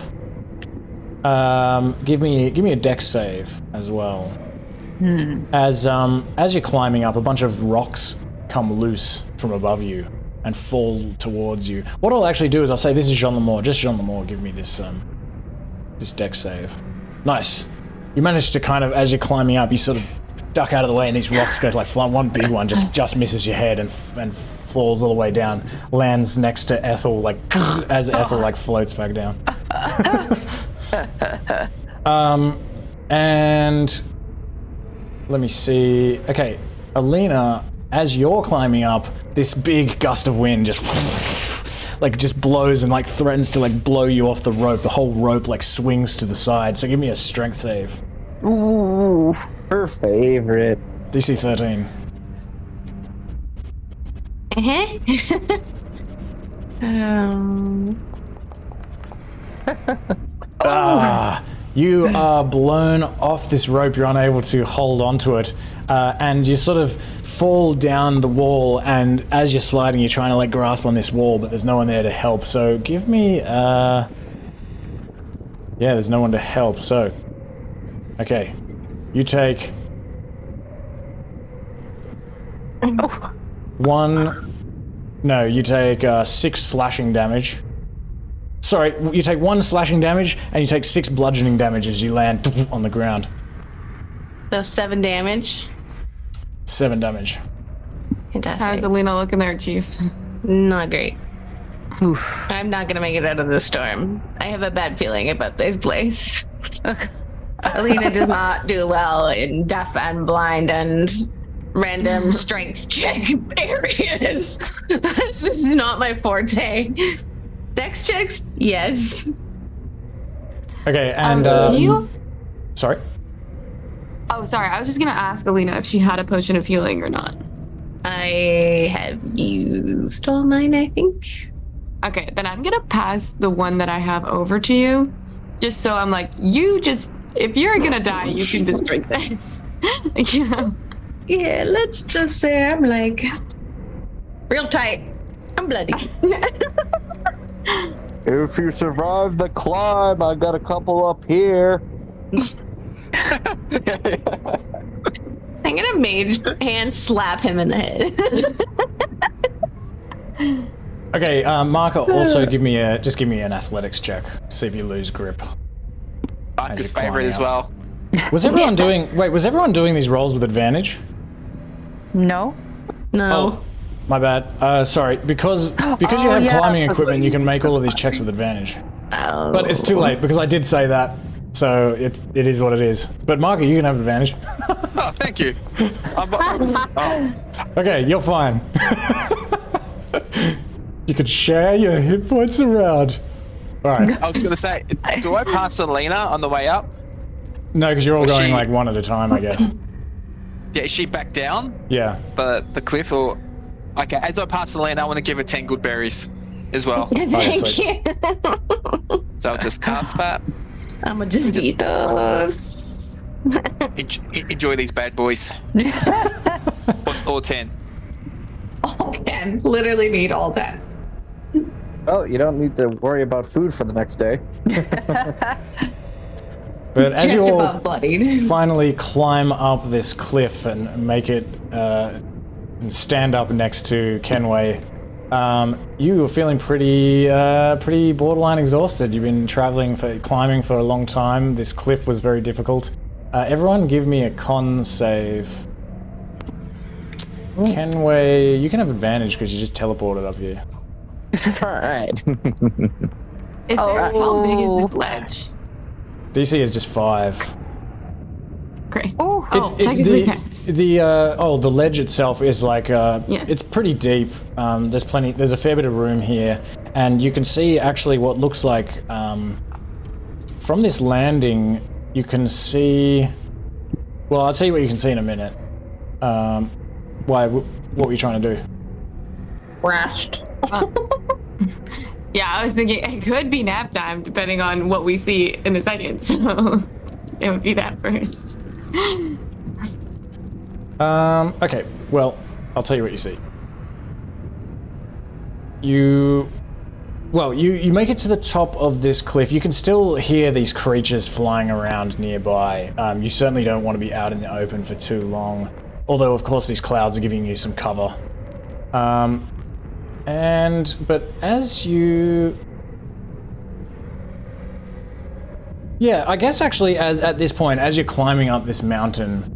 Speaker 3: Give me a dex save as well. As you're climbing up, a bunch of rocks come loose from above you and fall towards you. What I'll actually do is I'll say, this is Jean Lemore. Just Jean Lemore, give me this dex save. Nice. You manage to kind of, as you're climbing up, you sort of duck out of the way, and these rocks go like flying. One big one just misses your head and falls all the way down. Lands next to Ethel, like as Ethel like floats back down. And let me see. Okay, Alina, as you're climbing up, this big gust of wind just like just blows and like threatens to like blow you off the rope. The whole rope like swings to the side. So give me a strength save.
Speaker 5: Ooh, her favorite.
Speaker 3: DC 13. You are blown off this rope. You're unable to hold onto it, and you sort of fall down the wall. And as you're sliding, you're trying to like grasp on this wall, but there's no one there to help. So give me, yeah, there's no one to help. So, okay, you take you take 6 slashing damage. Sorry, you take 1 slashing damage, and you take 6 bludgeoning damage as you land on the ground.
Speaker 1: So 7 damage.
Speaker 3: 7 damage.
Speaker 4: How's
Speaker 1: Fantastic.
Speaker 4: Alina looking there, Chief?
Speaker 1: Not great. I'm not gonna make it out of the storm. I have a bad feeling about this place. Alina does not do well in deaf and blind and random strength check areas. This is not my forte. Dex checks? Yes.
Speaker 3: Okay, and
Speaker 4: Can you?
Speaker 3: sorry.
Speaker 4: Oh, sorry. I was just gonna ask Alina if she had a potion of healing or not.
Speaker 1: I have used all mine, I think.
Speaker 4: Okay, then I'm gonna pass the one that I have over to you, just so I'm like, if you're gonna die, you can just drink this. You know?
Speaker 1: Yeah, let's just say I'm like real tight. I'm bloody.
Speaker 5: If you survive the climb, I got a couple up here.
Speaker 1: I'm gonna mage hand slap him in the head.
Speaker 3: Okay, Mahkah, also give me an athletics check to see if you lose grip.
Speaker 2: Mahkah's
Speaker 3: you're climbing
Speaker 2: favorite as
Speaker 3: up.
Speaker 2: well.
Speaker 3: Was everyone doing these rolls with advantage?
Speaker 6: No.
Speaker 1: No.
Speaker 3: My bad. Sorry, because you have
Speaker 6: yeah,
Speaker 3: climbing
Speaker 6: that's
Speaker 3: equipment,
Speaker 6: what
Speaker 3: you can make all of these checks with advantage.
Speaker 1: Oh.
Speaker 3: But it's too late because I did say that, so it is what it is. But Mahkah, you can have advantage.
Speaker 2: Oh, thank you.
Speaker 3: Okay, you're fine. You could share your hit points around. All right.
Speaker 2: I was going to say, do I pass Alina on the way up?
Speaker 3: No, because you're all
Speaker 2: Was
Speaker 3: going
Speaker 2: she-
Speaker 3: like one at a time, I guess.
Speaker 2: Yeah, is she back down
Speaker 3: Yeah.
Speaker 2: the cliff or? Okay, as I pass Alina, I want to give her 10 good berries as well.
Speaker 1: Thank
Speaker 3: sweet.
Speaker 1: you.
Speaker 2: So I'll just cast that.
Speaker 1: I'ma just eat those.
Speaker 2: Enjoy these bad boys. or 10.
Speaker 1: All 10. Literally need all 10.
Speaker 5: Well, you don't need to worry about food for the next day.
Speaker 3: But as you
Speaker 1: Just
Speaker 3: all
Speaker 1: above bloodied.
Speaker 3: finally climb up this cliff and make it and stand up next to Kenway, you are feeling pretty borderline exhausted. You've been climbing for a long time. This cliff was very difficult. Everyone give me a con save. Kenway, you can have advantage because you just teleported up here.
Speaker 5: Alright.
Speaker 4: Is there, how big is this ledge?
Speaker 3: DC is just 5.
Speaker 4: Great.
Speaker 6: Oh,
Speaker 4: Technically counts.
Speaker 3: The ledge itself is like
Speaker 4: Yeah.
Speaker 3: it's pretty deep. There's a fair bit of room here, and you can see actually what looks like from this landing. You can see. Well, I'll tell you what you can see in a minute. Why? What were you trying to do?
Speaker 1: Rest.
Speaker 4: Yeah, I was thinking it could be nap time depending on what we see in a second, so it would be that first.
Speaker 3: Okay. Well, I'll tell you what you see. You make it to the top of this cliff. You can still hear these creatures flying around nearby. You certainly don't want to be out in the open for too long. Although, of course, these clouds are giving you some cover. But as you... Yeah, I guess actually at this point, as you're climbing up this mountain,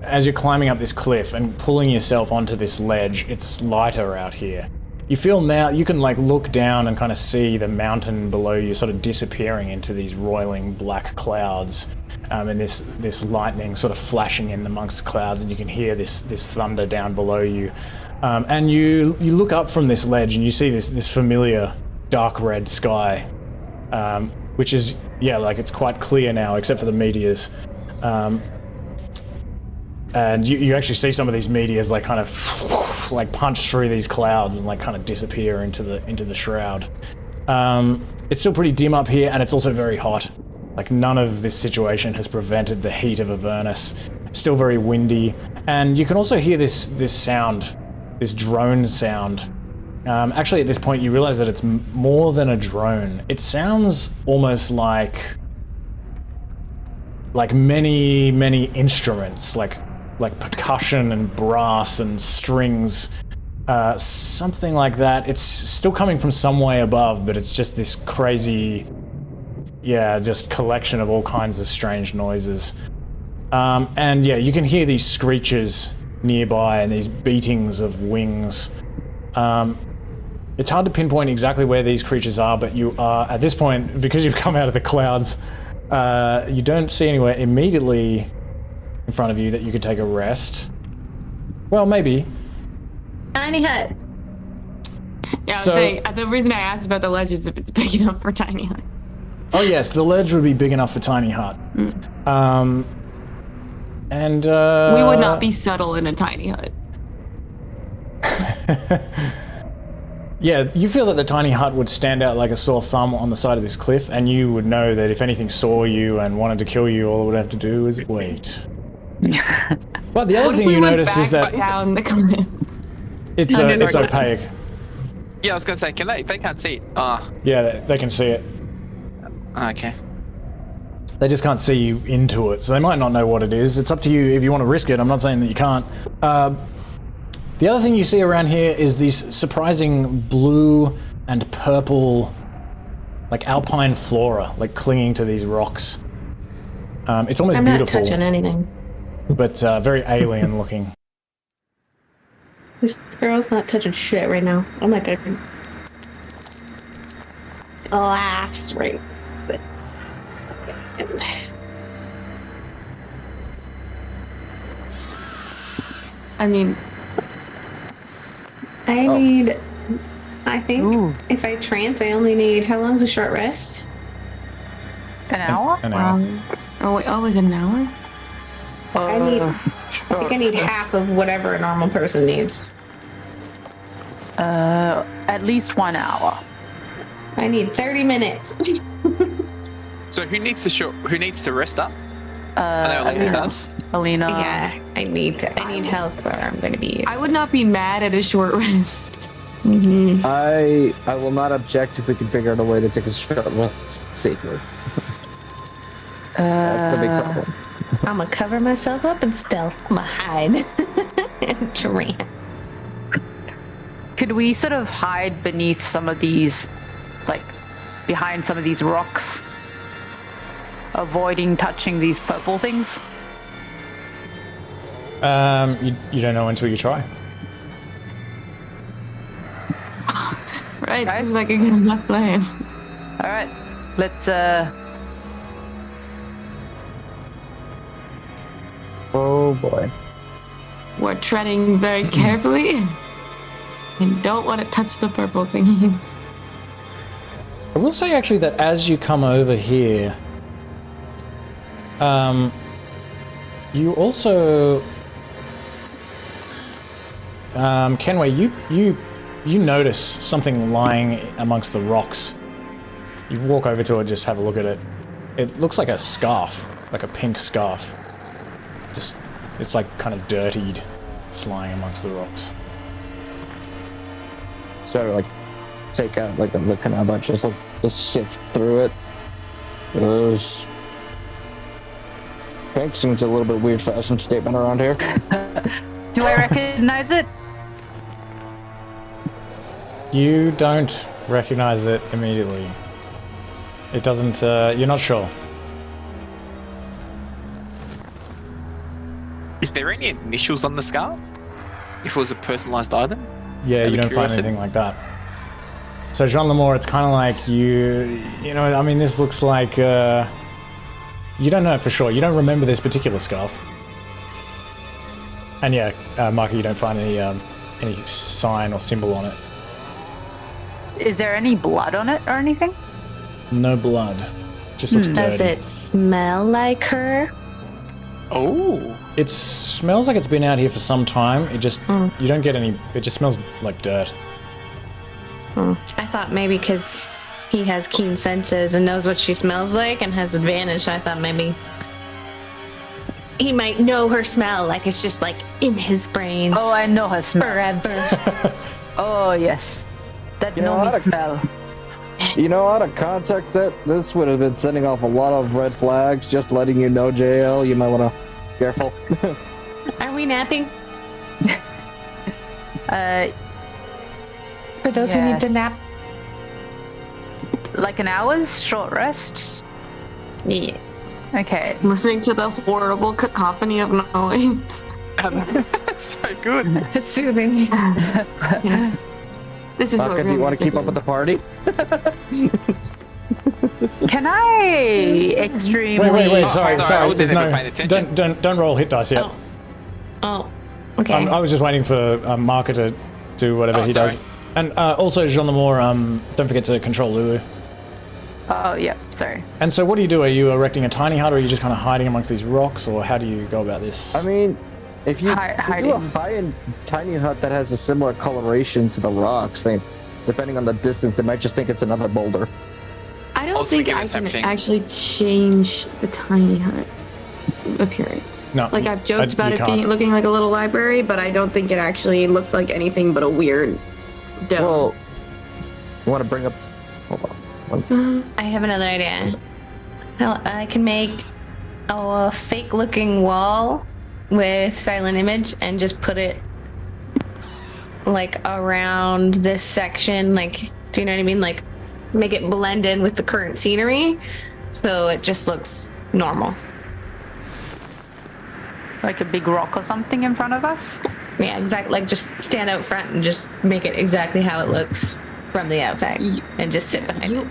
Speaker 3: as you're climbing up this cliff and pulling yourself onto this ledge, it's lighter out here. You feel now, you can like look down and kind of see the mountain below you sort of disappearing into these roiling black clouds. And this lightning sort of flashing in amongst the clouds, and you can hear this thunder down below you. And you look up from this ledge and you see this familiar dark red sky, which is, yeah, like it's quite clear now except for the meteors. And you actually see some of these meteors like kind of like punch through these clouds and like kind of disappear into the shroud. It's still pretty dim up here, and it's also very hot. Like none of this situation has prevented the heat of Avernus. It's still very windy, and you can also hear this sound, this drone sound. Actually, at this point, you realize that it's more than a drone. It sounds almost like many instruments, like percussion and brass and strings, something like that. It's still coming from some way above, but it's just this crazy, just collection of all kinds of strange noises. And yeah, you can hear these screeches nearby and these beatings of wings. It's hard to pinpoint exactly where these creatures are, but you are, at this point, because you've come out of the clouds, you don't see anywhere immediately in front of you that you could take a rest. Well, maybe.
Speaker 1: Tiny hut.
Speaker 4: Yeah, I was
Speaker 3: So-
Speaker 4: saying, the reason I asked about the ledge is if it's big enough for tiny hut.
Speaker 3: Oh yes, the ledge would be big enough for tiny hut. And
Speaker 4: We would not be subtle in a tiny hut.
Speaker 3: Yeah, you feel that the tiny hut would stand out like a sore thumb on the side of this cliff, and you would know that if anything saw you and wanted to kill you, all it would have to do is wait. But the other
Speaker 4: What if
Speaker 3: thing
Speaker 4: we
Speaker 3: you
Speaker 4: went
Speaker 3: notice is
Speaker 4: back
Speaker 3: that
Speaker 4: down the cliff?
Speaker 3: it's opaque.
Speaker 2: Yeah, I was going to say, they can't see it.
Speaker 3: Yeah, they can see it.
Speaker 2: Okay.
Speaker 3: They just can't see you into it, so they might not know what it is. It's up to you if you want to risk it. I'm not saying that you can't. The other thing you see around here is these surprising blue and purple, like alpine flora, like clinging to these rocks. It's almost
Speaker 1: I'm
Speaker 3: beautiful,
Speaker 1: not touching anything.
Speaker 3: but very alien looking.
Speaker 1: This girl's not touching shit right now. I'm like a glass right.
Speaker 4: I mean,
Speaker 1: I need I think.
Speaker 6: Ooh.
Speaker 1: If I trance, I only need, how long is a short rest?
Speaker 6: An hour?
Speaker 3: An hour.
Speaker 4: Is it an hour?
Speaker 1: I think I need half of whatever a normal person needs.
Speaker 6: At least 1 hour.
Speaker 1: I need 30 minutes.
Speaker 2: So who needs to rest up? I know Alina does.
Speaker 6: Alina.
Speaker 1: Yeah, I need help or I'm going to be
Speaker 4: I would not be mad at a short rest.
Speaker 5: I will not object if we can figure out a way to take a short rest safely. That's the big problem.
Speaker 1: I'm going to cover myself up and stealth. I'm going to hide and trance.
Speaker 6: Could we sort of hide beneath some of these, like, behind some of these rocks? Avoiding touching these purple things?
Speaker 3: You don't know until you try.
Speaker 4: Right, seems like a good enough plan.
Speaker 6: Alright, let's,
Speaker 5: Oh boy.
Speaker 4: We're treading very carefully and don't want to touch the purple thingies.
Speaker 3: I will say actually that as you come over here, you also, Kenway, you notice something lying amongst the rocks. You walk over to it, just have a look at it. It looks like a scarf, like a pink scarf. Just, it's like kind of dirtied, just lying amongst the rocks.
Speaker 5: So like, take out like the canal bunch, just sift through it. There's pink seems a little bit weird fashion statement around here.
Speaker 6: do I recognize it?
Speaker 3: You don't recognize it immediately. It doesn't, you're not sure.
Speaker 2: Is there any initials on the scarf? If it was a personalized item?
Speaker 3: Yeah,
Speaker 2: Out
Speaker 3: you
Speaker 2: of
Speaker 3: don't find
Speaker 2: curiosity.
Speaker 3: anything like that. So Jean Lemore, it's kind of like you know, I mean, this looks like, you don't know for sure. You don't remember this particular scarf. And yeah, Mahkah, you don't find any sign or symbol on it.
Speaker 6: Is there any blood on it or anything?
Speaker 3: No blood. Just looks dirty.
Speaker 1: Does it smell like her?
Speaker 2: Oh.
Speaker 3: It smells like it's been out here for some time. It just, you don't get any, it just smells like dirt.
Speaker 1: I thought maybe because he has keen senses and knows what she smells like and has advantage, I thought maybe he might know her smell, like it's just like in his brain
Speaker 6: Oh, I know her smell.
Speaker 1: forever.
Speaker 6: Oh, yes. That
Speaker 5: You know
Speaker 6: know me
Speaker 5: what?
Speaker 6: smell.
Speaker 5: You know, out of context, this would have been sending off a lot of red flags. Just letting you know, JL, you might want to careful.
Speaker 1: Are we napping? For those who need to
Speaker 6: Yes.
Speaker 1: nap?
Speaker 6: Like an hour's short rest?
Speaker 1: Yeah.
Speaker 6: Okay.
Speaker 4: Listening to the horrible cacophony of noise.
Speaker 2: That's so good.
Speaker 1: It's soothing.
Speaker 4: This is what
Speaker 5: Mahkah, do you want to keep up with the party?
Speaker 6: Can I extremely...
Speaker 3: Wait,
Speaker 2: Oh,
Speaker 3: sorry.
Speaker 2: I wasn't
Speaker 3: there's
Speaker 2: even paying attention.
Speaker 3: Don't roll hit dice yet.
Speaker 1: Oh, okay.
Speaker 3: I was just waiting for Mahkah to do whatever he
Speaker 2: sorry.
Speaker 3: does. And also, Jean Lemore, don't forget to control Lulu.
Speaker 6: Oh, yeah, sorry.
Speaker 3: And so what do you do? Are you erecting a tiny hut, or are you just kind of hiding amongst these rocks, or how do you go about this?
Speaker 5: I mean, if you do a
Speaker 6: Hiding.
Speaker 5: high and tiny hut that has a similar coloration to the rocks, then depending on the distance, they might just think it's another boulder.
Speaker 4: I don't
Speaker 2: was
Speaker 4: think
Speaker 2: thinking
Speaker 4: I
Speaker 2: the same
Speaker 4: can
Speaker 2: thing.
Speaker 4: actually change the tiny hut appearance.
Speaker 3: No,
Speaker 4: Like I've joked about
Speaker 3: you
Speaker 4: it
Speaker 3: can't.
Speaker 4: looking like a little library, but I don't think it actually looks like anything but a weird dome.
Speaker 5: Well, you want to bring up? Hold on.
Speaker 1: I have another idea. I can make a fake-looking wall with silent image and just put it like around this section. Like, do you know what I mean? Like, make it blend in with the current scenery, so it just looks normal.
Speaker 6: Like a big rock or something in front of us?
Speaker 1: Yeah, exactly. Like, just stand out front and just make it exactly how it looks from the outside, and just sit behind it.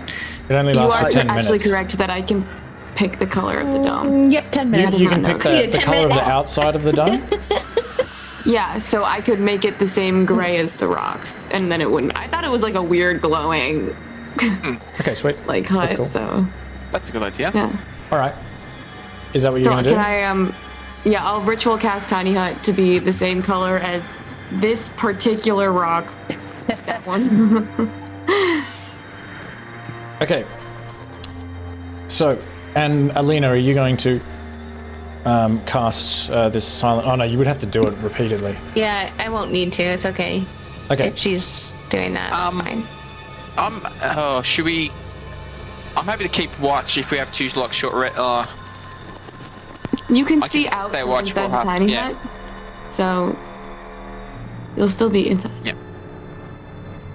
Speaker 3: It only
Speaker 4: You
Speaker 3: lasts
Speaker 4: are
Speaker 3: for 10
Speaker 4: actually
Speaker 3: minutes.
Speaker 4: correct that I can pick the color of the dome.
Speaker 1: Yep, 10
Speaker 3: You,
Speaker 1: minutes.
Speaker 3: you can pick
Speaker 1: Yeah,
Speaker 3: the
Speaker 1: 10
Speaker 3: color of the
Speaker 1: minutes.
Speaker 3: outside of the dome.
Speaker 4: Yeah, so I could make it the same gray as the rocks, and then it wouldn't. I thought it was like a weird glowing,
Speaker 3: Okay, sweet.
Speaker 4: like hut.
Speaker 3: Cool.
Speaker 4: So
Speaker 2: That's a good idea.
Speaker 4: yeah.
Speaker 3: All right. Is that what you're
Speaker 4: So
Speaker 3: gonna do?
Speaker 4: can I yeah, I'll ritual cast tiny hut to be the same color as this particular rock. That one.
Speaker 3: Okay. So, and Alina, are you going to cast this silent? Oh no, you would have to do it repeatedly.
Speaker 1: Yeah, I won't need to. It's okay.
Speaker 3: Okay.
Speaker 1: If she's doing that, it's fine.
Speaker 2: Should we? I'm happy to keep watch if we have to use like short.
Speaker 4: You can
Speaker 2: I
Speaker 4: see
Speaker 2: can
Speaker 4: out
Speaker 2: stay
Speaker 4: of
Speaker 2: watchful,
Speaker 4: that tiny
Speaker 2: yeah.
Speaker 4: hut, so you'll still be inside.
Speaker 2: Yeah.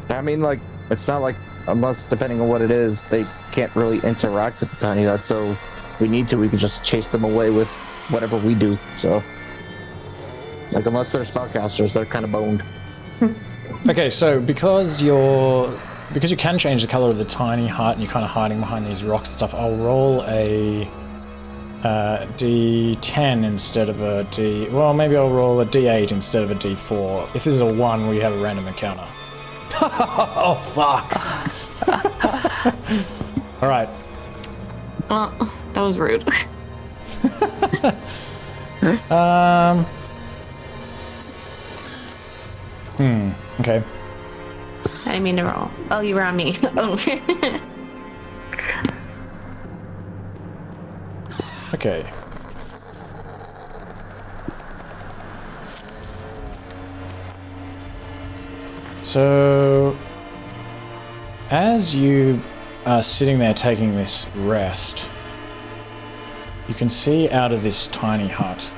Speaker 5: I mean, like, it's not like, unless, depending on what it is, they can't really interact with the tiny hut, so if we need to, we can just chase them away with whatever we do, so. Like, unless they're spellcasters, they're kind of boned.
Speaker 3: Okay, so because you can change the color of the tiny hut and you're kind of hiding behind these rocks and stuff, I'll roll a D10 instead of a D. Well, maybe I'll roll a D8 instead of a D4. If this is a 1, we have a random encounter. Oh fuck! All right.
Speaker 4: That was rude.
Speaker 3: Okay.
Speaker 1: I didn't mean to roll. Oh, you were on me. Oh.
Speaker 3: Okay. So, as you are sitting there taking this rest, you can see out of this tiny hut.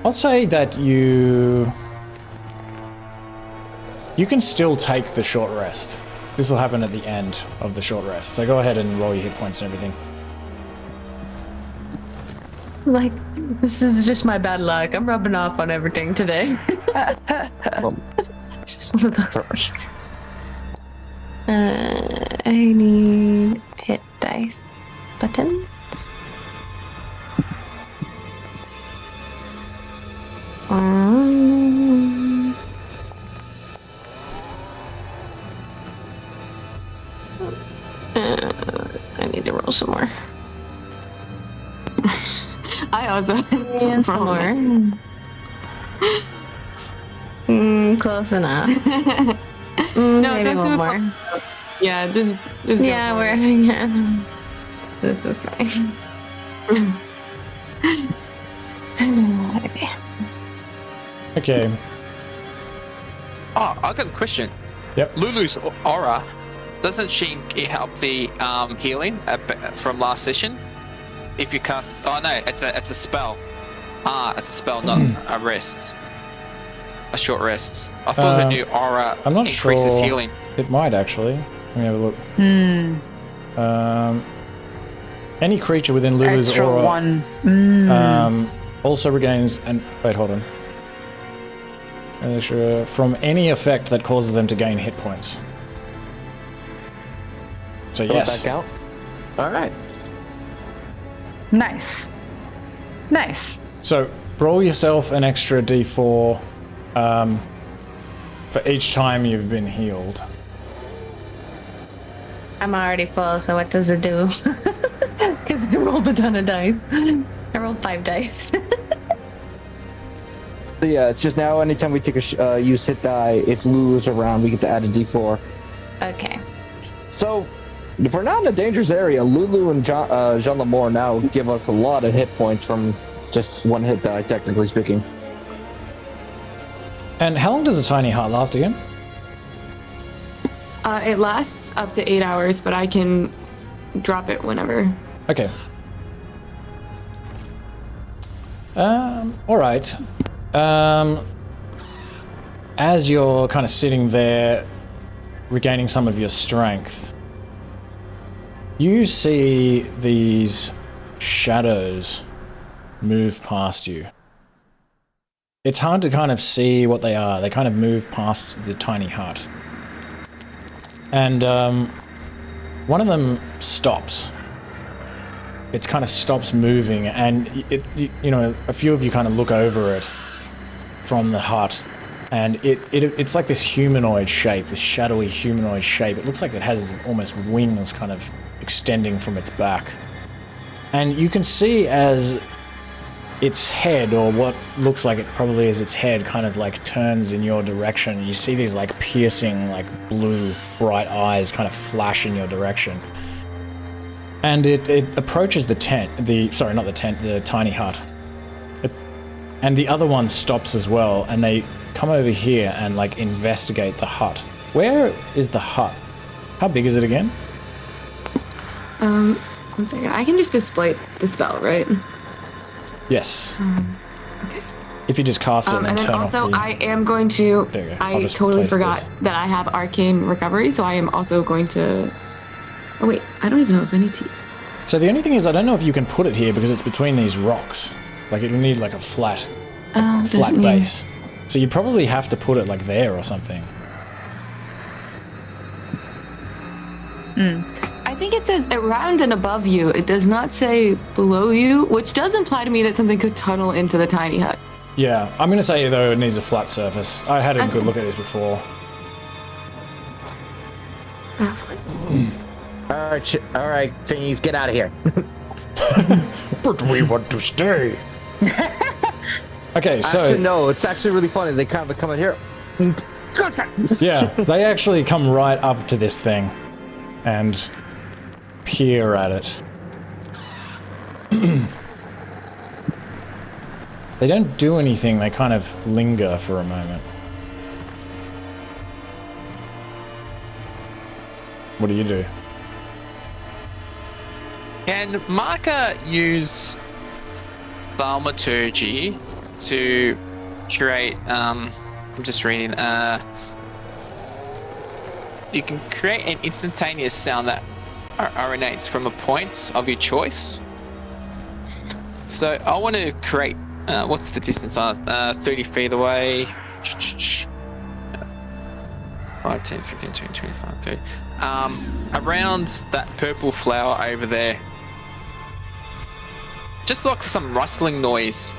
Speaker 3: I'll say that you can still take the short rest. This will happen at the end of the short rest. So go ahead and roll your hit points and everything.
Speaker 1: Like, this is just my bad luck. I'm rubbing off on everything today. It's just one of those weeks. I need hit dice buttons. I need to roll some more.
Speaker 4: I also
Speaker 1: And some more. Close enough.
Speaker 4: No,
Speaker 1: Maybe
Speaker 4: don't do
Speaker 1: one
Speaker 4: it.
Speaker 1: more.
Speaker 4: Yeah, just
Speaker 1: Yeah,
Speaker 4: go for
Speaker 1: we're
Speaker 4: it.
Speaker 1: yeah. This is fine.
Speaker 3: Okay.
Speaker 2: Oh, I got a question.
Speaker 3: Yep.
Speaker 2: Lulu's aura, doesn't she help the healing from last session? If you cast, oh no, it's a spell. It's a spell, not a rest. A short rest. I thought her new aura
Speaker 3: I'm not
Speaker 2: increases
Speaker 3: sure.
Speaker 2: healing.
Speaker 3: It might actually. Let me have a look. Any creature within Lulu's
Speaker 6: Extra
Speaker 3: aura
Speaker 6: one.
Speaker 3: also regains and wait, hold on. From any effect that causes them to gain hit points. So
Speaker 5: Does
Speaker 3: yes.
Speaker 5: that count? Alright.
Speaker 6: Nice. Nice.
Speaker 3: So roll yourself an extra D4 for each time you've been healed.
Speaker 1: I'm already full, so what does it do? Because I rolled a ton of dice. I rolled 5 dice.
Speaker 5: So yeah, it's just now anytime we take a use hit die, if Lulu's around, we get to add a D4.
Speaker 1: Okay.
Speaker 5: So, if we're not in the dangerous area, Lulu and Jean Lamore now give us a lot of hit points from just one hit die, technically speaking.
Speaker 3: And how long does a tiny heart last again?
Speaker 4: It lasts up to 8 hours, but I can drop it whenever.
Speaker 3: Okay. All right. As you're kind of sitting there, regaining some of your strength, you see these shadows move past you. It's hard to kind of see what they are. They kind of move past the tiny hut. And one of them stops. it kind of stops moving, and you know, a few of you kind of look over it from the hut, and it's like this humanoid shape, this shadowy humanoid shape. It looks like it has almost wings kind of extending from its back. And you can see as its head, or what looks like it probably is its head, kind of like turns in your direction. You see these like piercing, like blue, bright eyes kind of flash in your direction. And it approaches the tent, sorry, not the tent, the tiny hut. And the other one stops as well, and they come over here and like investigate the hut. Where is the hut? How big is it again?
Speaker 4: 1 second. I can just display the spell, right?
Speaker 3: Yes.
Speaker 4: Okay.
Speaker 3: If you just cast it and then
Speaker 4: and then
Speaker 3: turn
Speaker 4: also,
Speaker 3: off the...
Speaker 4: I am going to.
Speaker 3: There you go. I'll
Speaker 4: I
Speaker 3: just
Speaker 4: totally
Speaker 3: place
Speaker 4: forgot
Speaker 3: this.
Speaker 4: that I have arcane recovery, so I am also going to. Oh wait, I don't even know if I need to use.
Speaker 3: So the only thing is, I don't know if you can put it here because it's between these rocks. Like it will need like a flat base. So you probably have to put it like there or something.
Speaker 4: I think it says around and above you. It does not say below you, which does imply to me that something could tunnel into the tiny hut.
Speaker 3: Yeah, I'm gonna say though it needs a flat surface. I had a good look at this before.
Speaker 5: All right, thingies, get out of here.
Speaker 3: But we want to stay. Okay, so
Speaker 5: Actually, no, it's actually really funny. They kind of come in here.
Speaker 3: yeah, they actually come right up to this thing and peer at it. They don't do anything, they kind of linger for a moment. What do you do?
Speaker 2: Can Mahkah use thaumaturgy to create, I'm just reading, you can create an instantaneous sound that originates from a point of your choice. So I want to create, what's the distance on it? 30 feet away. 5, 10, 15, 20, 25, 30. Around that purple flower over there. Just like some rustling noise.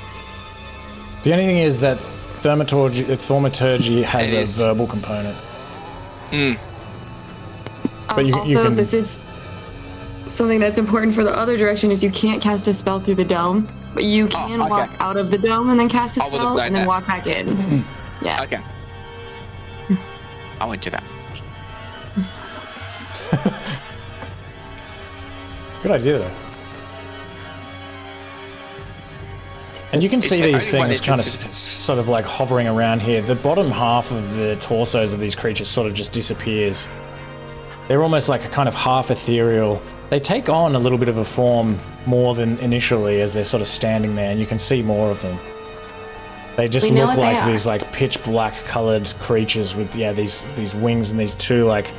Speaker 3: The only thing is that thaumaturgy has a verbal component. But you
Speaker 4: also,
Speaker 3: can...
Speaker 4: this is something that's important for the other direction is you can't cast a spell through the dome, but you can walk out of the dome and then cast a spell and then walk back in. Yeah.
Speaker 2: Okay. I won't do that.
Speaker 3: Good idea, though. And you can see these things kind of sort of like hovering around here. The bottom half of the torsos of these creatures sort of just disappears. They're almost like a kind of half ethereal. They take on a little bit of a form more than initially as they're sort of standing there, and you can see more of them. They just look like these like pitch black colored creatures with these wings and these two like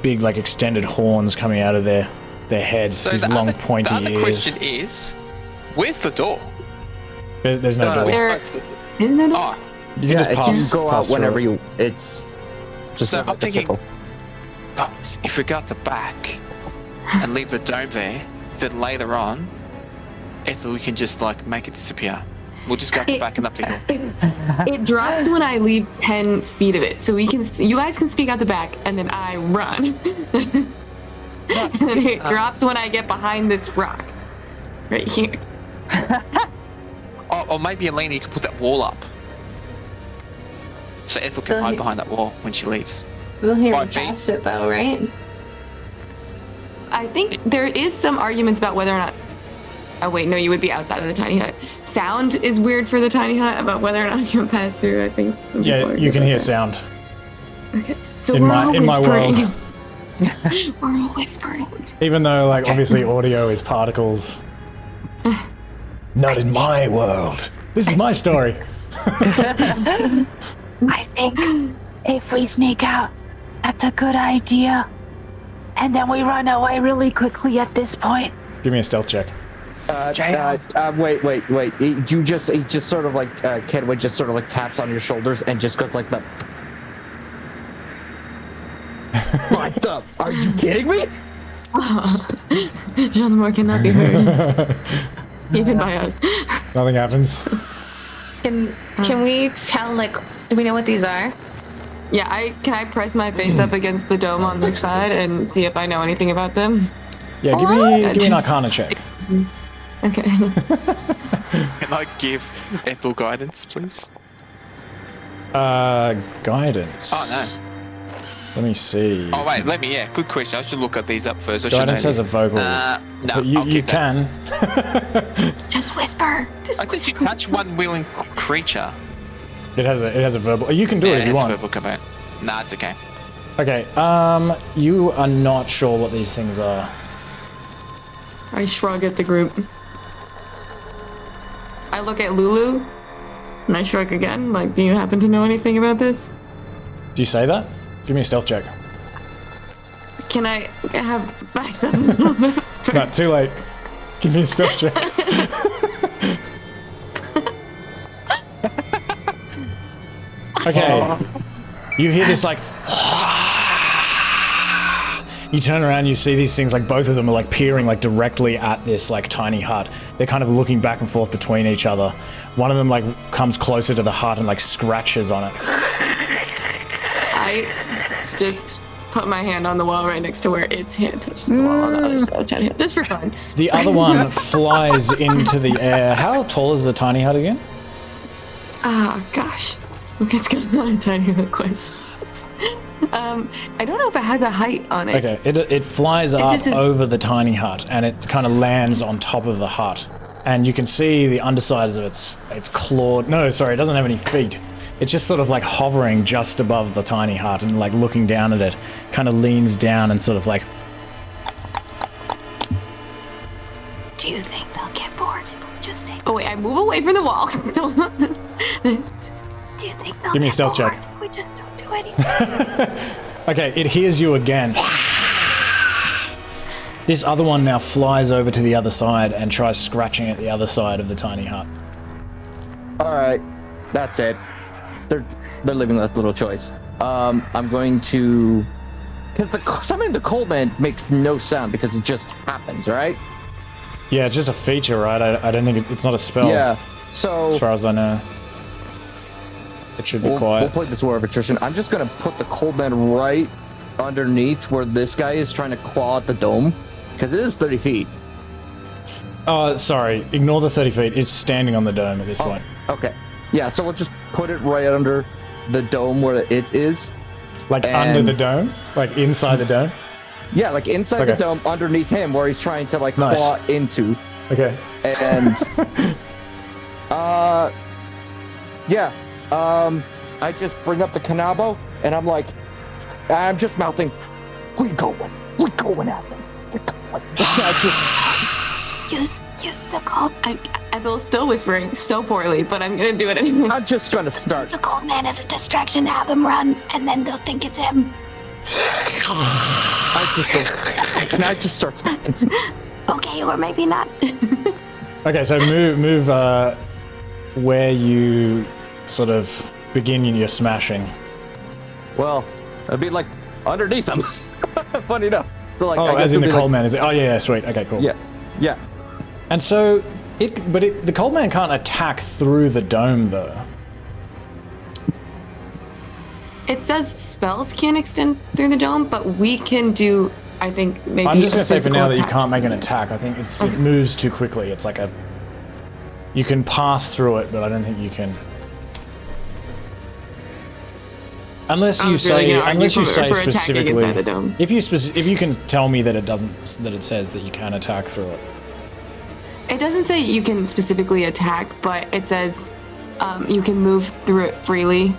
Speaker 3: big like extended horns coming out of their heads.
Speaker 2: So
Speaker 3: these long pointy ears.
Speaker 2: The other question is, where's the door?
Speaker 3: There's no door.
Speaker 4: There is no door.
Speaker 2: Oh,
Speaker 3: You can just pass.
Speaker 5: You go out
Speaker 3: pass through
Speaker 5: whenever
Speaker 3: it.
Speaker 5: you. It's just
Speaker 2: So
Speaker 5: like
Speaker 2: I'm
Speaker 5: a
Speaker 2: thinking-
Speaker 5: circle.
Speaker 2: if we go at the back and leave the dome there, then later on, Ethel, we can just like make it disappear. We'll just go up the back and up the hill.
Speaker 4: It drops when I leave 10 feet of it, so you guys can sneak out the back, and then I run. And then it drops when I get behind this rock, right here.
Speaker 2: Or maybe Alina, you can put that wall up. So Ethel can hide behind that wall when she leaves.
Speaker 1: We'll hear me
Speaker 2: 5 feet.
Speaker 1: cast it though, right?
Speaker 4: I think there is some arguments about whether or not. Oh wait, no, you would be outside of the tiny hut. Sound is weird for the tiny hut about whether or not you can pass through. I think. Some people
Speaker 3: Yeah,
Speaker 4: argue
Speaker 3: you can
Speaker 4: about
Speaker 3: hear
Speaker 4: that.
Speaker 3: sound.
Speaker 4: Okay, so
Speaker 3: In
Speaker 4: we're
Speaker 3: my-
Speaker 4: all
Speaker 3: in my world.
Speaker 4: whispering. We're all whispering.
Speaker 3: Even though, like, obviously audio is particles. Not in my world. This is my story.
Speaker 6: I think if we sneak out, that's a good idea. And then we run away really quickly at this point.
Speaker 3: Give me a stealth check.
Speaker 5: Wait. He just sort of like Kenway just sort of like taps on your shoulders and just goes like the. What the? Are you kidding me?
Speaker 4: Jean-Marc cannot be heard. Even by us.
Speaker 3: Nothing happens.
Speaker 1: Can we tell, like, do we know what these are?
Speaker 4: Yeah, can I press my face up against the dome on the side and see if I know anything about them?
Speaker 3: Yeah, give me an Arcana check.
Speaker 4: Okay.
Speaker 2: Can I give Ethel guidance, please?
Speaker 3: Guidance.
Speaker 2: Oh, no.
Speaker 3: Let me see.
Speaker 2: Oh, wait, yeah, good question. I should look at these up first.
Speaker 3: Guidance has a vocal.
Speaker 2: No,
Speaker 3: but you can.
Speaker 4: Just whisper.
Speaker 2: It says you touch one willing creature.
Speaker 3: It has a verbal. You can do it if you want.
Speaker 2: Verbal command. Nah, it's okay.
Speaker 3: Okay. You are not sure what these things are.
Speaker 4: I shrug at the group. I look at Lulu, and I shrug again. Like, do you happen to know anything about this?
Speaker 3: Do you say that? Give me a stealth check.
Speaker 4: Can I have back up a little bit?
Speaker 3: No, too late. Give me a stealth check. Okay. You hear this like. You turn around, you see these things, like both of them are like peering like directly at this like tiny hut. They're kind of looking back and forth between each other. One of them like comes closer to the hut and like scratches on it.
Speaker 4: I just put my hand on the wall right next to where its hand touches the wall on the other side of the tiny hut, just for fun.
Speaker 3: The other one flies into the air. How tall is the tiny hut again?
Speaker 4: Ah, gosh. It's got a lot of tiny hut questions. I don't know if it has a height on it.
Speaker 3: Okay, it flies up over the tiny hut and it kind of lands on top of the hut. And you can see the undersides of its clawed. No, sorry, it doesn't have any feet. It's just sort of like hovering just above the tiny hut and like looking down at it. Kind of leans down and sort of like.
Speaker 7: Do you think they'll get bored if we just say?
Speaker 4: Oh wait, I move away from the wall.
Speaker 7: Do you think they'll
Speaker 3: Give me a
Speaker 7: get
Speaker 3: stealth
Speaker 7: bored
Speaker 3: check.
Speaker 7: if we just don't do anything?
Speaker 3: Okay, it hears you again. This other one now flies over to the other side and tries scratching at the other side of the tiny hut.
Speaker 5: All right, that's it. They're leaving us little choice. I'm going to, because summoning the cold man makes no sound because it just happens, right?
Speaker 3: Yeah, it's just a feature, right? I don't think it's not a spell.
Speaker 5: Yeah. So
Speaker 3: as far as I know, it should be quiet.
Speaker 5: We'll play this war of attrition. I'm just gonna put the cold man right underneath where this guy is trying to claw at the dome, because it is 30 feet.
Speaker 3: Sorry, ignore the 30 feet. It's standing on the dome at this point.
Speaker 5: Okay. Yeah, so we'll just put it right under the dome where it is.
Speaker 3: Like under the dome? Like inside the dome?
Speaker 5: Yeah, like inside the dome, underneath him, where he's trying to like claw into.
Speaker 3: Okay.
Speaker 5: And I just bring up the Kanabo and I'm just mouthing, we're going at them.
Speaker 7: Use the cold.
Speaker 4: Ethel's still whispering so poorly, but I'm gonna do it anyway.
Speaker 5: I'm just gonna start.
Speaker 7: Use the cold man as a distraction to have him run, and then they'll think it's him.
Speaker 5: Can I just start smacking?
Speaker 7: Okay, or maybe not.
Speaker 3: Okay, so move where you sort of begin your smashing.
Speaker 5: Well, it'd be like underneath them. Funny enough. So like,
Speaker 3: as in the cold man, is it? Oh yeah, sweet. Okay, cool.
Speaker 5: Yeah.
Speaker 3: And so the cold man can't attack through the dome though.
Speaker 4: It says spells can't extend through the dome, but we can do, I think, maybe
Speaker 3: I'm just going to say for now that you
Speaker 4: attack.
Speaker 3: can't make an attack. I think it moves too quickly. It's like you can pass through it, but I don't think you can. Unless you say specifically, if you can tell me that it says that you can attack through it.
Speaker 4: It doesn't say you can specifically attack, but it says you can move through it freely.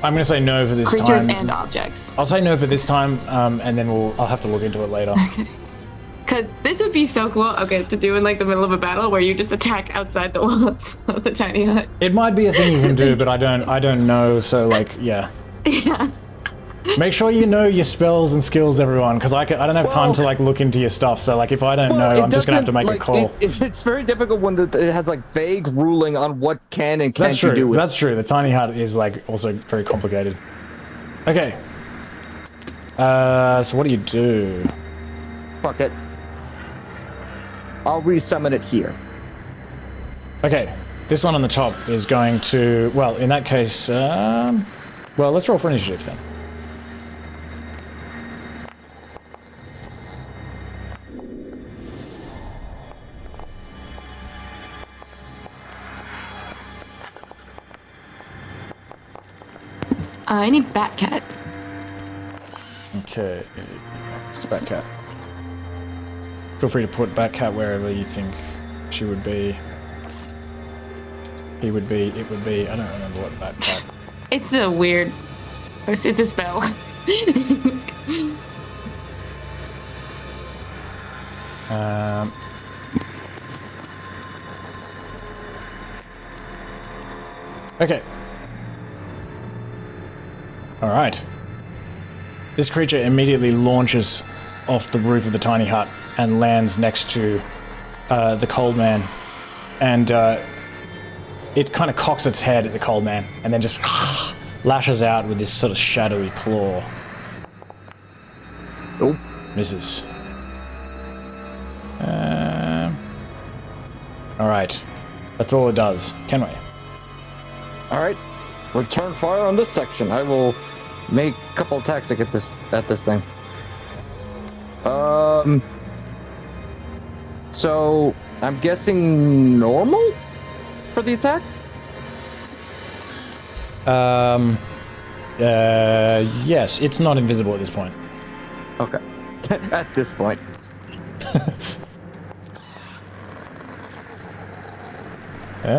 Speaker 3: I'm going to say no for this time.
Speaker 4: Creatures and objects.
Speaker 3: I'll say no for this time, and then I'll have to look into it later.
Speaker 4: Okay. Because this would be so cool, to do in like the middle of a battle where you just attack outside the walls of the tiny hut.
Speaker 3: It might be a thing you can do, but I don't know. So yeah.
Speaker 4: Yeah.
Speaker 3: Make sure you know your spells and skills, everyone, because I don't have time to look into your stuff. So if I don't know, I'm just gonna have to make a call.
Speaker 5: It's very difficult when it has vague ruling on what can and can't you do with.
Speaker 3: That's true. The tiny hut is also very complicated. Okay. So what do you do?
Speaker 5: fuck it. I'll resummon it here.
Speaker 3: Okay, this one on the top is going to... Well, in that case... well, let's roll for initiative then.
Speaker 4: I need Batcat.
Speaker 3: Okay, it's Batcat. Feel free to put Batcat wherever you think she would be. He would be, it would be, I don't remember what Batcat...
Speaker 4: It's a weird... It's a spell.
Speaker 3: Okay. Alright. This creature immediately launches off the roof of the tiny hut and lands next to the cold man. And it kind of cocks its head at the cold man and then just lashes out with this sort of shadowy claw.
Speaker 5: Oh.
Speaker 3: Misses. Alright. That's all it does. Kenway.
Speaker 5: Alright. Return fire on this section. I will make a couple attacks to get this at this thing. So I'm guessing normal for the attack?
Speaker 3: Yes, it's not invisible at this point.
Speaker 5: Okay. At this point.
Speaker 3: What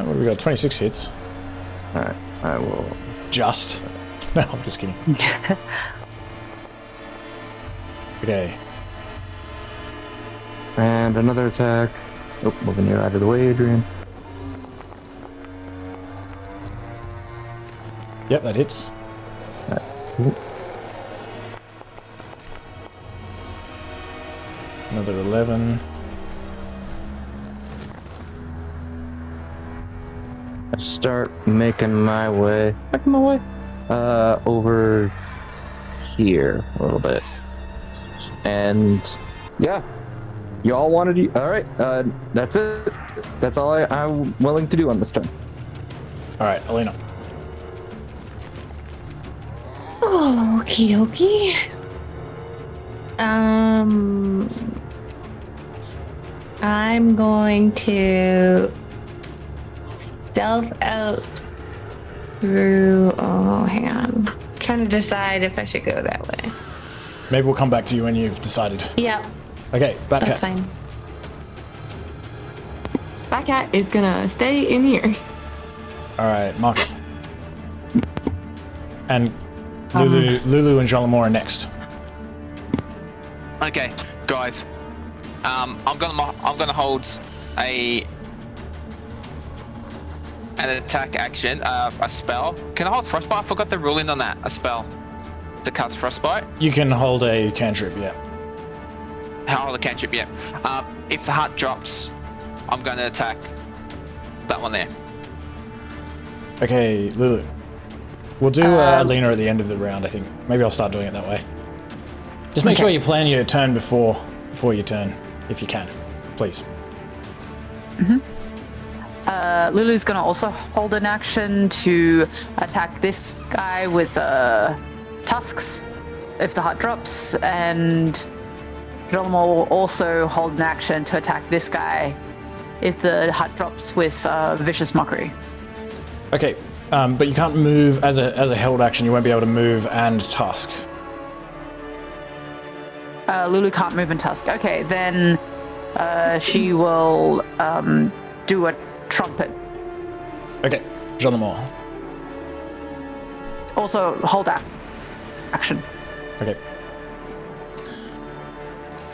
Speaker 3: have we got? 26 hits.
Speaker 5: Alright, I will...
Speaker 3: Just. No, I'm just kidding. Okay.
Speaker 5: And another attack. Oh, moving you out of the way, Adrian.
Speaker 3: Yep, that hits. Another 11.
Speaker 5: I start making my way over here a little bit. And yeah, y'all wanted to... All right, that's it. That's all I'm willing to do on this turn.
Speaker 3: All right, Alina.
Speaker 1: Okie dokie. I'm going to stealth out through. Oh, hang on. I'm trying to decide if I should go that way.
Speaker 3: Maybe we'll come back to you when you've decided.
Speaker 1: Yep,
Speaker 3: Okay,
Speaker 1: that's
Speaker 3: Batcat.
Speaker 1: fine.
Speaker 4: Batcat is gonna stay in here.
Speaker 3: All right, Mahkah. And Lulu and Jean are next.
Speaker 2: Okay, guys. I'm gonna hold an attack action, a spell. Can I hold frostbite? I forgot the ruling on that. A spell to cast frostbite.
Speaker 3: You can hold a cantrip, yeah.
Speaker 2: I'll hold a cantrip, yeah. If the heart drops, I'm gonna attack that one there.
Speaker 3: Okay, Lulu. We'll do Alina at the end of the round, I think. Maybe I'll start doing it that way. Just make sure you plan your turn before your turn, if you can. Please.
Speaker 6: Lulu's gonna also hold an action to attack this guy with tusks if the heart drops, and Jolomor will also hold an action to attack this guy if the heart drops with vicious mockery.
Speaker 3: Okay, but you can't move as a held action. You won't be able to move and tusk.
Speaker 6: Lulu can't move and tusk. Okay, then she will do a trumpet.
Speaker 3: Okay, Jolomor.
Speaker 6: Also hold action.
Speaker 3: Okay.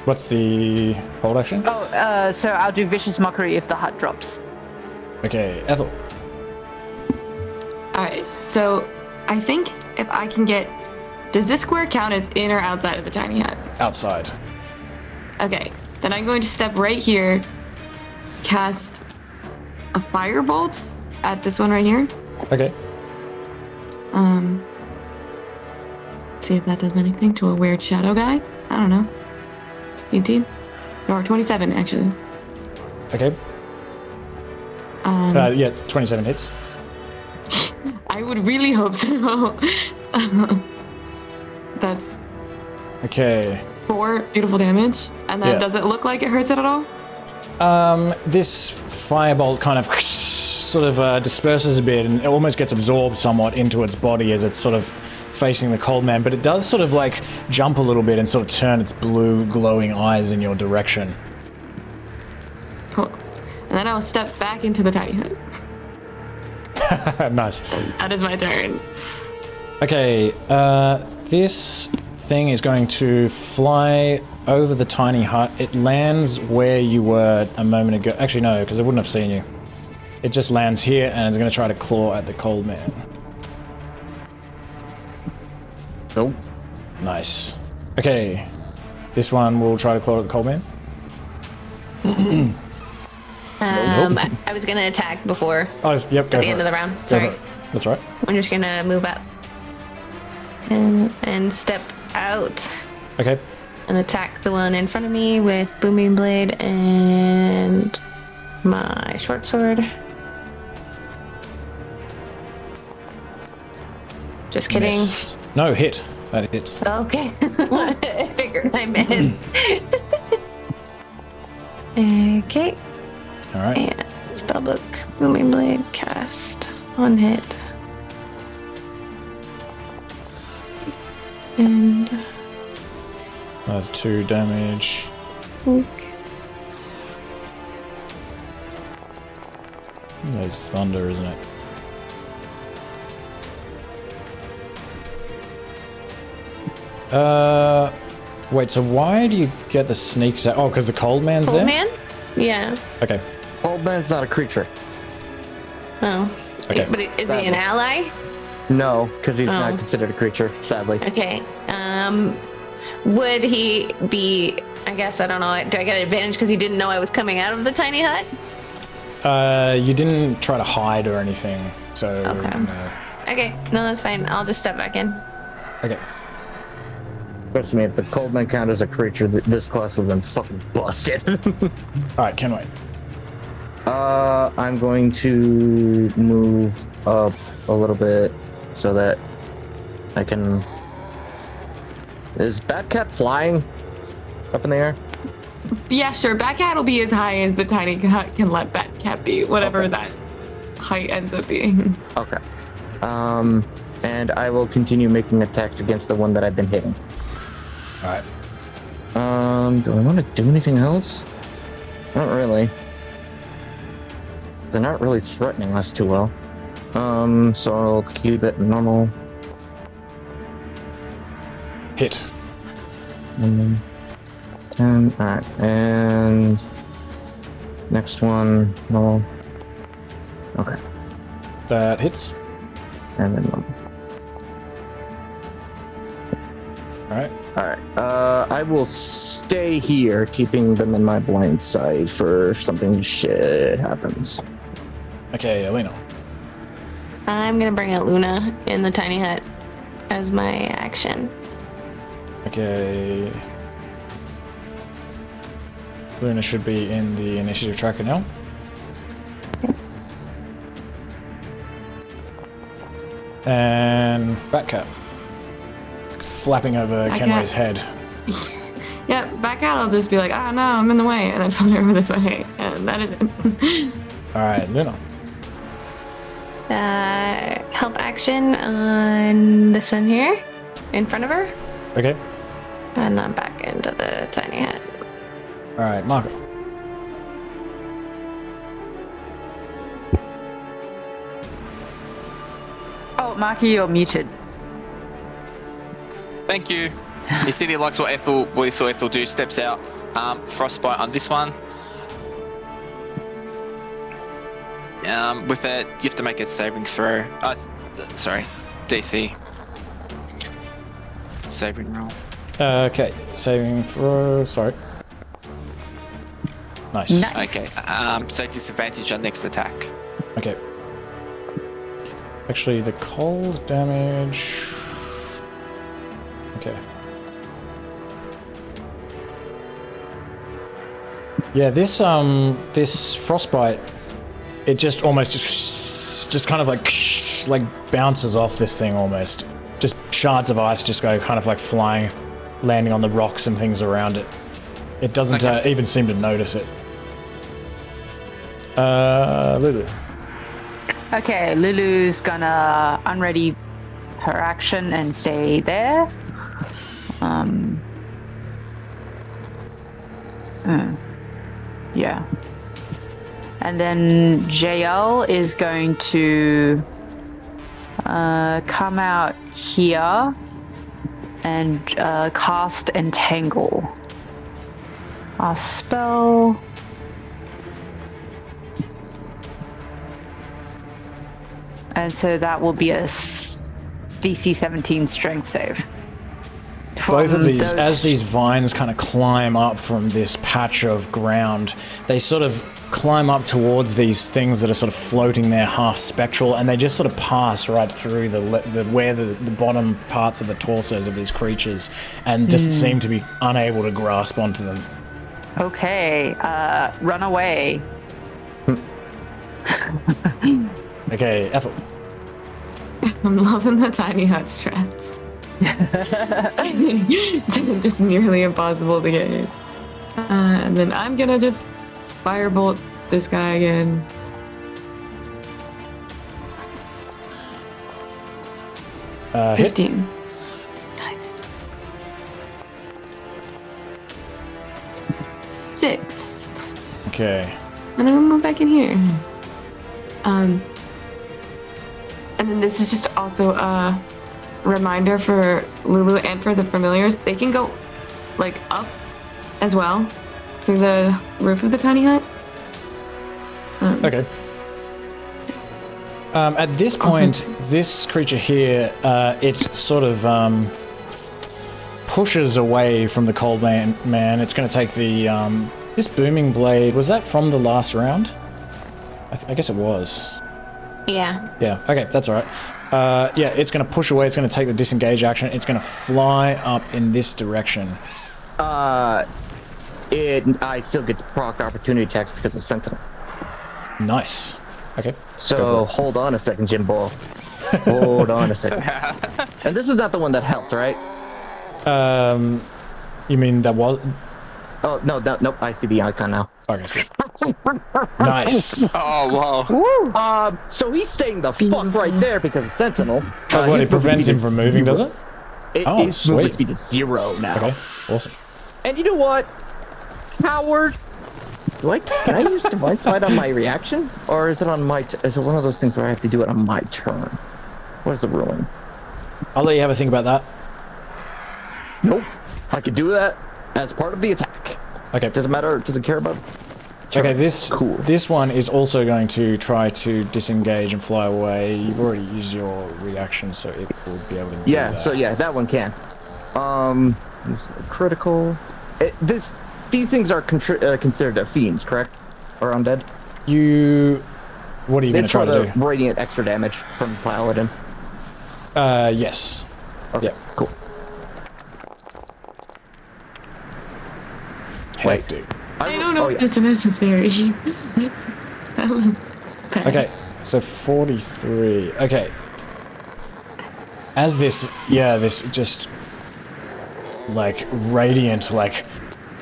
Speaker 3: What's the hold action?
Speaker 6: Oh, so I'll do vicious mockery if the heart drops.
Speaker 3: Okay, Ethel.
Speaker 4: Alright, so I think if I can get... Does this square count as in or outside of the tiny hut?
Speaker 3: Outside.
Speaker 4: Okay, then I'm going to step right here, cast a firebolt at this one right here.
Speaker 3: Okay.
Speaker 4: See if that does anything to a weird shadow guy. I don't know. 18? Or 27, actually.
Speaker 3: Okay. Yeah, 27 hits.
Speaker 4: I would really hope so. That's
Speaker 3: Okay.
Speaker 4: 4 beautiful damage. And then
Speaker 3: Yeah.
Speaker 4: does it look like it hurts it at all?
Speaker 3: This firebolt kind of sort of disperses a bit and it almost gets absorbed somewhat into its body as it's sort of facing the cold man, but it does sort of like jump a little bit and sort of turn its blue glowing eyes in your direction.
Speaker 4: Cool. And then I'll step back into the tiny hut.
Speaker 3: Nice.
Speaker 4: That is my turn.
Speaker 3: Okay, this thing is going to fly over the tiny hut. It lands where you were a moment ago. Actually, no, because it wouldn't have seen you. It just lands here and it's going to try to claw at the cold man.
Speaker 5: Nope.
Speaker 3: Nice. Okay, this one will try to claw at the cold man.
Speaker 1: I was gonna attack before
Speaker 3: Oh, yep, go
Speaker 1: at the
Speaker 3: for
Speaker 1: end
Speaker 3: it.
Speaker 1: of the round.
Speaker 3: Go
Speaker 1: Sorry.
Speaker 3: for it. That's right.
Speaker 1: I'm just gonna move up and step out
Speaker 3: Okay.
Speaker 1: and attack the one in front of me with booming blade and my short sword. Just kidding.
Speaker 3: Miss. No, hit. That hits.
Speaker 1: Okay. I figured I missed. Okay.
Speaker 3: All right.
Speaker 1: And spellbook, booming blade, cast on hit. And
Speaker 3: That's 2 damage. There's thunder, isn't it? Wait, so why do you get the sneak attack? Oh, because the cold man's
Speaker 1: Cold
Speaker 3: there?
Speaker 1: man? Yeah.
Speaker 3: Okay.
Speaker 5: Old man's not a creature.
Speaker 1: Oh.
Speaker 3: Okay.
Speaker 1: But is he an ally?
Speaker 5: No, because he's
Speaker 1: Oh.
Speaker 5: not considered a creature, sadly.
Speaker 1: Okay. Would he be? I guess I don't know. Do I get an advantage because he didn't know I was coming out of the tiny hut?
Speaker 3: You didn't try to hide or anything, so...
Speaker 1: Okay.
Speaker 3: No.
Speaker 1: Okay. No, that's fine. I'll just step back in.
Speaker 3: Okay.
Speaker 5: Trust me, if the cold man count as a creature, this class would have been fucking busted.
Speaker 3: Alright, Kenway.
Speaker 5: I'm going to move up a little bit so that I can... Is Batcat flying up in the air?
Speaker 4: Yeah, sure. Batcat will be as high as the tiny hut can let Batcat be, whatever that height ends up being.
Speaker 5: Okay. And I will continue making attacks against the one that I've been hitting.
Speaker 3: Alright.
Speaker 5: Do I want to do anything else? Not really. They're not really threatening us too well. So I'll keep it normal.
Speaker 3: Hit.
Speaker 5: 10. Alright, and next one, normal. Okay,
Speaker 3: That hits.
Speaker 5: and then normal.
Speaker 3: Alright.
Speaker 5: Alright, I will stay here, keeping them in my blind sight for if something shit happens.
Speaker 3: Okay, Alina.
Speaker 1: I'm gonna bring out Luna in the tiny hut as my action.
Speaker 3: Okay. Luna should be in the initiative tracker now. And Batcat. Flapping over
Speaker 4: Batcat.
Speaker 3: Kenway's head.
Speaker 4: Yeah, Batcat will just be like, oh no, I'm in the way, and then fly over this way, and that is it.
Speaker 3: Alright, Luna.
Speaker 1: Help action on this one here, in front of her,
Speaker 3: Okay.
Speaker 1: and then back into the tiny hut.
Speaker 3: Alright, Mahkah.
Speaker 6: Oh, Mahkah, you're muted.
Speaker 2: Thank you. He said he likes what he saw Ethel do. Steps out. Frostbite on this one. With that, you have to make a saving throw. Sorry, DC. Saving roll.
Speaker 3: Okay, saving throw. Sorry. Nice.
Speaker 2: Okay. So disadvantage on next attack.
Speaker 3: Okay. Actually, the cold damage. Okay. Yeah, this frostbite, it just almost just kind of like bounces off this thing almost. Just shards of ice just go kind of like flying, landing on the rocks and things around it. It doesn't even seem to notice it. Lulu.
Speaker 6: Okay, Lulu's gonna unready her action and stay there. Yeah. And then JL is going to come out here and cast Entangle. Our spell. And so that will be a DC 17 strength save.
Speaker 3: Both of these, as these vines kind of climb up from this patch of ground, they sort of climb up towards these things that are sort of floating there, half spectral, and they just sort of pass right through the bottom parts of the torsos of these creatures, and just seem to be unable to grasp onto them.
Speaker 6: Okay, run away.
Speaker 3: Okay, Ethel.
Speaker 4: I'm loving the tiny hut strats. Just nearly impossible to get hit. And then I'm gonna just firebolt this guy again.
Speaker 3: Hit.
Speaker 4: 15. Nice. 6.
Speaker 3: Okay.
Speaker 4: And I'm gonna move back in here. And then this is just also a reminder for Lulu and for the familiars. They can go like up as well through the roof of the tiny hut.
Speaker 3: Okay. At this point, this creature here, it sort of pushes away from the cold man. It's going to take the this booming blade. Was that from the last round? I guess it was.
Speaker 1: Yeah.
Speaker 3: Yeah. Okay, that's all right. Yeah, it's going to push away. It's going to take the disengage action. It's going to fly up in this direction.
Speaker 5: I still get to proc opportunity attacks because of Sentinel.
Speaker 3: Nice. Okay.
Speaker 5: So hold on a second, Jimbo. Hold on a second. And this is not the one that helped, right?
Speaker 3: You mean that was?
Speaker 5: Oh nope. I see the icon now.
Speaker 3: Okay. Nice.
Speaker 2: Oh wow.
Speaker 5: So he's staying the fuck right there because of Sentinel.
Speaker 3: What, it prevents him from moving, does it?
Speaker 5: His
Speaker 3: sweet.
Speaker 5: movement speed is 0 now.
Speaker 3: Okay. Awesome.
Speaker 5: And you know what? Howard, can I use Divine Smite on my reaction? Or is it on my, is it one of those things where I have to do it on my turn? What is the ruling?
Speaker 3: I'll let you have a think about that.
Speaker 5: Nope. I could do that as part of the attack.
Speaker 3: Okay.
Speaker 5: Doesn't matter, doesn't care about.
Speaker 3: Okay, this one is also going to try to disengage and fly away. You've already used your reaction, so it will be able to do that.
Speaker 5: So yeah, that one can. This is a critical. These things are considered a fiends, correct? Or undead?
Speaker 3: What are you going to try to do?
Speaker 5: Radiant extra damage from Paladin.
Speaker 3: Yes.
Speaker 5: Okay,
Speaker 3: Yeah.
Speaker 5: cool.
Speaker 3: Wait, dude.
Speaker 4: I don't know if it's necessary.
Speaker 3: Okay, so 43. Okay. As this just like radiant, like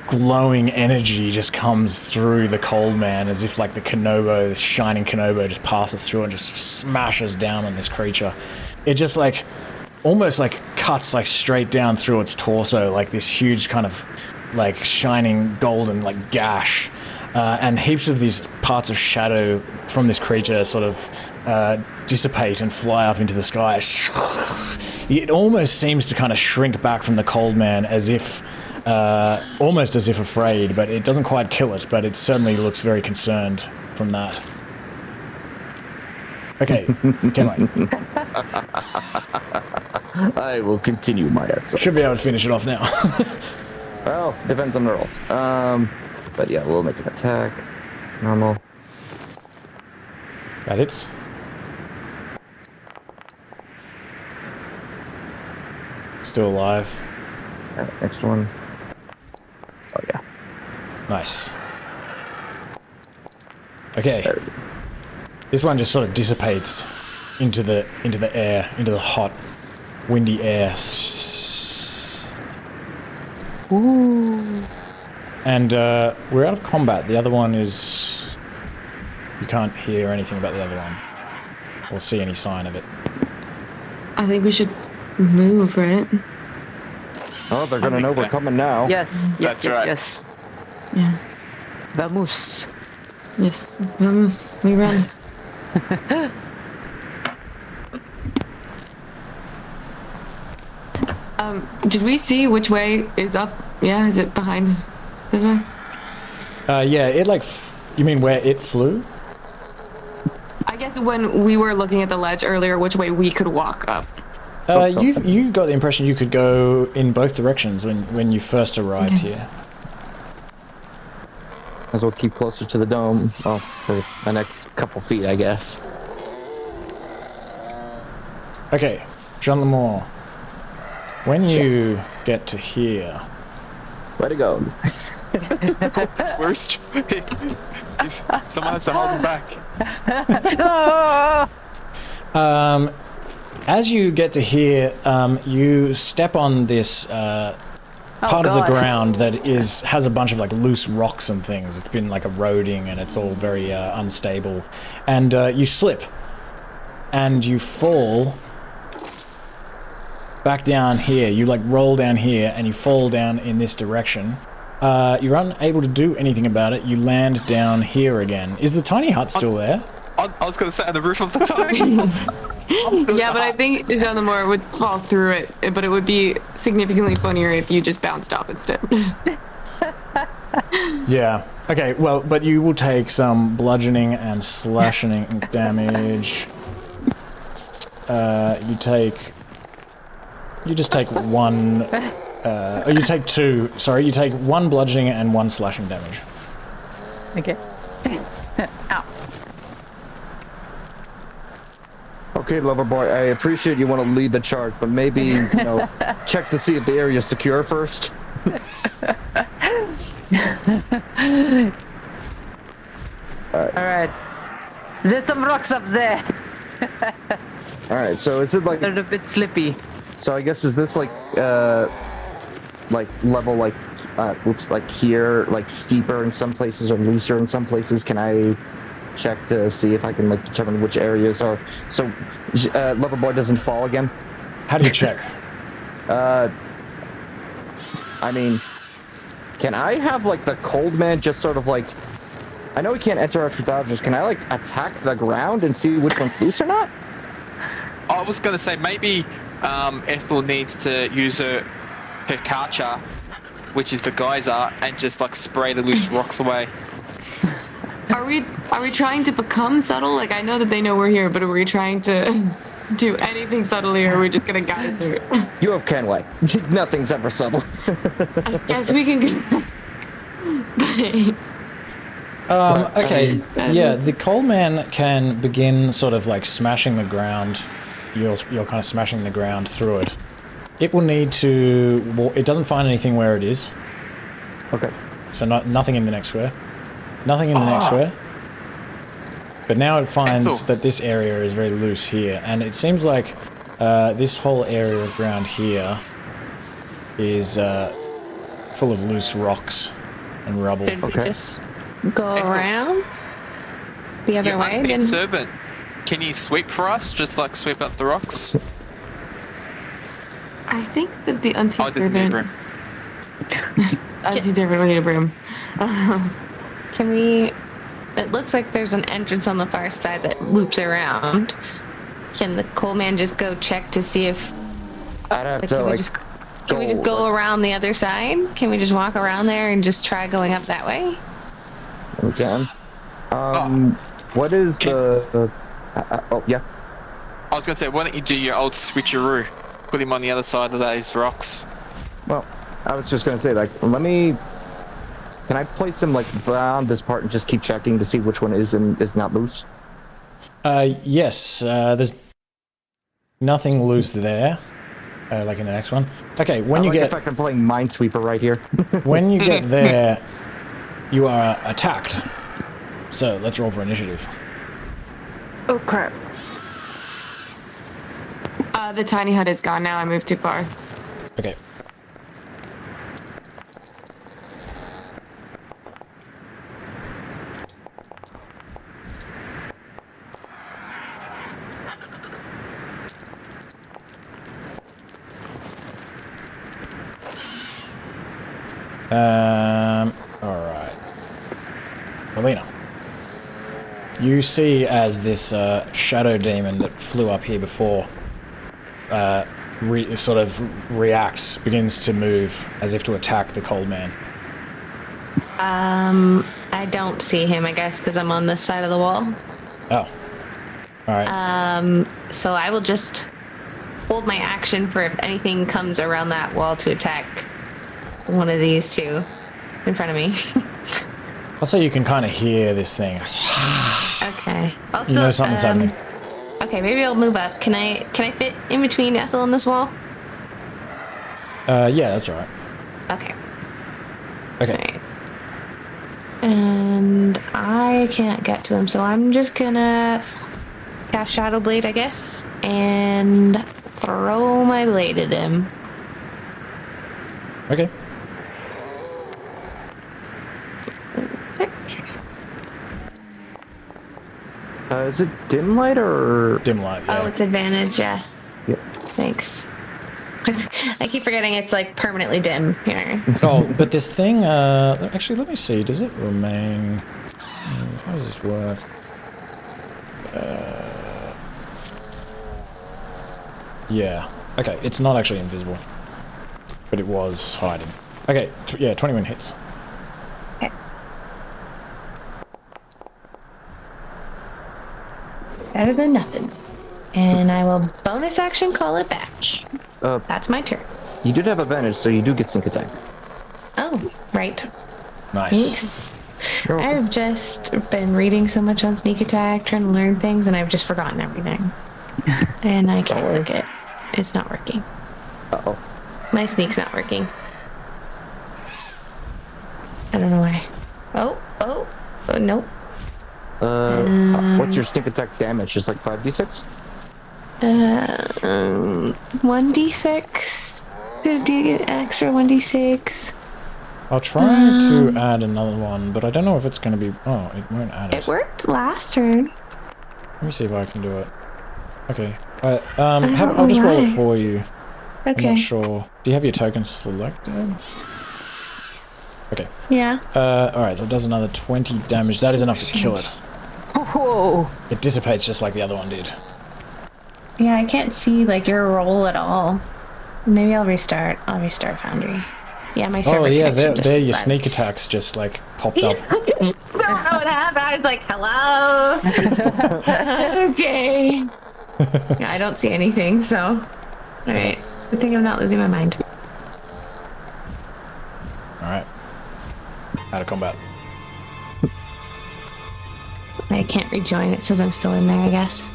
Speaker 3: glowing energy just comes through the cold man, as if like the shining Kenobo just passes through and just smashes down on this creature. It just like almost like cuts like straight down through its torso, like this huge kind of like shining golden like gash, and heaps of these parts of shadow from this creature sort of dissipate and fly up into the sky. It almost seems to kind of shrink back from the cold man, as if almost as if afraid, but it doesn't quite kill it, but it certainly looks very concerned from that. Okay, Kenway.
Speaker 5: I will continue my assault.
Speaker 3: Should be able to finish it off now.
Speaker 5: Well, depends on the rolls. But yeah, we'll make an attack. Normal.
Speaker 3: That hits. Still alive.
Speaker 5: Next one. Oh yeah.
Speaker 3: Nice. Okay. This one just sort of dissipates into the air, into the hot, windy air. Ooh. And we're out of combat. The other one is... You can't hear anything about the other one. Or see any sign of it.
Speaker 4: I think we should move, right?
Speaker 5: Oh, they're gonna know we're coming now.
Speaker 6: Yes,
Speaker 2: That's right.
Speaker 6: yes.
Speaker 4: Yeah.
Speaker 6: Vamos.
Speaker 4: Yes. Vamos. We run. Did we see which way is up? Yeah, is it behind this way?
Speaker 3: Yeah, it like... You mean where it flew?
Speaker 4: I guess when we were looking at the ledge earlier, which way we could walk up.
Speaker 3: You got the impression you could go in both directions when you first arrived here.
Speaker 5: As well keep closer to the dome. Oh, for the next couple feet, I guess.
Speaker 3: Okay, Jean Lemore. When you get to here...
Speaker 5: Way to go.
Speaker 2: Worst. Someone has to hold him back.
Speaker 3: As you get to here, you step on this part of the ground that has a bunch of like loose rocks and things. It's been like eroding and it's all very unstable. And you slip. And you fall back down here. You like roll down here and you fall down in this direction. You're unable to do anything about it. You land down here again. Is the tiny hut still there?
Speaker 2: I was going to say on the roof of the tiny.
Speaker 4: Yeah, but I think Jean Lemore would fall through it, but it would be significantly funnier if you just bounced off instead.
Speaker 3: Yeah. Okay, well, but you will take some bludgeoning and slashing damage. You just take one... you take two. Sorry, you take one bludgeoning and one slashing damage.
Speaker 6: Okay. Ow.
Speaker 5: Okay, lover boy, I appreciate you want to lead the charge, but maybe, check to see if the area's secure first.
Speaker 6: Alright. There's some rocks up there.
Speaker 5: Alright, so is it like...
Speaker 6: They're a bit slippy.
Speaker 5: So I guess is this like level like here, like steeper in some places or looser in some places? Can I check to see if I can like determine which areas are so Loverboy doesn't fall again?
Speaker 3: How do you check?
Speaker 5: I mean, can I have like the cold man just sort of like, I know he can't interact with objects, can I like attack the ground and see which one's loose or not?
Speaker 2: I was going to say maybe Ethel needs to use her Karcher, which is the geyser, and just like spray the loose rocks away.
Speaker 4: Are we trying to become subtle? Like, I know that they know we're here, but are we trying to do anything subtly, or are we just gonna guide through?
Speaker 5: You have Kenway. Nothing's ever subtle.
Speaker 4: I guess we can go.
Speaker 3: Okay, yeah, the cold man can begin sort of like smashing the ground. You're kind of smashing the ground through it. It will need to... It doesn't find anything where it is.
Speaker 5: Okay.
Speaker 3: So nothing in the next square. Nothing in the next square. But now it finds that this area is very loose here. And it seems like this whole area of ground here is full of loose rocks and rubble.
Speaker 1: Should we just go around the other way?
Speaker 2: Then servant. Can you sweep for us? Just like sweep up the rocks?
Speaker 4: I think that the Uncensored
Speaker 2: servant
Speaker 4: would need a broom.
Speaker 1: Can we... It looks like there's an entrance on the far side that loops around. Can the coal man just go check to see if...
Speaker 5: I'd have
Speaker 1: like,
Speaker 5: to,
Speaker 1: can we just go around the other side? Can we just walk around there and just try going up that way?
Speaker 5: We can. What is the... oh, yeah.
Speaker 2: I was going to say, why don't you do your old switcheroo? Put him on the other side of those rocks.
Speaker 5: Well, I was just going to say, like, let me... Can I place him, like, around this part and just keep checking to see which one is and is not loose?
Speaker 3: Yes. There's nothing loose there. Like in the next one. Okay, when you get...
Speaker 5: In fact, I'm playing Minesweeper right here.
Speaker 3: When you get there, you are attacked. So let's roll for initiative.
Speaker 6: Oh crap.
Speaker 4: The tiny hut is gone now. I moved too far.
Speaker 3: Okay. Alright. Alina. You see as this shadow demon that flew up here before sort of reacts, begins to move as if to attack the cold man.
Speaker 1: I don't see him, I guess, because I'm on this side of the wall.
Speaker 3: Oh. Alright.
Speaker 1: So I will just hold my action for if anything comes around that wall to attack one of these two in front of me.
Speaker 3: I'll say you can kind of hear this thing.
Speaker 1: Okay. Also,
Speaker 3: You know something's happening.
Speaker 1: Okay, maybe I'll move up. Can I fit in between Ethel and this wall?
Speaker 3: Yeah, that's alright.
Speaker 1: Okay.
Speaker 3: Okay.
Speaker 1: Alright. And I can't get to him, so I'm just gonna cast Shadow Blade, I guess, and throw my blade at him.
Speaker 3: Okay.
Speaker 5: Is it dim light or?
Speaker 3: Dim light, yeah.
Speaker 1: Oh, it's advantage, yeah.
Speaker 5: Yep.
Speaker 1: Thanks. I keep forgetting it's like permanently dim here.
Speaker 3: Oh, but this thing, actually, let me see. Does it remain? How does this work? Yeah. Okay, it's not actually invisible, but it was hiding. Okay, yeah, 21 hits.
Speaker 1: Okay. Better than nothing. And I will bonus action call it back. That's my turn.
Speaker 5: You did have advantage, so you do get sneak attack.
Speaker 1: Oh, right.
Speaker 3: Nice.
Speaker 1: Thanks. I've just been reading so much on sneak attack, trying to learn things, and I've just forgotten everything. And I can't click it. It's not working.
Speaker 5: Uh-oh.
Speaker 1: My sneak's not working. I don't know why. Oh, nope.
Speaker 5: What's your sneak attack damage? Just like 5d6?
Speaker 1: 1d6. Do you get extra 1d6?
Speaker 3: I'll try to add another one, but I don't know if it's going to be... Oh, it won't add it.
Speaker 1: It worked last turn.
Speaker 3: Let me see if I can do it. Okay. I'll just roll it for you.
Speaker 1: Okay.
Speaker 3: I'm not sure. Do you have your tokens selected? Okay.
Speaker 1: Yeah.
Speaker 3: Alright, so it does another 20 damage. That is enough to kill it.
Speaker 6: Whoa.
Speaker 3: It dissipates just like the other one did.
Speaker 1: Yeah, I can't see like your roll at all. Maybe I'll restart. I'll restart Foundry. Yeah, my server connection just
Speaker 3: there your
Speaker 1: left.
Speaker 3: sneak attacks just like popped up.
Speaker 1: I don't know what happened. I was like, hello. Okay. Yeah, I don't see anything, so. Alright. Good thing I'm not losing my mind.
Speaker 3: Alright. Out of combat.
Speaker 1: I can't rejoin. It says I'm still in there, I guess.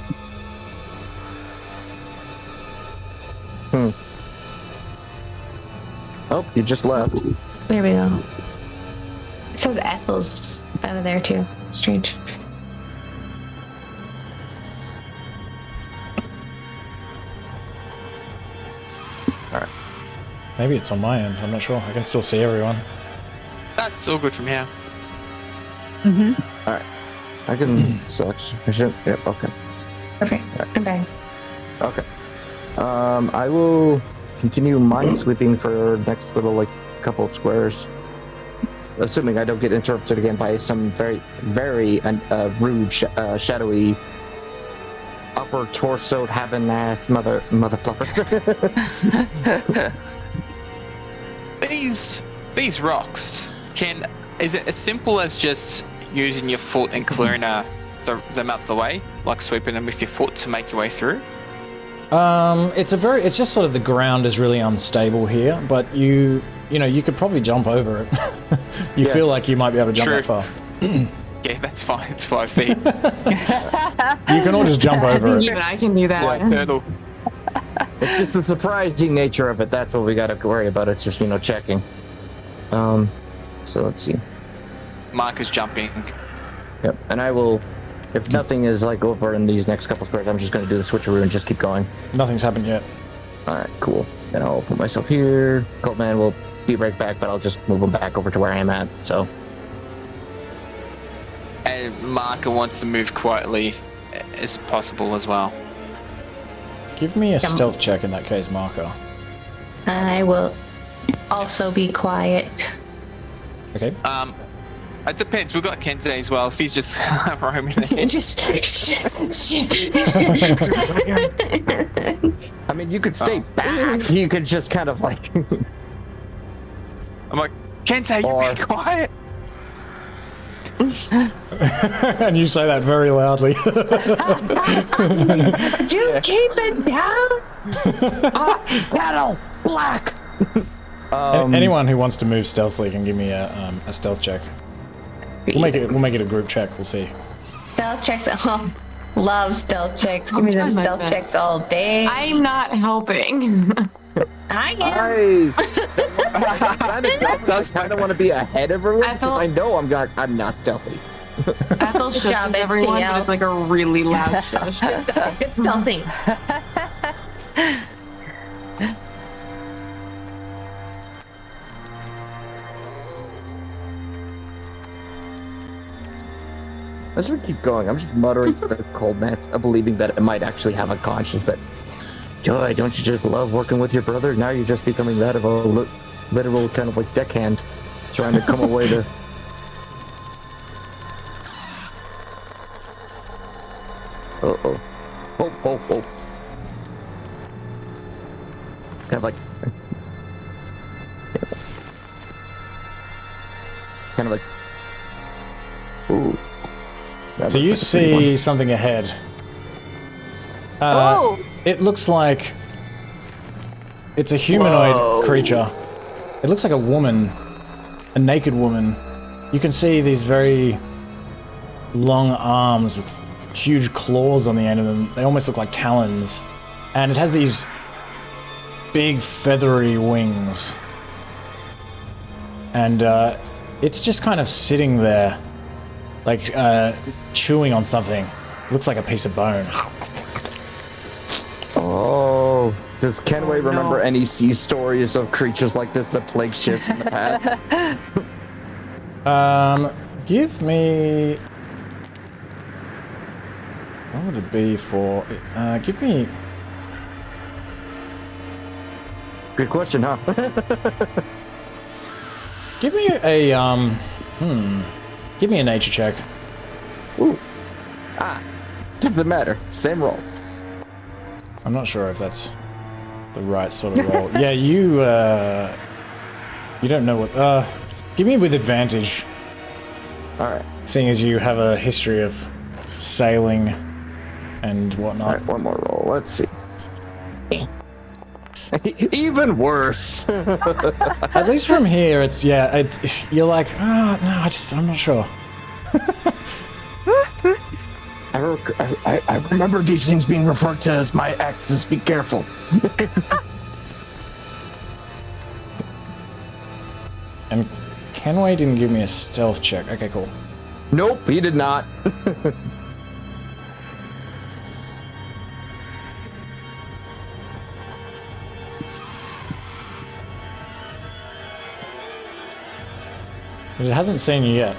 Speaker 5: Oh, you just left.
Speaker 1: There we go. It says Ethel's out of there too. Strange.
Speaker 5: Alright.
Speaker 3: Maybe it's on my end. I'm not sure. I can still see everyone.
Speaker 2: That's all good from here.
Speaker 5: Alright. I can select. I should. Yep, okay.
Speaker 1: Perfect. I'm back.
Speaker 5: Okay. I will continue minesweeping for next little like couple of squares. Assuming I don't get interrupted again by some very, very rude, shadowy, upper torso having ass motherfuckers.
Speaker 2: These rocks is it as simple as just using your foot and clearing them out the way, like sweeping them with your foot to make your way through?
Speaker 3: It's just sort of the ground is really unstable here, but you could probably jump over it. You feel like you might be able to jump that far.
Speaker 2: Yeah, that's fine. It's 5 feet.
Speaker 3: You can all just jump
Speaker 4: I
Speaker 3: over
Speaker 4: think
Speaker 3: it.
Speaker 4: even I can do that.
Speaker 2: Like turtle.
Speaker 5: It's just the surprising nature of it. That's what we got to worry about. It's just checking. So let's see.
Speaker 2: Mahkah's jumping.
Speaker 5: Yep. And I will, if nothing is like over in these next couple squares, I'm just going to do the switcheroo and just keep going.
Speaker 3: Nothing's happened yet.
Speaker 5: All right, cool. Then I'll put myself here. Coldman will be right back, but I'll just move him back over to where I am at. So.
Speaker 2: And Mahkah wants to move quietly as possible as well.
Speaker 3: Give me a stealth check in that case, Mahkah.
Speaker 1: I will also be quiet.
Speaker 3: Okay.
Speaker 2: It depends. We've got Kensei as well. If he's just roaming ahead.
Speaker 5: I mean, you could stay back. You could just kind of like.
Speaker 2: I'm like, Kensei, you be quiet.
Speaker 3: And you say that very loudly.
Speaker 1: You keep it down.
Speaker 5: Battle black.
Speaker 3: Anyone who wants to move stealthily can give me a stealth check. We'll make it a group check. We'll see.
Speaker 1: Stealth checks. Oh, love stealth checks. Give me them
Speaker 4: try my
Speaker 1: stealth
Speaker 4: best.
Speaker 1: checks all day.
Speaker 4: I'm not helping.
Speaker 1: I am.
Speaker 5: I kind of want to be ahead of everyone because
Speaker 4: Ethel-
Speaker 5: I know I'm not stealthy.
Speaker 4: Ethel
Speaker 1: Good job,
Speaker 4: shushes everyone,
Speaker 1: FPL.
Speaker 4: but it's like a really loud shush.
Speaker 1: Good stealthing.
Speaker 5: As we keep going, I'm just muttering to the cold man, believing that it might actually have a conscience that, Joy, don't you just love working with your brother? Now you're just becoming that of a literal kind of like deckhand, trying to come away to... Uh-oh. Oh. Kind of like... Kind of like... Ooh. That
Speaker 3: So
Speaker 5: looks
Speaker 3: you
Speaker 5: like a pretty
Speaker 3: see something ahead.
Speaker 6: Oh!
Speaker 3: It looks like it's a humanoid creature. It looks like a woman, a naked woman. You can see these very long arms with huge claws on the end of them. They almost look like talons. And it has these big feathery wings. And it's just kind of sitting there, like chewing on something. Looks like a piece of bone.
Speaker 5: Oh, does Kenway remember any sea stories of creatures like this that plague ships in the past?
Speaker 3: Give me... What would it be for... give me...
Speaker 5: Good question, huh?
Speaker 3: Give me a, Give me a nature check.
Speaker 5: Ooh. Doesn't matter. Same roll.
Speaker 3: I'm not sure if that's the right sort of roll. Yeah, you don't know what... give me with advantage,
Speaker 5: Alright.
Speaker 3: seeing as you have a history of sailing and whatnot.
Speaker 5: Alright, one more roll. Let's see. Even worse.
Speaker 3: At least from here, it's... Yeah, you're like, no, I'm not sure.
Speaker 5: I remember these things being referred to as my exes. Be careful.
Speaker 3: And Kenway didn't give me a stealth check. Okay, cool.
Speaker 5: Nope, he did not.
Speaker 3: But it hasn't seen you yet.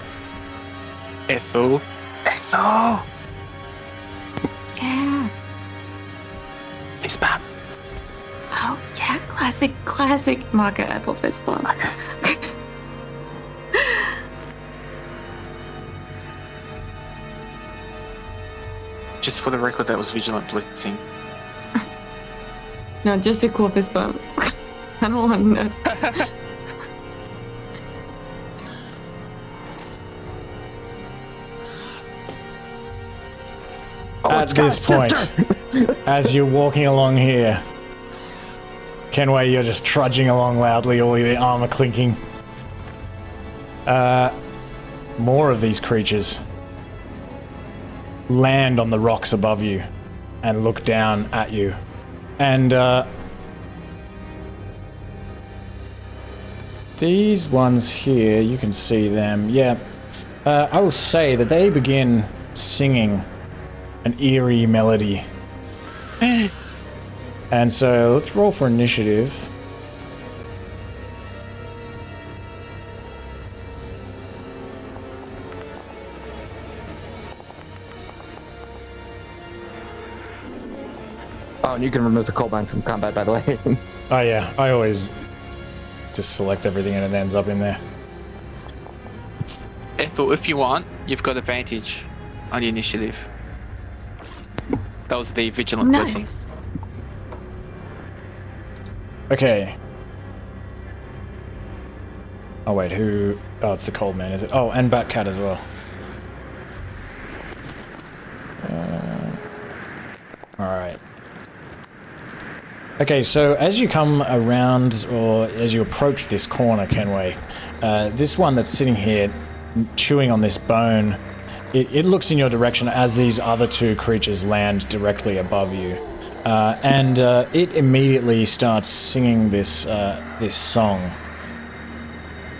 Speaker 2: Ethel.
Speaker 5: Ethel!
Speaker 7: Yeah.
Speaker 2: It's bad.
Speaker 7: Oh, yeah. Classic Mahkah Ethel fist bump.
Speaker 2: Just for the record, that was vigilant blitzing.
Speaker 4: No, just a cool fist bump. I don't want to know.
Speaker 3: At this point, as you're walking along here, Kenway, you're just trudging along loudly, all your armor clinking. More of these creatures land on the rocks above you and look down at you. And these ones here, you can see them. Yeah, I will say that they begin singing an eerie melody. And so let's roll for initiative.
Speaker 5: Oh, and you can remove the coal mine from combat, by the way.
Speaker 3: Oh yeah, I always just select everything and it ends up in there.
Speaker 2: Ethel, if you want, you've got advantage on the initiative. That was the vigilant person.
Speaker 7: Nice.
Speaker 3: Okay. Oh wait, who? Oh, it's the cold man, is it? Oh, and Batcat as well. Alright. Okay, so as you come around, or as you approach this corner, Kenway, this one that's sitting here chewing on this bone, it looks in your direction as these other two creatures land directly above you. And it immediately starts singing this this song.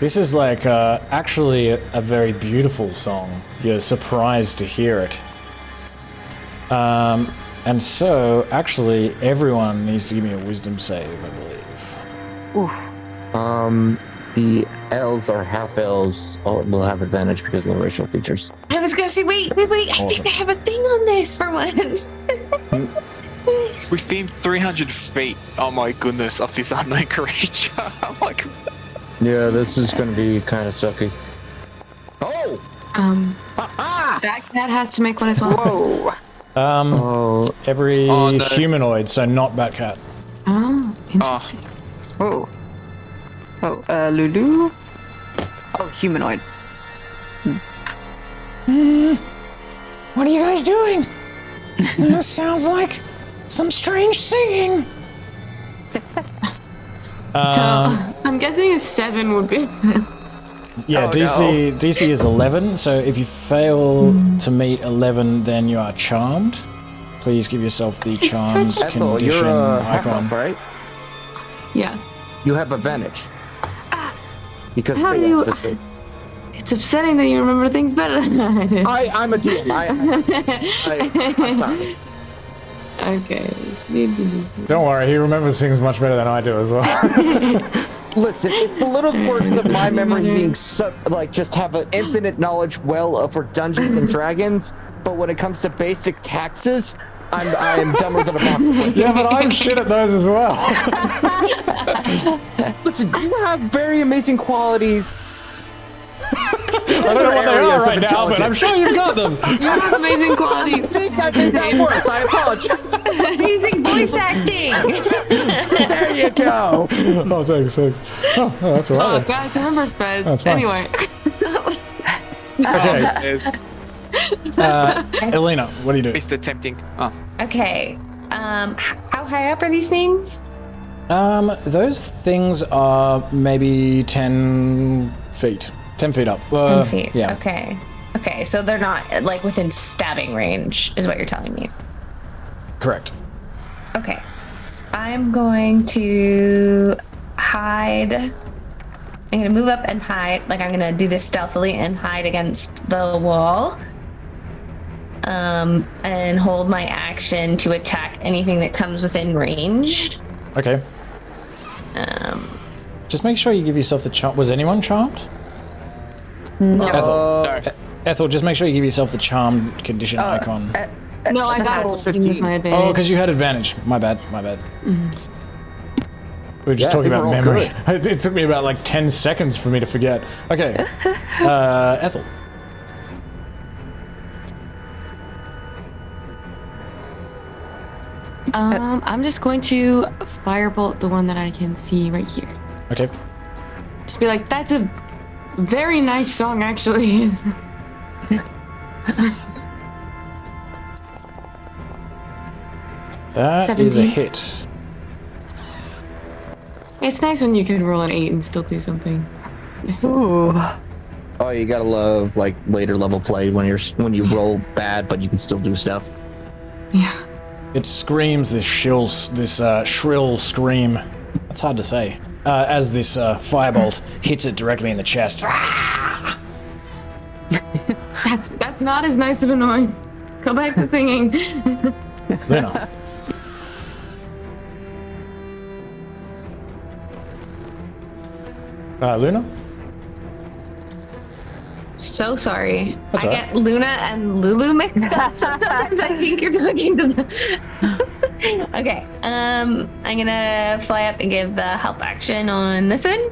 Speaker 3: This is like actually a very beautiful song. You're surprised to hear it. And so, actually, everyone needs to give me a wisdom save, I believe.
Speaker 6: Oof.
Speaker 5: The elves or half elves will have advantage because of the racial features.
Speaker 1: I was gonna say, wait. I think I have a thing on this for once.
Speaker 2: Within 300 feet, oh my goodness, of this unknown creature. I'm like,
Speaker 5: Yeah, this is going to be kind of sucky. Oh!
Speaker 7: That has to make one as well.
Speaker 6: Whoa.
Speaker 3: Every
Speaker 2: Oh, no.
Speaker 3: humanoid, so not Batcat.
Speaker 7: Oh, interesting.
Speaker 6: Whoa. Oh, Lulu? Oh, humanoid.
Speaker 3: What are you guys doing? That sounds like some strange singing.
Speaker 4: So I'm guessing a 7 would be.
Speaker 3: Yeah, DC is 11, so if you fail to meet 11, then you are charmed. Please give yourself the charmed
Speaker 5: Ethel,
Speaker 3: condition
Speaker 5: you're a half
Speaker 3: icon.
Speaker 5: elf, right?
Speaker 4: Yeah.
Speaker 5: You have advantage. Because
Speaker 7: How do you? It's upsetting that you remember things better than I did.
Speaker 5: I'm a DM. I'm sorry.
Speaker 4: Okay.
Speaker 3: Don't worry, he remembers things much better than I do as well.
Speaker 5: Listen, it's the little quirks of my memory being so, like, just have an infinite knowledge well of for Dungeons and Dragons, but when it comes to basic taxes, I am dumber than a box.
Speaker 3: Yeah, but I'm shit at those as well.
Speaker 5: Listen, you have very amazing qualities.
Speaker 3: I don't know what they are right now, but I'm sure you've got them.
Speaker 4: You have amazing qualities.
Speaker 5: I think I made that worse. I apologize.
Speaker 1: Using voice acting.
Speaker 5: There you go.
Speaker 3: Oh, thanks. Oh, that's all
Speaker 4: Oh,
Speaker 3: right.
Speaker 4: guys, remember Fez.
Speaker 3: That's fine.
Speaker 4: Anyway.
Speaker 3: Okay,
Speaker 2: there's
Speaker 3: Alina, what do you do?
Speaker 2: Mr. Tempting. Oh,
Speaker 1: Okay. How high up are these things?
Speaker 3: Those things are maybe 10 feet. 10 feet up.
Speaker 1: 10 feet.
Speaker 3: Yeah.
Speaker 1: Okay, so they're not like within stabbing range, is what you're telling me.
Speaker 3: Correct.
Speaker 1: Okay. I'm going to hide. I'm going to move up and hide. Like, I'm going to do this stealthily and hide against the wall. And hold my action to attack anything that comes within range.
Speaker 3: Okay. Just make sure you give yourself the charm. Was anyone charmed?
Speaker 1: No.
Speaker 3: Ethel.
Speaker 2: no.
Speaker 3: Ethel, just make sure you give yourself the charmed condition icon.
Speaker 4: No, I got it
Speaker 5: 15.
Speaker 4: with my advantage.
Speaker 3: Oh, because you had advantage. My bad.
Speaker 4: Mm-hmm.
Speaker 3: We were just
Speaker 5: Yeah,
Speaker 3: talking
Speaker 5: I
Speaker 3: about
Speaker 5: think we're all
Speaker 3: memory. It took me about like 10 seconds for me to forget. Okay. Ethel.
Speaker 4: I'm just going to firebolt the one that I can see right here.
Speaker 3: Okay.
Speaker 4: Just be like, that's a very nice song, actually.
Speaker 3: That is a
Speaker 4: 17.
Speaker 3: hit.
Speaker 4: It's nice when you can roll an 8 and still do something.
Speaker 6: Ooh.
Speaker 5: Oh, you gotta love like later level play when you roll bad, but you can still do stuff.
Speaker 4: Yeah.
Speaker 3: It screams this shrill scream. That's hard to say. As this firebolt hits it directly in the chest.
Speaker 4: That's not as nice of a noise. Go back to singing.
Speaker 3: Luna. Luna?
Speaker 1: So sorry.
Speaker 3: That's
Speaker 1: I
Speaker 3: all
Speaker 1: get Luna and Lulu mixed up. So sometimes I think you're talking to the. Okay. I'm gonna fly up and give the help action on this one,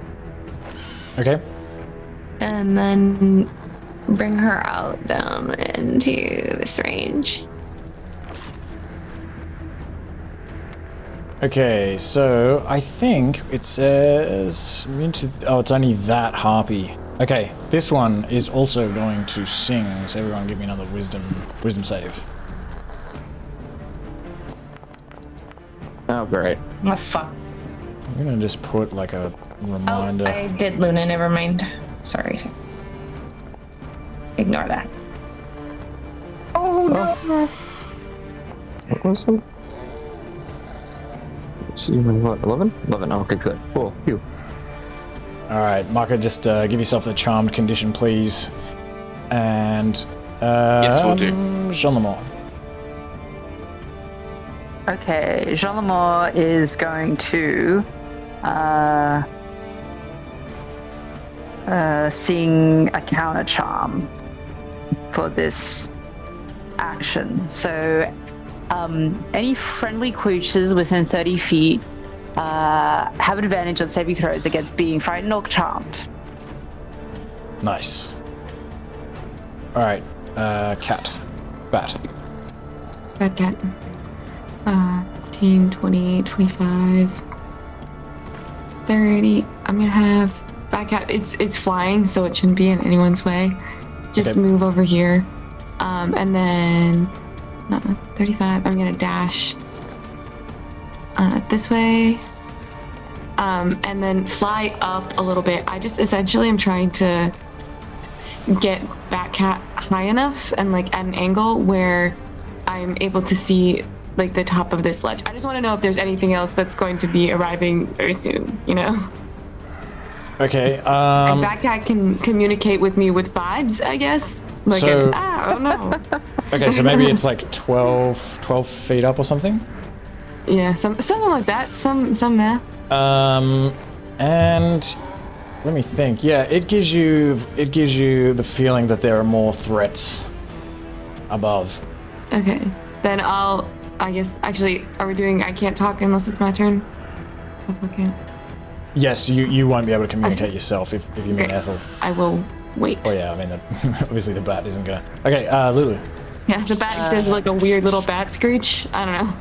Speaker 3: Okay.
Speaker 1: and then bring her out down into this range.
Speaker 3: Okay, so I think it says it's only that harpy. Okay, this one is also going to sing, so everyone give me another wisdom save.
Speaker 5: Oh, great.
Speaker 6: Oh, fuck.
Speaker 3: I'm gonna just put like a reminder.
Speaker 1: Oh, I did Luna, never mind. Sorry. Ignore that.
Speaker 6: Oh, no.
Speaker 5: What was it? See, what, 11? 11, okay, good. Cool, phew.
Speaker 3: Alright, Mahkah, just give yourself the charmed condition, please. And
Speaker 2: Yes, we'll do.
Speaker 3: Jean-Lamont.
Speaker 6: Okay, Jean-Lamont is going to sing a counter charm for this action. So any friendly creatures within 30 feet have an advantage on saving throws against being frightened or charmed.
Speaker 3: Nice. Alright, Bat.
Speaker 4: Got that. 15, 20, 25, 30. I'm gonna have back at it's flying, so it shouldn't be in anyone's way. Just
Speaker 3: Okay.
Speaker 4: move over here. And then 35. I'm gonna dash this way. And then fly up a little bit. I just essentially am trying to get Batcat high enough and like at an angle where I'm able to see like the top of this ledge. I just want to know if there's anything else that's going to be arriving very soon, you know?
Speaker 3: Okay,
Speaker 4: And Batcat can communicate with me with vibes, I guess. Like,
Speaker 3: So-
Speaker 4: I don't know.
Speaker 3: okay, so maybe it's like 12 feet up or something?
Speaker 4: Yeah, something like that. Some math.
Speaker 3: And let me think. Yeah, it gives you the feeling that there are more threats above.
Speaker 4: Okay, then I guess, actually, are we doing, I can't talk unless it's my turn? Ethel can't.
Speaker 3: Yes, you won't be able to communicate yourself if you mean
Speaker 4: Okay.
Speaker 3: Ethel.
Speaker 4: I will wait.
Speaker 3: Oh yeah, I mean obviously the bat isn't gonna. Okay, Lulu.
Speaker 4: Yeah, the bat does like a weird little bat screech. I don't know.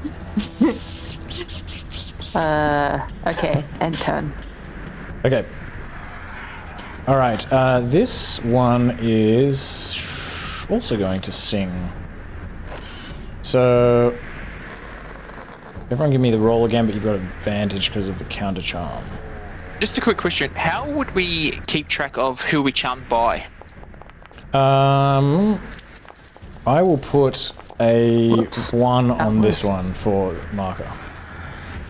Speaker 6: Okay, end turn.
Speaker 3: Okay. All right. This one is also going to sing. So everyone give me the roll again, but you've got advantage because of the counter charm.
Speaker 2: Just a quick question. How would we keep track of who we charmed by?
Speaker 3: I will put a 1 on this one for Mahkah.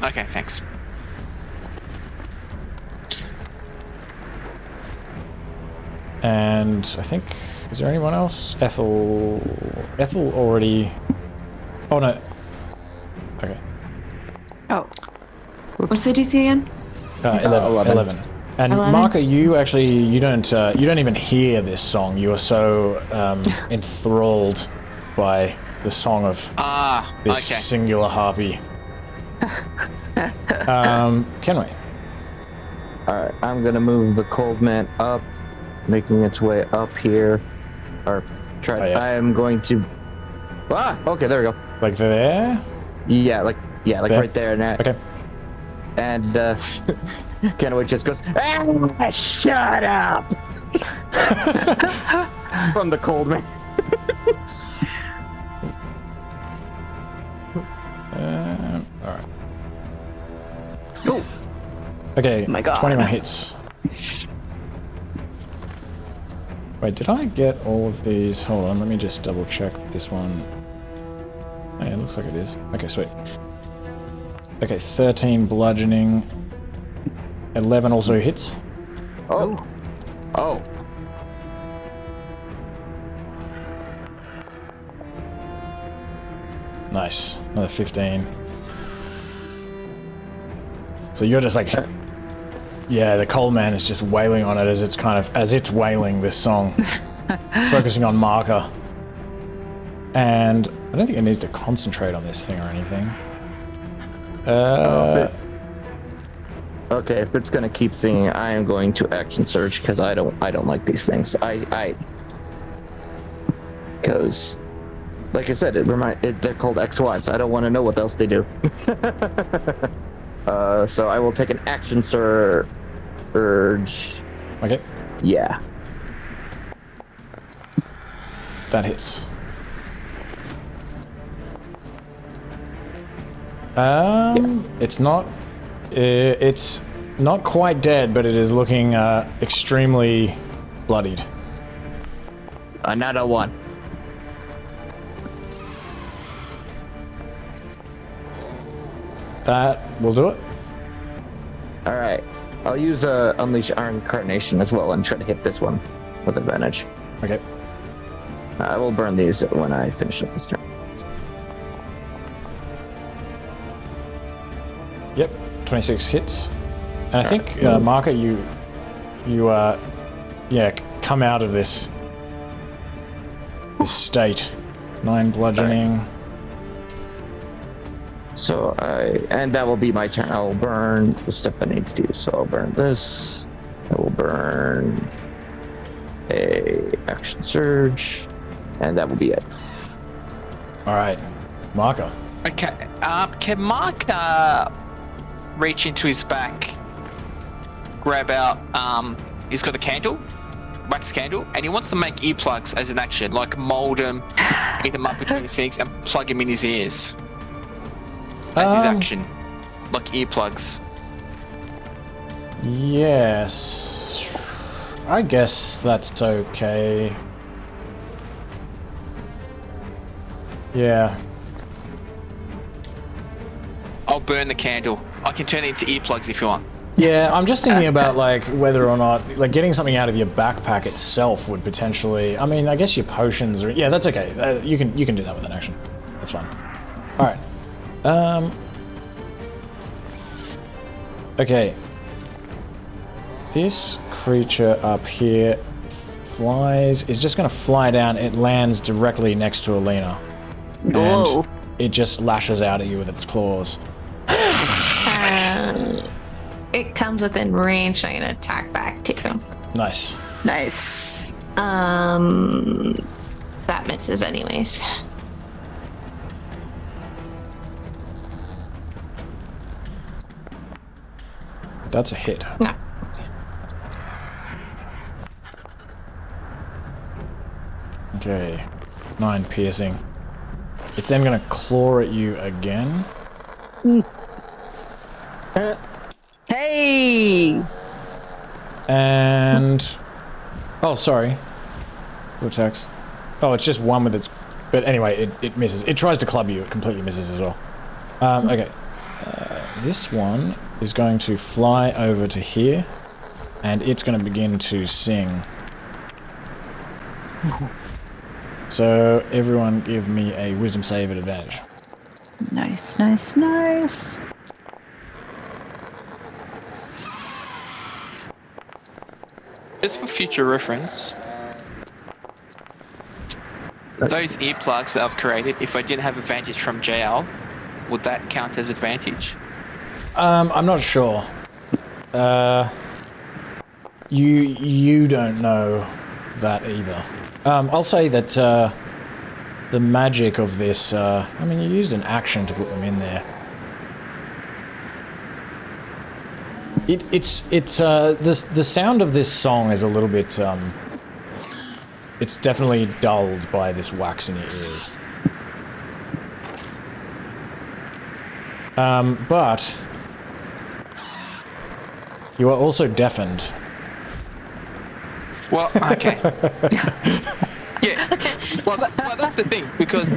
Speaker 2: Okay, thanks.
Speaker 3: And I think, is there anyone else? Ethel already. Oh no. Okay.
Speaker 6: Oh,
Speaker 4: What's the DC again?
Speaker 3: 11. And
Speaker 4: 11?
Speaker 3: Mahkah, you actually you don't even hear this song. You are so enthralled by the song of this
Speaker 2: Okay.
Speaker 3: singular harpy. Kenway.
Speaker 5: Alright, I'm gonna move the cold man up, making its way up here. Or try.
Speaker 3: Oh, yeah.
Speaker 5: I am going to. Okay, there we go.
Speaker 3: Like there?
Speaker 5: Yeah, like
Speaker 3: There?
Speaker 5: right there. And
Speaker 3: Okay.
Speaker 5: And Kenway just goes, shut up! From the cold man.
Speaker 3: Alright. Okay,
Speaker 6: my God.
Speaker 3: 21 hits. Wait, did I get all of these? Hold on, let me just double check this one. Oh, yeah, it looks like it is. Okay, sweet. Okay, 13 bludgeoning. 11 also hits.
Speaker 5: Oh.
Speaker 3: Nice. Another 15. So you're just like, yeah, the coal man is just wailing on it as it's wailing this song, focusing on Mahkah. And I don't think it needs to concentrate on this thing or anything.
Speaker 5: Okay, if it's gonna keep singing, I am going to action surge because I don't like these things. Because, like I said, they're called XYs. I don't want to know what else they do. So I will take an action surge.
Speaker 3: Okay.
Speaker 5: Yeah.
Speaker 3: That hits. It's not quite dead, but it is looking extremely bloodied.
Speaker 5: Another one.
Speaker 3: That will do it.
Speaker 5: All right. I'll use Unleash Iron Incarnation as well and try to hit this one with advantage.
Speaker 3: Okay.
Speaker 5: I will burn these when I finish up this turn.
Speaker 3: Yep, 26 hits. And I think, Mahkah, you come out of this state. 9 bludgeoning.
Speaker 5: Right. So and that will be my turn. I will burn the stuff I need to do. So I'll burn this. I will burn a action surge, and that will be it.
Speaker 3: All right, Mahkah.
Speaker 2: Okay. Can Mahkah reach into his back, grab out? He's got a candle, wax candle, and he wants to make earplugs as an action, like mold them, get them up between his things, and plug them in his ears. As his action. Like earplugs.
Speaker 3: Yes. I guess that's okay. Yeah.
Speaker 2: I'll burn the candle. I can turn it into earplugs if you want.
Speaker 3: Yeah, I'm just thinking about like whether or not like getting something out of your backpack itself would potentially. I mean, I guess your potions are. Yeah, that's okay. You can do that with an action. That's fine. All right. Okay. This creature up here is just gonna fly down. It lands directly next to Alina.
Speaker 1: Whoa.
Speaker 3: And it just lashes out at you with its claws.
Speaker 1: It comes within range, so I'm gonna attack back too.
Speaker 3: Nice.
Speaker 6: Nice.
Speaker 1: That misses anyways.
Speaker 3: That's a hit.
Speaker 1: No.
Speaker 3: Okay. 9 piercing. It's then gonna claw at you again.
Speaker 6: Hey!
Speaker 3: And... Oh, sorry. Who attacks? Oh, it's just one with its... But anyway, it misses. It tries to club you. It completely misses as well. Okay. This one is going to fly over to here. And it's going to begin to sing. So, everyone give me a wisdom save at advantage.
Speaker 6: Nice, nice, nice.
Speaker 2: Just for future reference, those earplugs that I've created, if I didn't have advantage from jail, would that count as advantage?
Speaker 3: I'm not sure. You don't know that either. I'll say that the magic of this. I mean, you used an action to put them in there. The sound of this song is a little bit. It's definitely dulled by this wax in your ears. But you are also deafened.
Speaker 2: Well, okay. Yeah. Well, that's the thing, because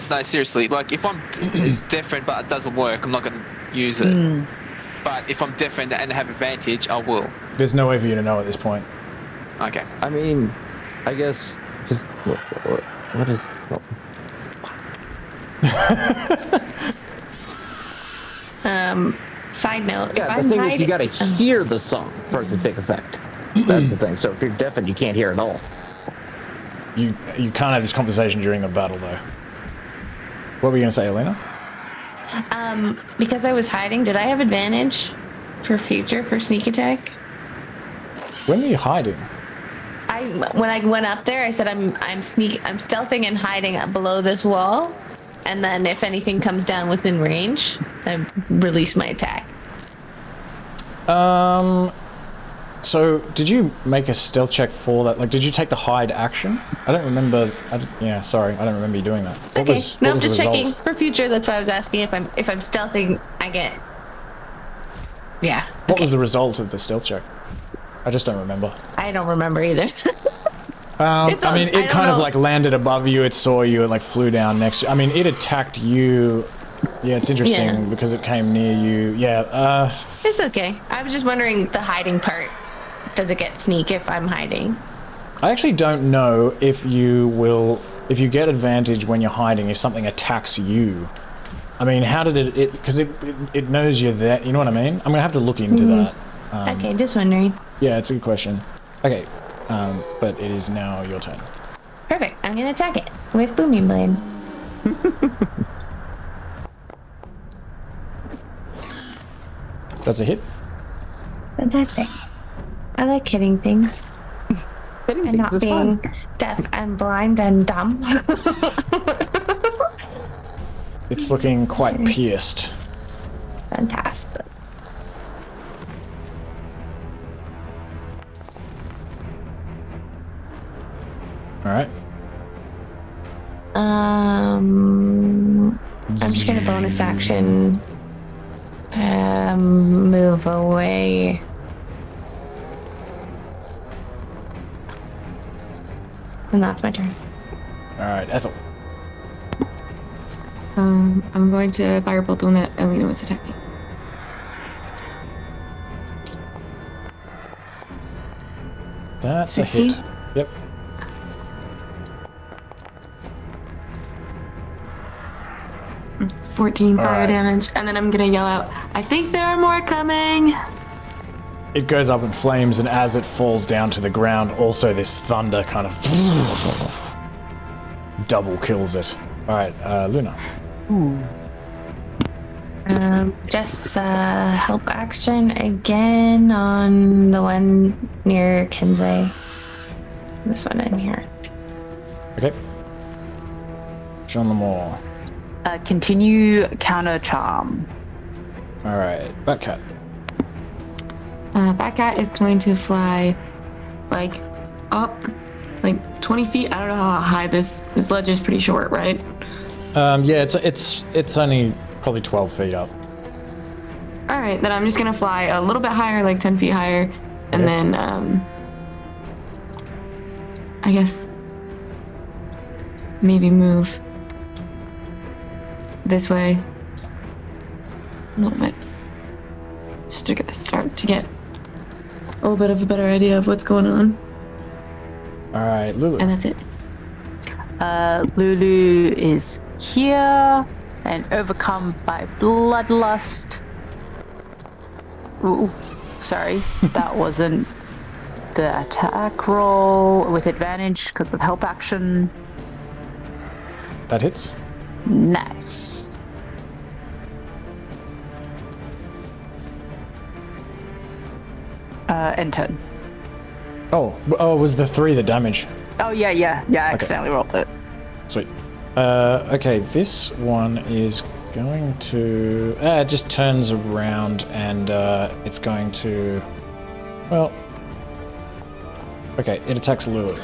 Speaker 2: no, seriously. Like, if I'm deafened but it doesn't work, I'm not going to use it. But if I'm deafened and have advantage, I will.
Speaker 3: There's no way for you to know at this point.
Speaker 2: Okay.
Speaker 5: I mean, I guess just what is?
Speaker 1: Side note. if
Speaker 5: Yeah, the
Speaker 1: I'm
Speaker 5: thing is,
Speaker 1: hiding,
Speaker 5: you gotta hear the song for it to take effect. That's the thing. So if you're deafened, you can't hear at all.
Speaker 3: You can't have this conversation during the battle, though. What were you going to say, Alina?
Speaker 1: because I was hiding, did I have advantage for future for sneak attack?
Speaker 3: When were you hiding?
Speaker 1: When I went up there, I said I'm stealthing and hiding below this wall, and then if anything comes down within range, I release my attack.
Speaker 3: So did you make a stealth check for that? Like, did you take the hide action? I don't remember. Yeah, sorry, I don't remember you doing that.
Speaker 1: It's okay. No, I'm just checking for future. That's why I was asking if I'm stealthing. I get. Yeah.
Speaker 3: What was the result of the stealth check? I just don't remember.
Speaker 1: I don't remember either.
Speaker 3: I mean, it kind of like landed above you. It saw you. It like flew down next to you. I mean, it attacked you. Yeah, it's interesting because it came near you. Yeah.
Speaker 1: It's okay. I was just wondering the hiding part. Does it get sneak if I'm hiding?
Speaker 3: I actually don't know if you get advantage when you're hiding if something attacks you. I mean, how did it because it knows you're there, you know what I mean? I'm gonna have to look into that.
Speaker 1: Okay, just wondering.
Speaker 3: Yeah, it's a good question. Okay, but it is now your turn.
Speaker 1: Perfect. I'm gonna attack it with booming blades.
Speaker 3: That's a hit.
Speaker 1: Fantastic. I like hitting things. And not being deaf and blind and dumb.
Speaker 3: It's looking quite pierced.
Speaker 1: Fantastic.
Speaker 3: Alright.
Speaker 1: I'm just gonna bonus action move away. And that's my turn.
Speaker 3: Alright, Ethel.
Speaker 4: I'm going to firebolt the one that Alina was attacking.
Speaker 3: That's
Speaker 4: 16?
Speaker 3: a hit. Yep.
Speaker 4: Mm, 14 fire
Speaker 3: Alright.
Speaker 4: damage, and then I'm gonna yell out, I think there are more coming!
Speaker 3: It goes up in flames, and as it falls down to the ground, also this thunder kind of double kills it. Alright, Luna.
Speaker 1: Just help action again on the one near Kensei. This one in here.
Speaker 3: Okay. John Lamore.
Speaker 6: Continue counter charm.
Speaker 3: Alright, Batcat.
Speaker 4: Batcat is going to fly, like, up, like, 20 feet. I don't know how high this ledge is, pretty short, right?
Speaker 3: Yeah, it's only probably 12 feet up.
Speaker 4: Alright, then I'm just gonna fly a little bit higher, like 10 feet higher, and then, I guess, maybe move this way a little bit. Just to start to get a little bit of a better idea of what's going on.
Speaker 3: Alright, Lulu.
Speaker 4: And that's it.
Speaker 6: Lulu is here and overcome by bloodlust. Ooh, sorry, that wasn't the attack roll with advantage because of help action.
Speaker 3: That hits.
Speaker 6: Nice. End turn.
Speaker 3: Oh, it was the 3 the damage.
Speaker 6: Oh yeah, I accidentally rolled it.
Speaker 3: Sweet. Okay, this one is going to... it just turns around and it's going to... Well... Okay, it attacks Lulu.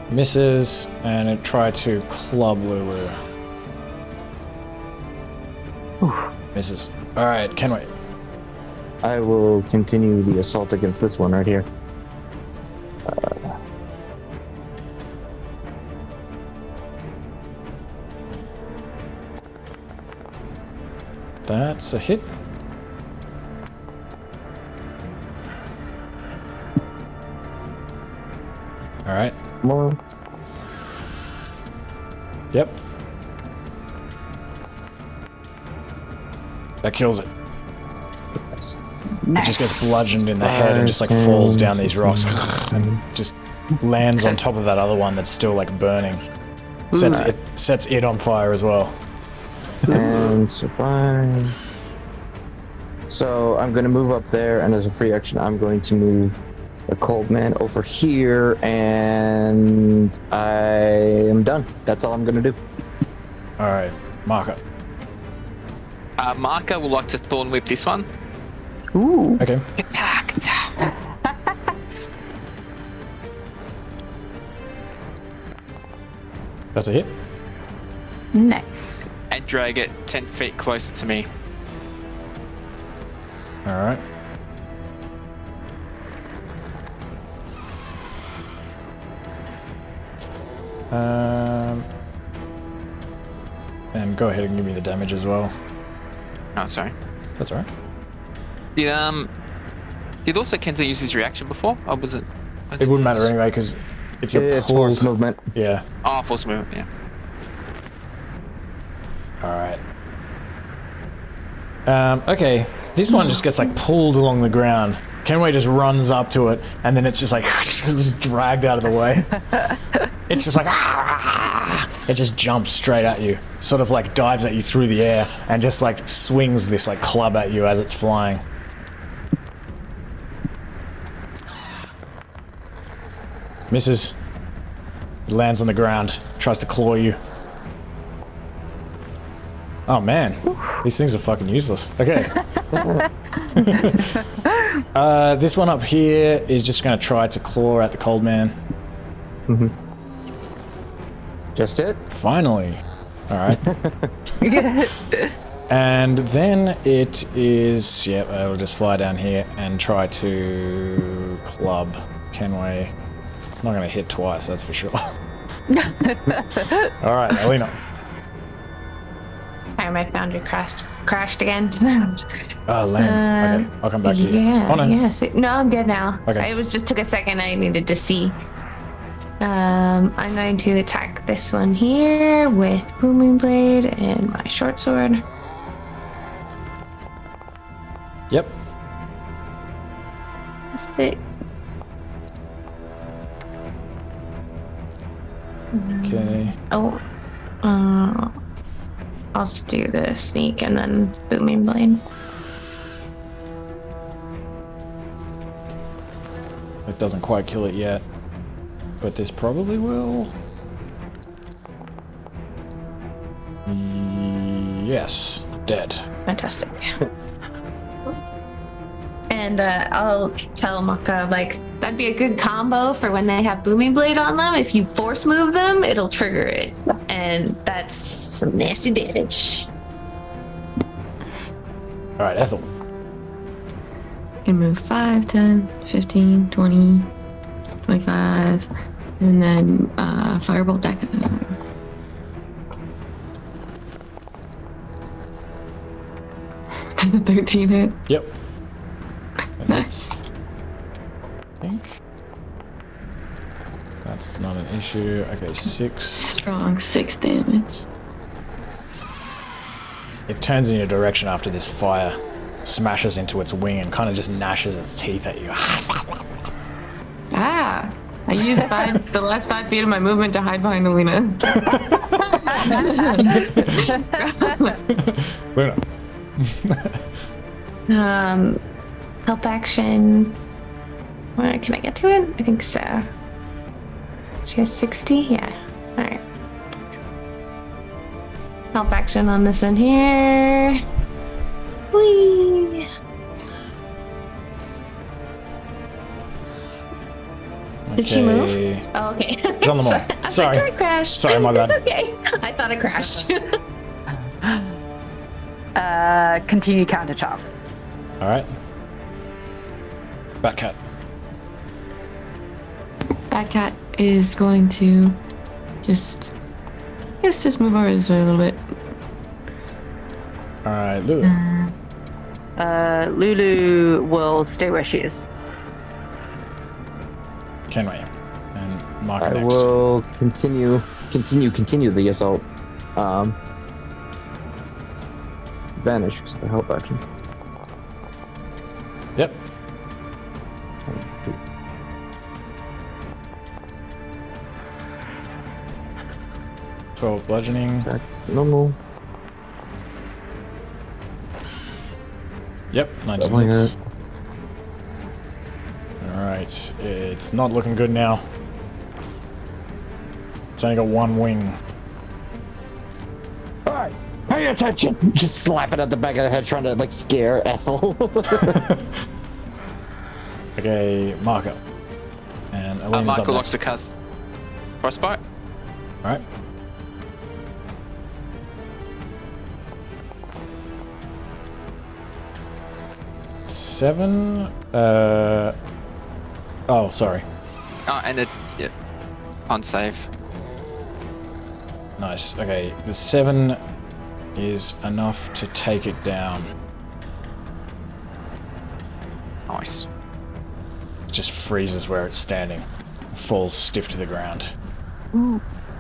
Speaker 3: Misses, and it tried to club Lulu. Misses. Alright, Kenway.
Speaker 5: I will continue the assault against this one right here.
Speaker 3: That's a hit. All right.
Speaker 5: More.
Speaker 3: Yep. That kills it. It just gets bludgeoned in the head and just like falls down these rocks and just lands on top of that other one that's still like burning. Sets it on fire as well.
Speaker 5: And survive. So I'm going to move up there, and as a free action, I'm going to move the cold man over here, and I am done. That's all I'm going to do.
Speaker 3: All right, Mahkah.
Speaker 2: Mahkah would like to thorn whip this one.
Speaker 6: Ooh.
Speaker 3: Okay.
Speaker 2: Attack.
Speaker 3: That's a hit.
Speaker 6: Nice.
Speaker 2: And drag it 10 feet closer to me.
Speaker 3: All right. And go ahead and give me the damage as well.
Speaker 2: Oh, sorry.
Speaker 3: That's all right.
Speaker 2: Did also Kensei use his reaction before? Or was it?
Speaker 3: It wouldn't matter anyway because if you're
Speaker 5: It's
Speaker 3: pulled,
Speaker 5: force movement.
Speaker 3: yeah.
Speaker 2: Oh, force movement, yeah.
Speaker 3: All right. Okay, so this one just gets like pulled along the ground. Kenway just runs up to it, and then it's just like just dragged out of the way. It's just like it just jumps straight at you, sort of like dives at you through the air, and just like swings this like club at you as it's flying. Misses. It lands on the ground, tries to claw you. Oh man, these things are fucking useless. Okay. This one up here is just going to try to claw at the cold man.
Speaker 5: Mm-hmm. Just it?
Speaker 3: Finally. All right. And then it is, yep, it'll just fly down here and try to club Kenway. It's not going to hit twice, that's for sure. All right, Alina.
Speaker 1: Sorry, my foundry crashed again.
Speaker 3: Oh, lame. Okay, I'll come back to you.
Speaker 1: Yeah,
Speaker 3: Oh, no.
Speaker 1: yes. No, I'm good now.
Speaker 3: Okay.
Speaker 1: It was just took a second. I needed to see. I'm going to attack this one here with booming blade and my short sword.
Speaker 3: Yep.
Speaker 1: Stick.
Speaker 3: Okay.
Speaker 1: Oh. I'll just do the sneak and then booming blade.
Speaker 3: It doesn't quite kill it yet, but this probably will. Yes, dead.
Speaker 1: Fantastic. And I'll tell Mahkah, like, that'd be a good combo for when they have booming blade on them. If you force move them, it'll trigger it. And that's some nasty damage.
Speaker 3: All right, Ethel.
Speaker 4: Can move 5, 10, 15, 20, 25, and then firebolt deck. Does the 13 hit?
Speaker 3: Yep. And
Speaker 4: Nice.
Speaker 3: I think that's not an issue. Okay, 6.
Speaker 4: Strong 6 damage.
Speaker 3: It turns in your direction after this fire smashes into its wing and kind of just gnashes its teeth at you.
Speaker 4: Ah! I used the last 5 feet of my movement to hide behind Alina.
Speaker 3: Luna.
Speaker 1: Help action. Can I get to it? I think so. She has 60? Yeah. Alright. Help action on this one here. Whee! Did she move? Oh, okay.
Speaker 3: It's on the
Speaker 1: Sorry.
Speaker 3: mall.
Speaker 1: I was
Speaker 3: Sorry.
Speaker 1: like, did I crash?
Speaker 3: Sorry, my bad.
Speaker 1: It's okay. I thought I crashed.
Speaker 6: Continue counter chop.
Speaker 3: All right. Batcat.
Speaker 4: Batcat is going to just move over this way a little bit.
Speaker 3: All right, Lulu.
Speaker 6: Lulu will stay where she is.
Speaker 3: Kenway. And Mahkah
Speaker 5: I
Speaker 3: next.
Speaker 5: will continue the assault. Vanish is the help action.
Speaker 3: Yep. Bludgeoning.
Speaker 5: Attack normal.
Speaker 3: Yep, 19
Speaker 5: Doubling
Speaker 3: hits.
Speaker 5: it.
Speaker 3: Alright, it's not looking good now. It's only got one wing.
Speaker 5: Alright, pay attention! Just slap it at the back of the head, trying to like scare Ethel.
Speaker 3: Okay, Mahkah. And Alina's
Speaker 2: Mahkah
Speaker 3: up
Speaker 2: locks
Speaker 3: next.
Speaker 2: to cast Frostbite.
Speaker 3: Alright. Seven. Oh, sorry.
Speaker 2: Oh, and it's unsafe.
Speaker 3: Nice. Okay, the 7 is enough to take it down.
Speaker 2: Nice.
Speaker 3: It just freezes where it's standing. Falls stiff to the ground.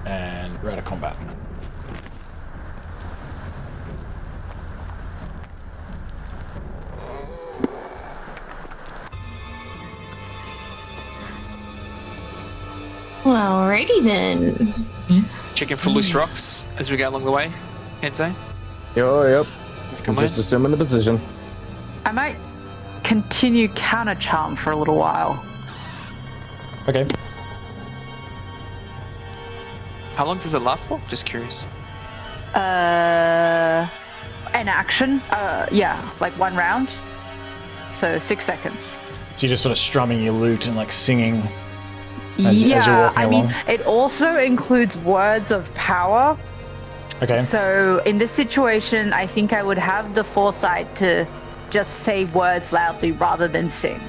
Speaker 3: And we're out of combat.
Speaker 1: Alrighty then.
Speaker 2: Checking for loose rocks as we go along the way. Kensei.
Speaker 5: Yep.
Speaker 2: Come
Speaker 5: Just
Speaker 2: on.
Speaker 5: assuming the position.
Speaker 6: I might continue counter charm for a little while.
Speaker 3: Okay.
Speaker 2: How long does it last for? Just curious.
Speaker 6: An action. Yeah, like 1 round. So 6 seconds.
Speaker 3: So you're just sort of strumming your lute and like singing as you're walking
Speaker 6: I
Speaker 3: along?
Speaker 6: mean, it also includes words of power.
Speaker 3: Okay.
Speaker 6: So in this situation, I think I would have the foresight to just say words loudly rather than sing.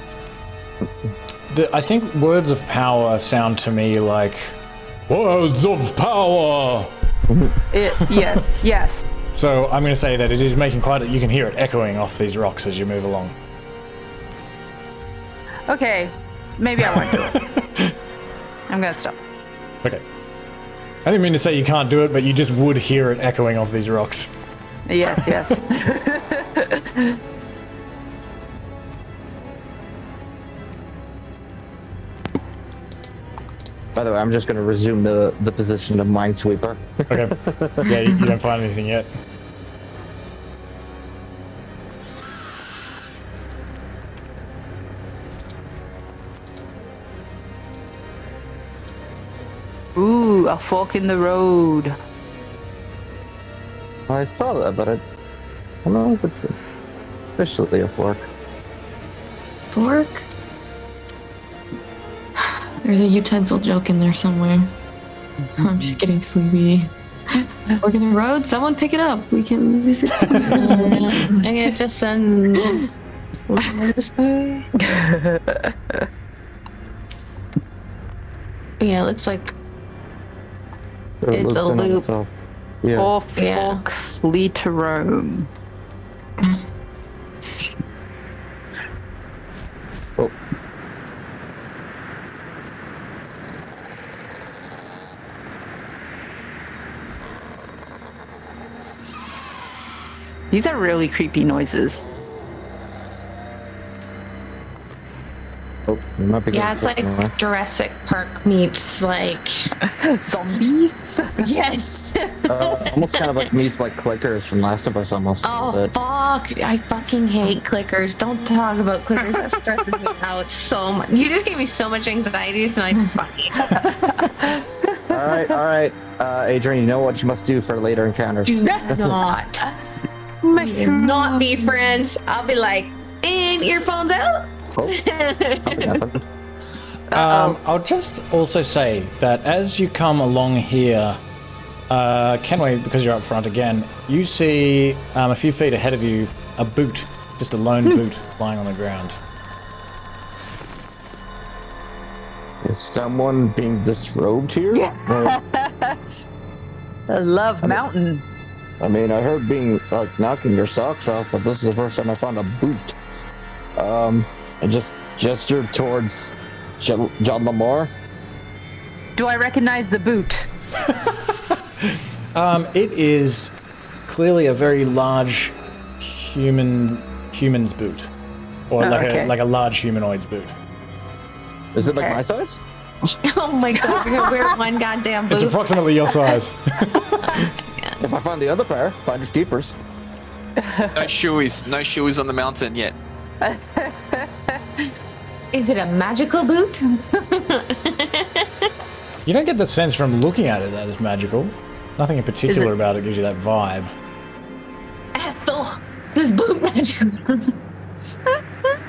Speaker 3: I think words of power sound to me like words of power.
Speaker 6: Yes, yes.
Speaker 3: So I'm going to say that it is making quite you can hear it echoing off these rocks as you move along.
Speaker 6: Okay, maybe I won't do it. I'm gonna stop.
Speaker 3: Okay. I didn't mean to say you can't do it, but you just would hear it echoing off these rocks.
Speaker 6: Yes, yes.
Speaker 5: By the way, I'm just going to resume the position of Minesweeper.
Speaker 3: Okay. Yeah, you don't find anything yet.
Speaker 6: Ooh, a fork in the road.
Speaker 5: I saw that, but I don't know if it's officially a fork.
Speaker 7: Fork? There's a utensil joke in there somewhere. I'm just getting sleepy. Fork in the road? Someone pick it up. We can visit.
Speaker 1: I get just some. Yeah, it looks like
Speaker 5: It
Speaker 1: It's
Speaker 5: looks
Speaker 1: a
Speaker 5: in on
Speaker 1: loop.
Speaker 5: itself. Yeah.
Speaker 6: Or
Speaker 1: Yeah.
Speaker 6: forks lead to Rome.
Speaker 5: Oh.
Speaker 6: These are really creepy noises.
Speaker 5: Oh, you might be
Speaker 1: yeah,
Speaker 5: getting
Speaker 1: it's like
Speaker 5: somewhere.
Speaker 1: Jurassic Park meets like
Speaker 6: Zombies?
Speaker 1: yes.
Speaker 5: Almost kind of like meets like clickers from Last of Us almost. a
Speaker 1: Oh
Speaker 5: little bit.
Speaker 1: fuck! I fucking hate clickers. Don't talk about clickers. That stresses me out so much. You just gave me so much anxiety tonight. Fucking.
Speaker 5: All right. Adrian, you know what you must do for later encounters.
Speaker 1: Do not. Not be friends. I'll be like, and earphones out.
Speaker 5: Oh, nothing.
Speaker 3: I'll just also say that as you come along here, Kenway, because you're up front again, you see a few feet ahead of you a boot, just a lone boot lying on the ground.
Speaker 5: Is someone being disrobed here? Or-
Speaker 6: I love mountain.
Speaker 5: I mean, I heard being like knocking your socks off, but this is the first time I found a boot. I just gestured towards John Lamar.
Speaker 6: Do I recognize the boot?
Speaker 3: It is clearly a very large human's boot, or like a large humanoid's boot.
Speaker 5: Is it like my size?
Speaker 1: Oh my god, we're gonna wear one goddamn boot.
Speaker 3: It's approximately your size.
Speaker 5: If I find the other pair, finders keepers.
Speaker 2: No shoes on the mountain yet.
Speaker 1: Is it a magical boot?
Speaker 3: You don't get the sense from looking at it that it's magical. Nothing in particular about it gives you that vibe.
Speaker 1: Ethel, is this boot magical?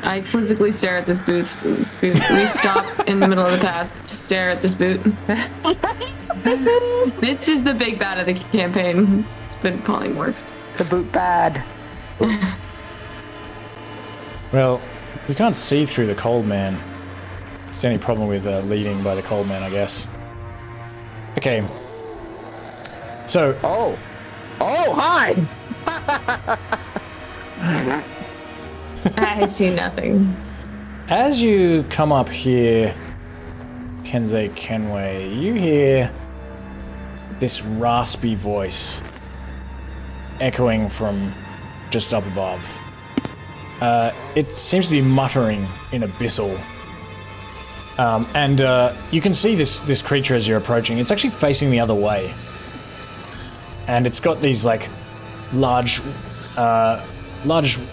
Speaker 7: I quizzically stare at this boot. We stop in the middle of the path to stare at this boot. This is the big bad of the campaign. It's been polymorphed.
Speaker 6: The boot bad.
Speaker 3: Well, you can't see through the cold man. It's the only problem with leading by the cold man, I guess. Okay. So.
Speaker 5: Oh, hi.
Speaker 1: I see nothing.
Speaker 3: As you come up here, Kensei Kenway, you hear this raspy voice echoing from just up above. It seems to be muttering in Abyssal. And you can see this creature as you're approaching. It's actually facing the other way. And it's got these like large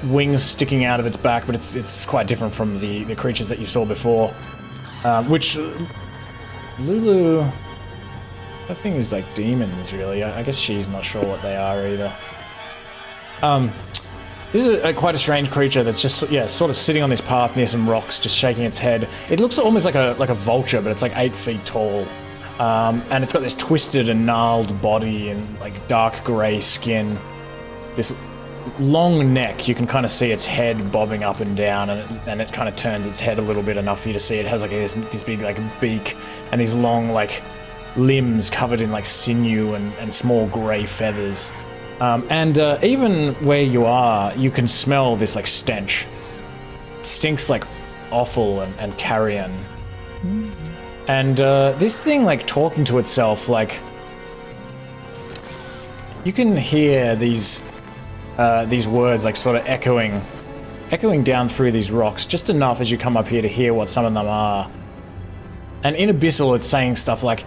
Speaker 3: wings sticking out of its back, but it's quite different from the creatures that you saw before. Which Lulu, that thing is like demons, really. I guess she's not sure what they are either. This is quite a strange creature that's just sort of sitting on this path near some rocks, just shaking its head. It looks almost like a vulture, but it's like 8 feet tall. And it's got this twisted and gnarled body and like dark grey skin. This long neck, you can kind of see its head bobbing up and down, and it kind of turns its head a little bit enough for you to see it has like this big like beak and these long like limbs covered in like sinew and small grey feathers. And even where you are, you can smell this like stench. It stinks like offal and carrion. And this thing like talking to itself, like you can hear these words like sort of echoing down through these rocks, just enough as you come up here to hear what some of them are. And in Abyssal, it's saying stuff like,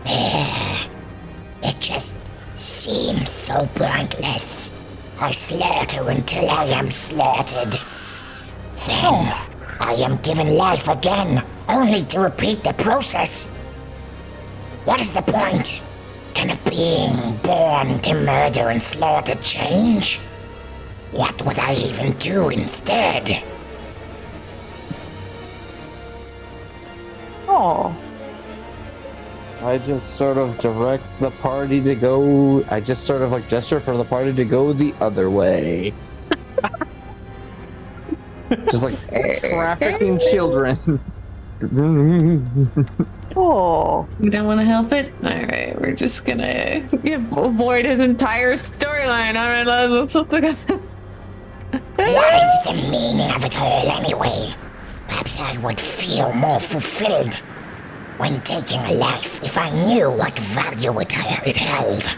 Speaker 8: "It just seems so pointless. I slaughter until I am slaughtered. Then I am given life again, only to repeat the process. What is the point? Can a being born to murder and slaughter change? What would I even do instead?"
Speaker 6: Oh.
Speaker 5: I just sort of direct the party to go. I just sort of like gesture for the party to go the other way. Just like trafficking children.
Speaker 6: Oh.
Speaker 1: You don't want to help it? Alright, we're just gonna avoid his entire storyline. Alright, let's look at
Speaker 8: What is the meaning of it all anyway? Perhaps I would feel more fulfilled when taking a life if I knew what value it held.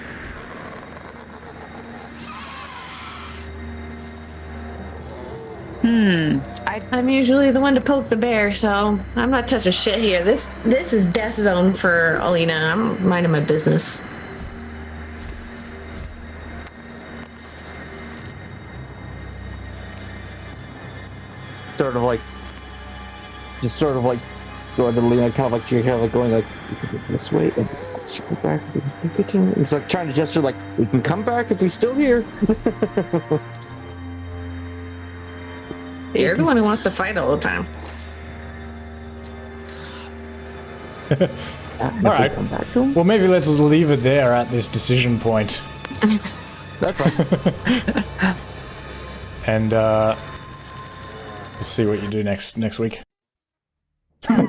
Speaker 1: I'm usually the one to poke the bear, so I'm not touching shit here. This is death zone for Alina. I'm minding my business.
Speaker 5: Sort of like, just sort of like going to Alina, kind of like you're kind of like going like, "We can go this way and circle back." It's like trying to gesture like, "We can come back if we're still here."
Speaker 1: You're the one who wants to fight all the time.
Speaker 3: Alright. Well, maybe let's leave it there at this decision point.
Speaker 5: That's fine.
Speaker 3: And we'll see what you do next week.
Speaker 6: I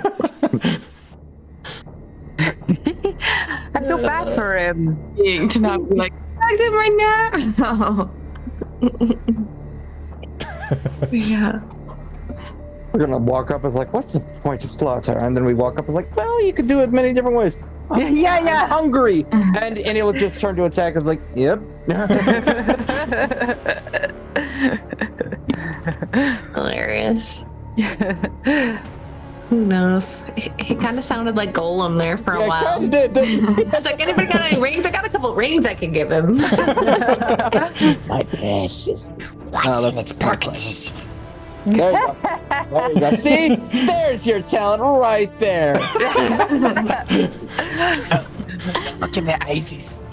Speaker 6: feel bad for him.
Speaker 7: Being to not be like, attack him right now.
Speaker 1: Yeah.
Speaker 5: We're gonna walk up as like, what's the point of slaughter? And then we walk up as like, well, you could do it many different ways.
Speaker 6: Yeah.
Speaker 5: I'm hungry. And it will just turn to attack as like, yep.
Speaker 1: Hilarious. Who knows? He kind of sounded like Golem there for a while.
Speaker 5: Kinda did.
Speaker 1: I was like, anybody got any rings? I got a couple rings I can give him.
Speaker 8: My precious. What's in its pockets?
Speaker 5: There you go. There you go. See? There's your talent right there.
Speaker 8: Look at the ices.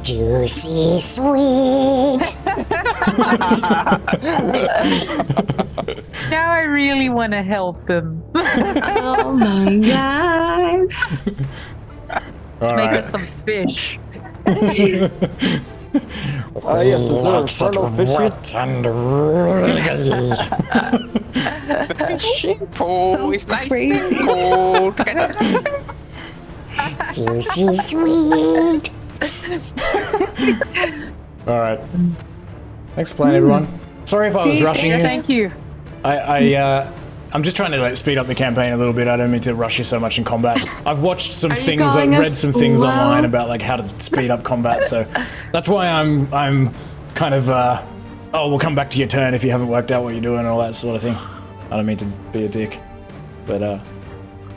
Speaker 8: Juicy sweet.
Speaker 6: Now I really want to help him.
Speaker 1: Oh my god.
Speaker 3: All
Speaker 6: Make
Speaker 3: right.
Speaker 6: us some fish.
Speaker 5: Oh, yes, is there infernal fishy?
Speaker 8: Wet and wriggly.
Speaker 2: Fishing pool is nice
Speaker 1: crazy.
Speaker 2: and cold.
Speaker 8: Juicy sweet.
Speaker 3: All right. Thanks for playing, everyone. Sorry if I was rushing you.
Speaker 6: Thank you.
Speaker 3: I'm just trying to like speed up the campaign a little bit. I don't mean to rush you so much in combat. I've watched some
Speaker 7: Are you
Speaker 3: things, I've
Speaker 7: calling
Speaker 3: read
Speaker 7: us
Speaker 3: some things
Speaker 7: slow?
Speaker 3: online about like how to speed up combat. So that's why I'm kind of oh, we'll come back to your turn if you haven't worked out what you're doing and all that sort of thing. I don't mean to be a dick, but
Speaker 6: No,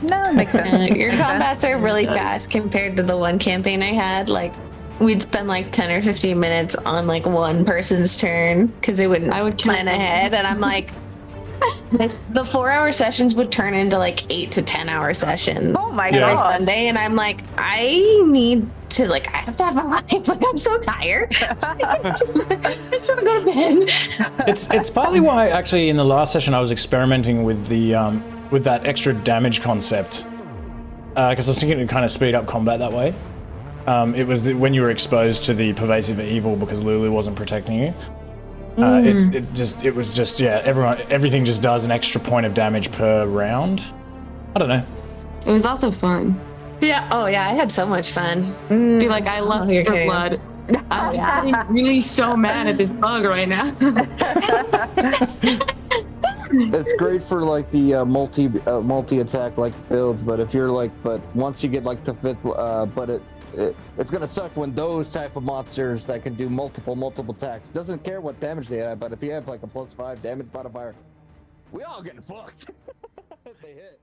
Speaker 6: it makes sense.
Speaker 1: Your combats are really fast compared to the one campaign I had. Like, we'd spend like 10 or 15 minutes on like one person's turn because they wouldn't
Speaker 7: I would kill
Speaker 1: plan
Speaker 7: someone.
Speaker 1: ahead. And I'm like, the 4-hour sessions would turn into like 8 to 10 hour sessions.
Speaker 6: Oh my
Speaker 3: Yeah.
Speaker 1: Every
Speaker 6: god.
Speaker 1: Sunday, and I'm like, I need to I have to have a life. Like, I'm so tired. I just want to go to bed.
Speaker 3: it's partly why actually in the last session I was experimenting with the with that extra damage concept because I was thinking to kind of speed up combat that way. It was when you were exposed to the pervasive evil because Lulu wasn't protecting you. It was just everything just does an extra point of damage per round. I don't know.
Speaker 7: It was also fun.
Speaker 1: Yeah. Oh yeah. I had so much fun.
Speaker 7: I feel like I love
Speaker 1: you're
Speaker 7: for
Speaker 1: kidding.
Speaker 7: blood.
Speaker 1: Oh yeah.
Speaker 7: I'm really so mad at this bug right now.
Speaker 5: It's great for like the multi attack like builds, but if you're like, but once you get like the fifth, but it's gonna suck when those type of monsters that can do multiple attacks doesn't care what damage they have, but if you have like a +5 damage modifier, we all getting fucked. If they hit.